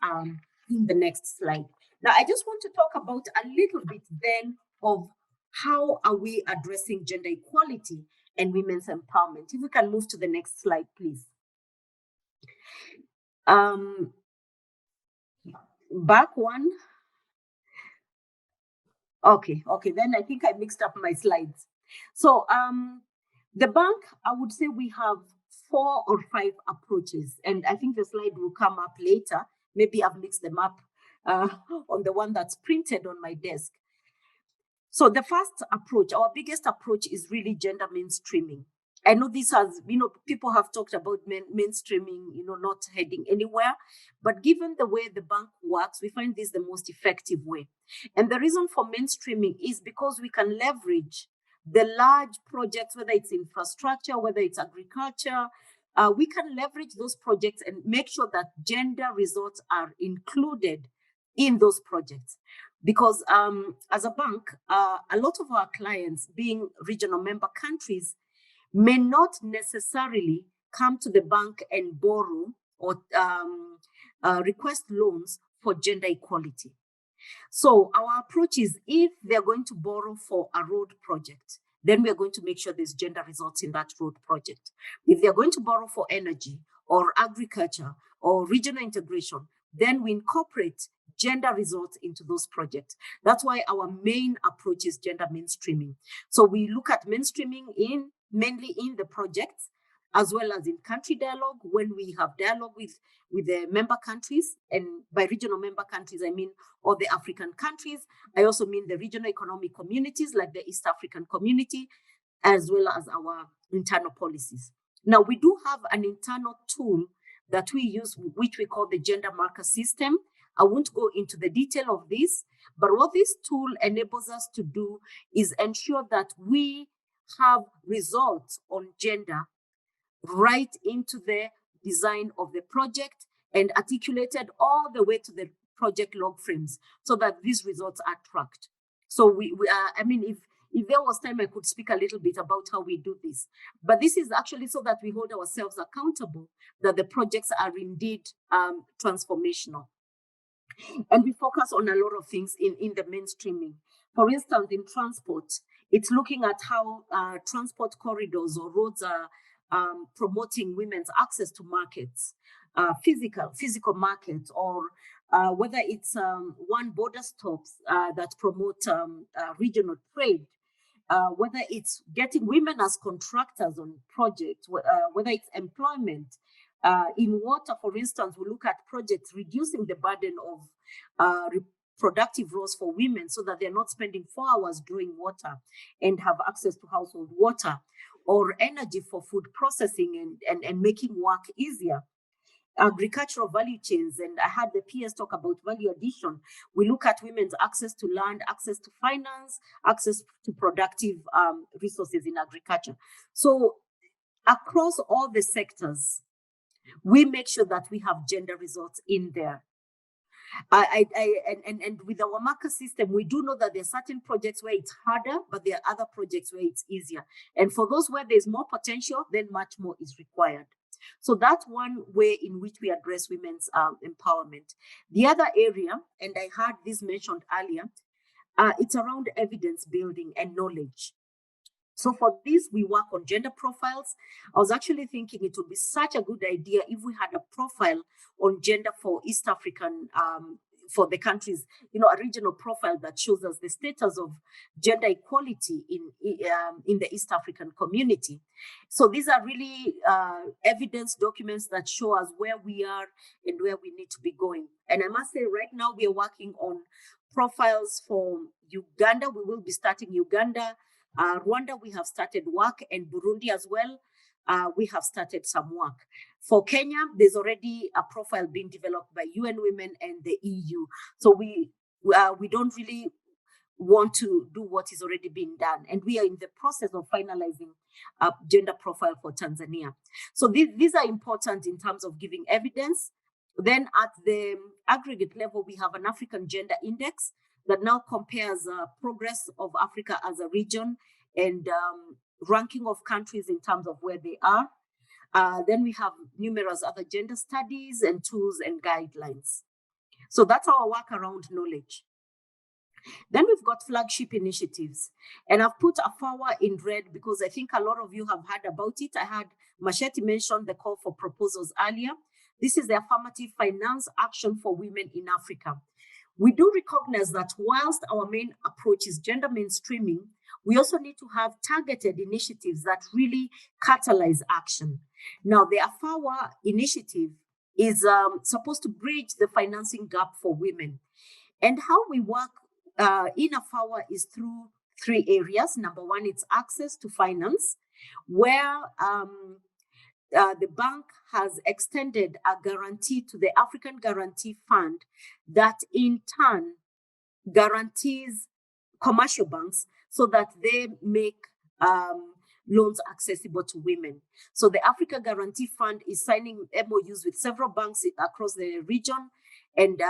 in the next slide. Now, I just want to talk about a little bit then of how are we addressing gender equality and women's empowerment. If we can move to the next slide, please. Back one. Okay, then I think I mixed up my slides. So the bank, I would say we have 4 or 5 approaches, and I think the slide will come up later. Maybe I've mixed them up on the one that's printed on my desk. So the first approach, our biggest approach, is really gender mainstreaming. I know this has, people have talked about mainstreaming, not heading anywhere, but given the way the bank works, we find this the most effective way. And the reason for mainstreaming is because we can leverage the large projects, whether it's infrastructure, whether it's agriculture, we can leverage those projects and make sure that gender results are included in those projects. Because as a bank, a lot of our clients, being regional member countries, may not necessarily come to the bank and borrow or request loans for gender equality. So our approach is, if they're going to borrow for a road project, then we are going to make sure there's gender results in that road project. If they're going to borrow for energy or agriculture or regional integration, then we incorporate gender results into those projects. That's why our main approach is gender mainstreaming. So we look at mainstreaming mainly in the projects, as well as in country dialogue, when we have dialogue with the member countries, and by regional member countries, I mean all the African countries. I also mean the regional economic communities like the East African community, as well as our internal policies. Now, we do have an internal tool that we use, which we call the gender marker system. I won't go into the detail of this, but what this tool enables us to do is ensure that we have results on gender right into the design of the project and articulated all the way to the project log frames so that these results are tracked. So I mean, if there was time, I could speak a little bit about how we do this. But this is actually so that we hold ourselves accountable, that the projects are indeed transformational. And we focus on a lot of things in the mainstreaming. For instance, in transport, it's looking at how transport corridors or roads are promoting women's access to markets, physical markets, or whether it's one border stops that promote regional trade, whether it's getting women as contractors on projects, whether it's employment. In water, for instance, we look at projects reducing the burden of reproductive roles for women so that they're not spending 4 hours drawing water and have access to household water, or energy for food processing and making work easier. Agricultural value chains, and I had the PS talk about value addition. We look at women's access to land, access to finance, access to productive resources in agriculture. So across all the sectors, we make sure that we have gender results in there. And with our marker system, we do know that there are certain projects where it's harder, but there are other projects where it's easier. And for those where there's more potential, then much more is required. So that's one way in which we address women's empowerment. The other area, and I had this mentioned earlier, it's around evidence building and knowledge. So for this, we work on gender profiles. I was actually thinking it would be such a good idea if we had a profile on gender for East African, for the countries, a regional profile that shows us the status of gender equality in the East African community. So these are really evidence documents that show us where we are and where we need to be going. And I must say right now we are working on profiles for Uganda. We will be starting Uganda. Rwanda, we have started work, and Burundi as well. We have started some work. For Kenya, there's already a profile being developed by UN Women and the EU. So we don't really want to do what is already being done. And we are in the process of finalizing a gender profile for Tanzania. So these are important in terms of giving evidence. Then at the aggregate level, we have an African Gender Index that now compares progress of Africa as a region and ranking of countries in terms of where they are. Then we have numerous other gender studies and tools and guidelines. So that's our work around knowledge. Then we've got flagship initiatives. And I've put AFAWA in red because I think a lot of you have heard about it. I had Machete mention the call for proposals earlier. This is the affirmative finance action for women in Africa. We do recognize that whilst our main approach is gender mainstreaming, we also need to have targeted initiatives that really catalyze action. Now, the AFAWA initiative is supposed to bridge the financing gap for women. And how we work in AFAWA is through 3 areas. Number one, it's access to finance, where the bank has extended a guarantee to the African Guarantee Fund that in turn guarantees commercial banks so that they make loans accessible to women. So the Africa Guarantee Fund is signing MOUs with several banks across the region, and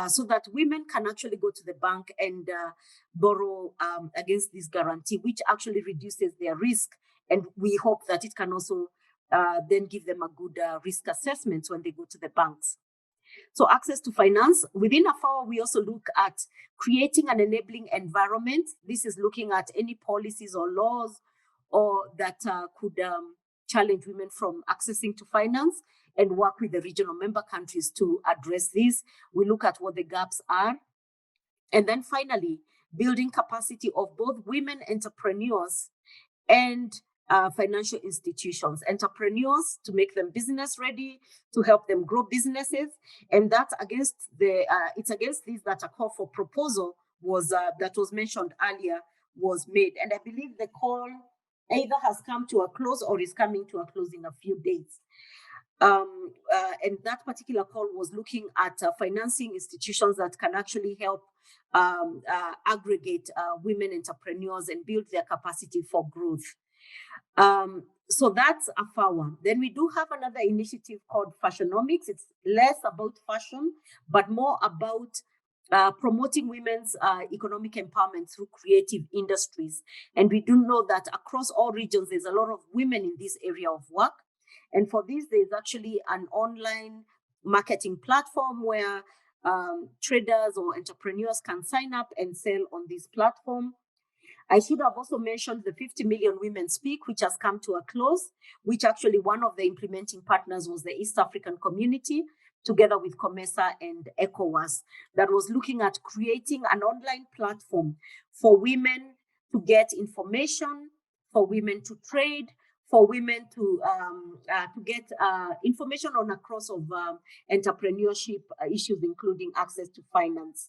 so that women can actually go to the bank and borrow against this guarantee, which actually reduces their risk. And we hope that it can also then give them a good risk assessment when they go to the banks. So access to finance. Within AFAWA, we also look at creating an enabling environment. This is looking at any policies or laws or that could challenge women from accessing to finance, and work with the regional member countries to address this. We look at what the gaps are. And then finally, building capacity of both women entrepreneurs and financial institutions, entrepreneurs, to make them business ready, to help them grow businesses. And that's against it's against this that a call for proposal was that was mentioned earlier was made. And I believe the call either has come to a close or is coming to a close in a few days. And that particular call was looking at financing institutions that can actually help aggregate women entrepreneurs and build their capacity for growth. So that's a FAWA. Then we do have another initiative called Fashionomics. It's less about fashion, but more about promoting women's economic empowerment through creative industries. And we do know that across all regions, there's a lot of women in this area of work. And for this, there's actually an online marketing platform where traders or entrepreneurs can sign up and sell on this platform. I should have also mentioned the 50 Million Women Speak, which has come to a close, which actually one of the implementing partners was the East African Community, together with COMESA and ECOWAS, that was looking at creating an online platform for women to get information, for women to trade, for women to get information on a cross of entrepreneurship issues, including access to finance.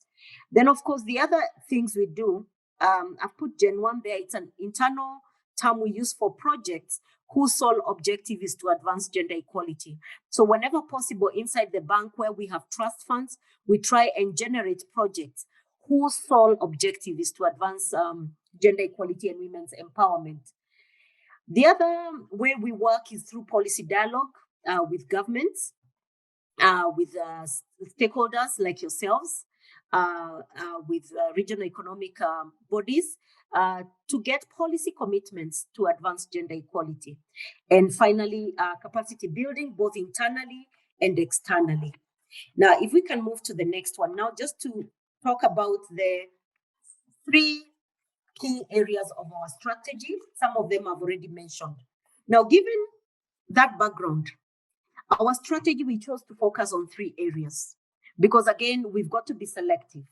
Then, of course, the other things we do, I've put Gen 1 there. It's an internal term we use for projects whose sole objective is to advance gender equality. So whenever possible inside the bank where we have trust funds, we try and generate projects whose sole objective is to advance gender equality and women's empowerment. The other way we work is through policy dialogue with governments, with stakeholders like yourselves, with regional economic bodies, to get policy commitments to advance gender equality. And finally, capacity building, both internally and externally. Now, if we can move to the next one now, just to talk about the 3 key areas of our strategy. Some of them I've already mentioned. Now, given that background, our strategy, we chose to focus on 3 areas because, again, we've got to be selective.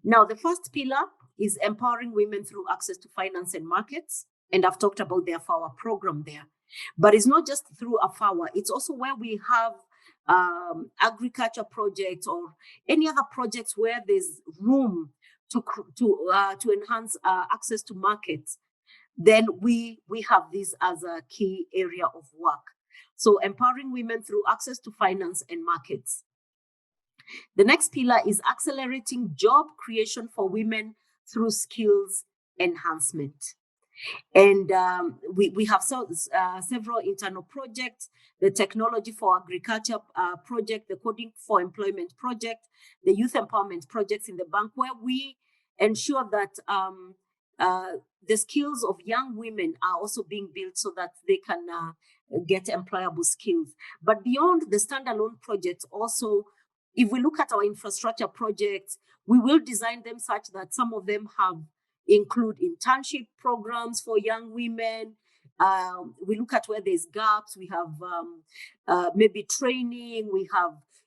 Now, the first pillar is empowering women through access to finance and markets. And I've talked about the AFAWA program there. But it's not just through AFAWA. It's also where we have agriculture projects or any other projects where there's room to enhance access to markets. Then we have this as a key area of work. So empowering women through access to finance and markets. The next pillar is accelerating job creation for women through skills enhancement. And we have several internal projects, the Technology for Agriculture project, the Coding for Employment project, the Youth Empowerment projects in the bank, where we ensure that the skills of young women are also being built so that they can get employable skills. But beyond the standalone projects, also, if we look at our infrastructure projects, we will design them such that some of them include internship programs for young women. We look at where there's gaps. We have maybe training.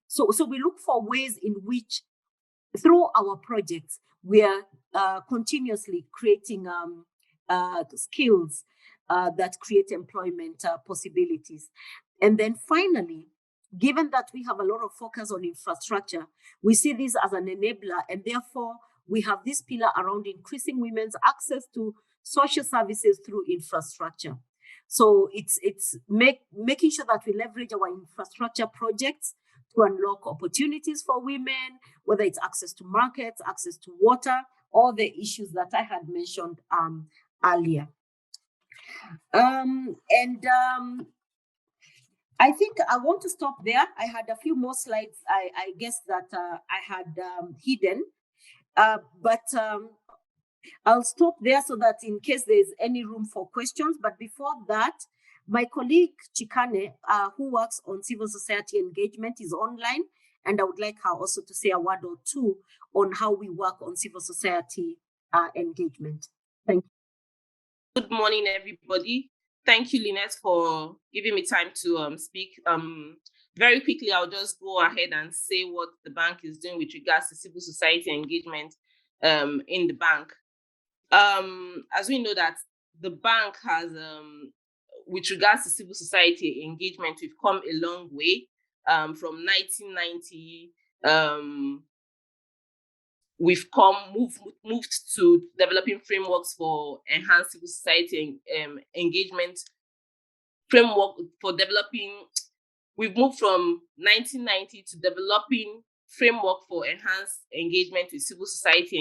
So we look for ways in which, through our projects, we are continuously creating skills that create employment possibilities. And then finally, given that we have a lot of focus on infrastructure, we see this as an enabler, and therefore we have this pillar around increasing women's access to social services through infrastructure. So it's making sure that we leverage our infrastructure projects to unlock opportunities for women, whether it's access to markets, access to water, all the issues that I had mentioned earlier. I think I want to stop there. I had a few more slides, I guess, that I had hidden, but I'll stop there so that in case there's any room for questions. But before that, my colleague Chikane, who works on civil society engagement, is online, and I would like her also to say a word or two on how we work on civil society engagement. Thank you. Good morning, everybody. Thank you, Lynette, for giving me time to speak. Very quickly, I'll just go ahead and say what the bank is doing with regards to civil society engagement in the bank. As we know that the bank has, with regards to civil society engagement, we've come a long way. From 1990, we've moved to developing frameworks for enhanced civil society engagement. Framework for developing, we've moved from 1990 to developing framework for enhanced engagement with civil society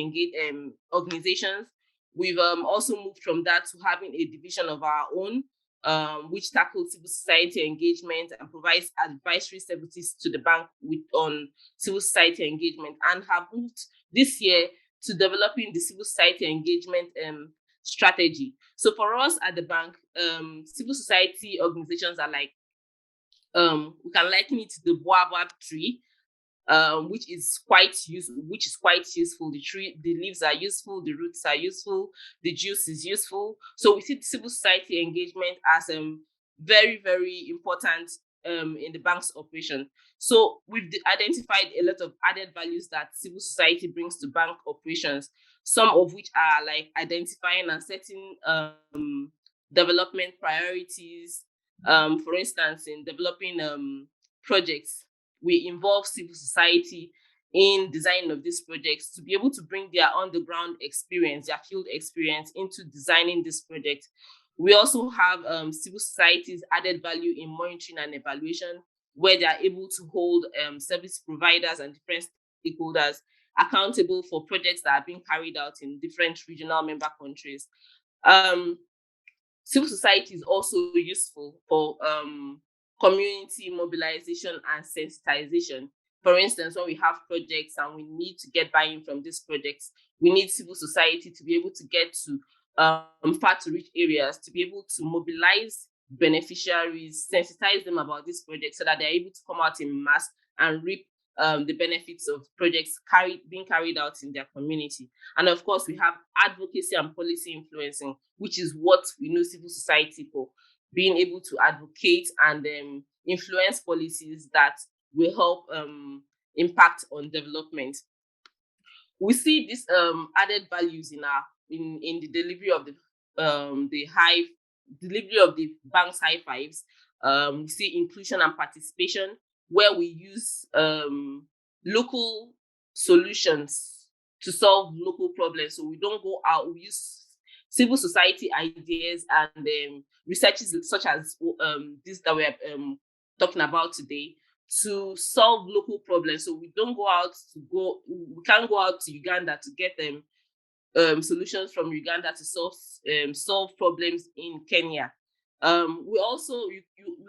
organizations. We've also moved from that to having a division of our own, which tackles civil society engagement and provides advisory services to the bank on civil society engagement, and have moved this year to developing the civil society engagement strategy. So for us at the bank, civil society organizations are like, we can liken it to the baobab tree, which is quite useful. The leaves are useful, the roots are useful, the juice is useful. So we see civil society engagement as very, very important in the bank's operation. So we've identified a lot of added values that civil society brings to bank operations, some of which are like identifying and setting development priorities. For instance, in developing projects, we involve civil society in design of these projects to be able to bring their on-the-ground experience, their field experience into designing this project. We also have civil society's added value in monitoring and evaluation, where they are able to hold service providers and different stakeholders accountable for projects that are being carried out in different regional member countries. Civil society is also useful for community mobilization and sensitization. For instance, when we have projects and we need to get buy-in from these projects, we need civil society to be able to get to far to reach areas, to be able to mobilize beneficiaries, sensitize them about this project so that they're able to come out in mass and reap the benefits of projects being carried out in their community. And of course, we have advocacy and policy influencing, which is what we know civil society for, being able to advocate and influence policies that will help impact on development. We see these added values in the delivery of the bank's high fives. We see inclusion and participation, where we use local solutions to solve local problems. So we don't go out, we use civil society ideas and researches such as this that we're talking about today to solve local problems. So we can't go out to Uganda to get solutions from Uganda to solve problems in Kenya. We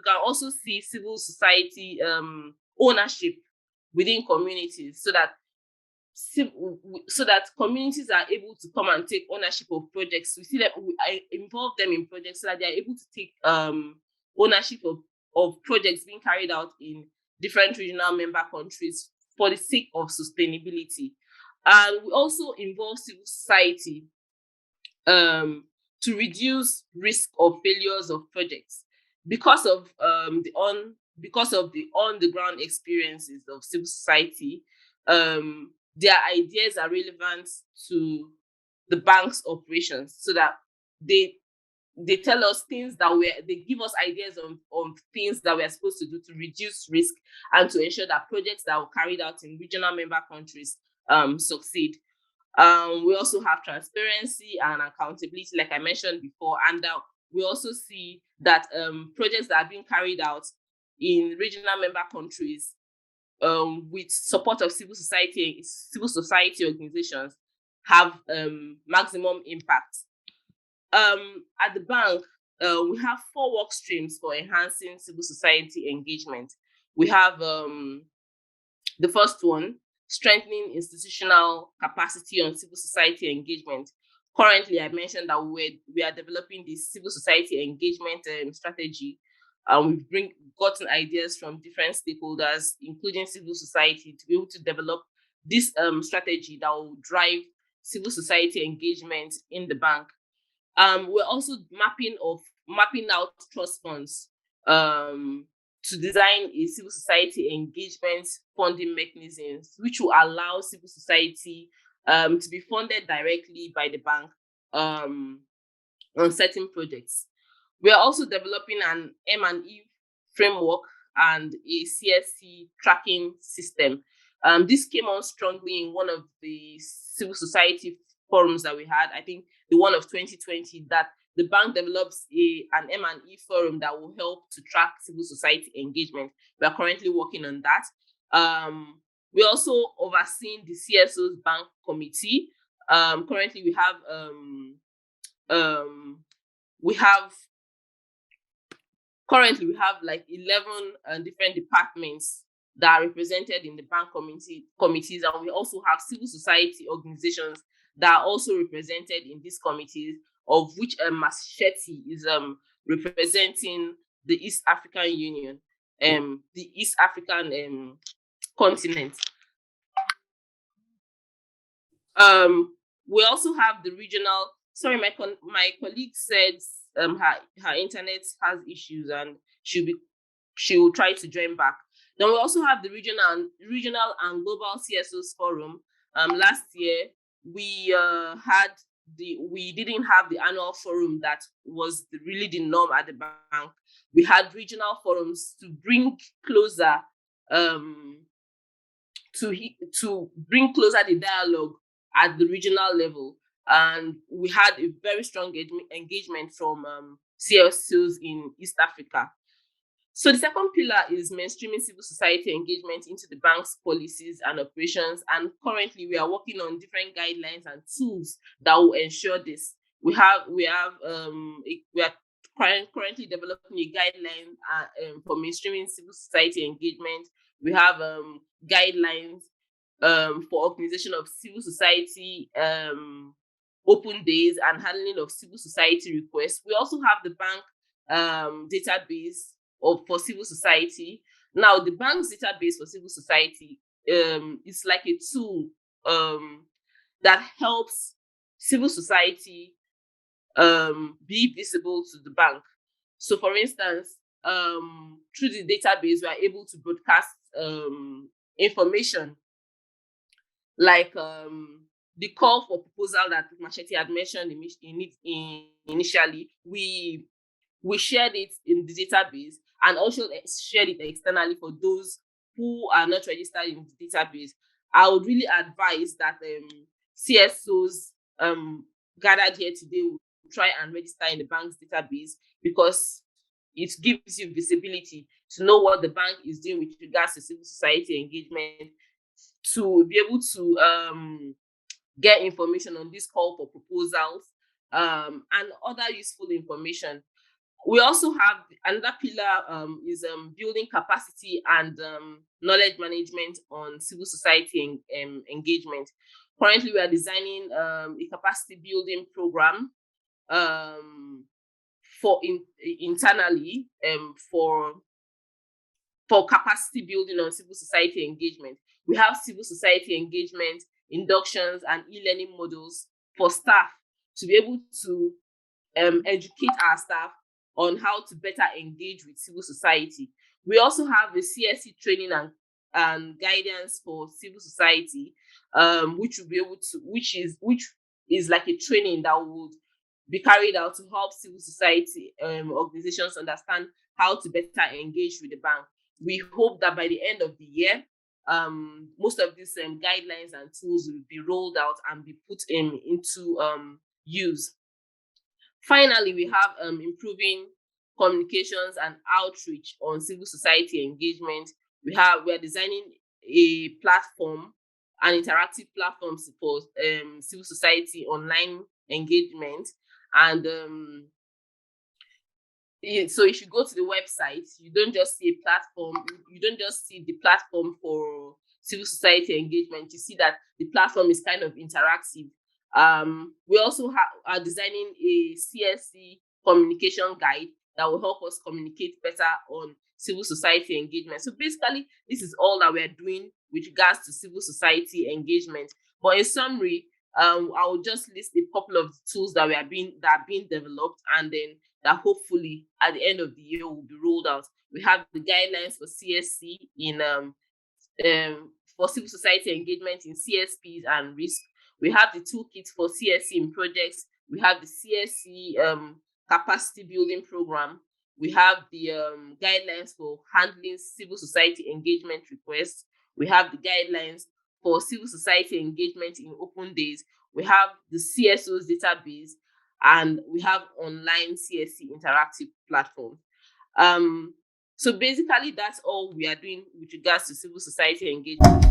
can also see civil society ownership within communities, so that communities are able to come and take ownership of projects. We see that I involve them in projects so that they are able to take ownership of projects being carried out in different regional member countries for the sake of sustainability. And we also involve civil society to reduce risk of failures of projects because of the on-the-ground experiences of civil society. Their ideas are relevant to the bank's operations, so that they tell us things they give us ideas on things that we're supposed to do to reduce risk and to ensure that projects that were carried out in regional member countries succeed. We also have transparency and accountability, like I mentioned before, and we also see that projects that are being carried out in regional member countries with support of civil society organizations have maximum impact. At the bank, we have 4 work streams for enhancing civil society engagement. We have the first one, strengthening institutional capacity on civil society engagement. Currently, I mentioned that we are developing the civil society engagement strategy. We've gotten ideas from different stakeholders, including civil society, to be able to develop this strategy that will drive civil society engagement in the bank. We're also mapping out trust funds to design a civil society engagement funding mechanisms, which will allow civil society to be funded directly by the bank on certain projects. We are also developing an M&E framework and a CSC tracking system. This came on strongly in one of the civil society forums that we had, I think the one of 2020, that the bank develops an M&E forum that will help to track civil society engagement. We are currently working on that. We also overseen the CSO's bank committee. Currently, we have like 11 different departments that are represented in the bank committees, and we also have civil society organizations that are also represented in these committees, of which Machete is representing the East African Union, the East African continent. We also have the regional. Sorry, my colleague said her internet has issues and she will try to join back. Then we also have the regional and global CSOs forum. Last year we didn't have the annual forum that was really the norm at the bank. We had regional forums to bring closer to bring closer the dialogue at the regional level, and we had a very strong engagement from CSOs in East Africa. So the second pillar is mainstreaming civil society engagement into the bank's policies and operations, and currently we are working on different guidelines and tools that will ensure this. We are currently developing a guideline for mainstreaming civil society engagement. We have guidelines for organization of civil society open days and handling of civil society requests. We also have the bank database for civil society. Now, the bank's database for civil society is like a tool that helps civil society be visible to the bank. So, for instance, through the database, we are able to broadcast information like the call for proposal that Machete had mentioned initially. We shared it in the database and also shared it externally for those who are not registered in the database. I would really advise that CSOs gathered here today will try and register in the bank's database, because it gives you visibility to know what the bank is doing with regards to civil society engagement, to be able to get information on this call for proposals and other useful information. We also have another pillar is building capacity and knowledge management on civil society engagement. Currently, we are designing a capacity building program for internally for capacity building on civil society engagement. We have civil society engagement inductions and e-learning models for staff to be able to educate our staff on how to better engage with civil society. We also have the CSC training and guidance for civil society, which is like a training that would be carried out to help civil society organizations understand how to better engage with the bank. We hope that by the end of the year, most of these guidelines and tools will be rolled out and be put into use. Finally, we have improving communications and outreach on civil society engagement. We are designing a platform, an interactive platform for civil society online engagement. And so if you go to the website, you don't just see a platform, you don't just see the platform for civil society engagement, you see that the platform is kind of interactive. We also are designing a CSC communication guide that will help us communicate better on civil society engagement. So basically, this is all that we're doing with regards to civil society engagement. But in summary, I will just list a couple of tools that are being developed, and then that hopefully at the end of the year will be rolled out. We have the guidelines for CSC for civil society engagement in CSPs and risk. We have the toolkit for CSC in projects, We have the CSC capacity building program. We have the guidelines for handling civil society engagement requests. We have the guidelines for civil society engagement in open days. We have the CSO's database, and we have online CSC interactive platform. So basically, that's all we are doing with regards to civil society engagement.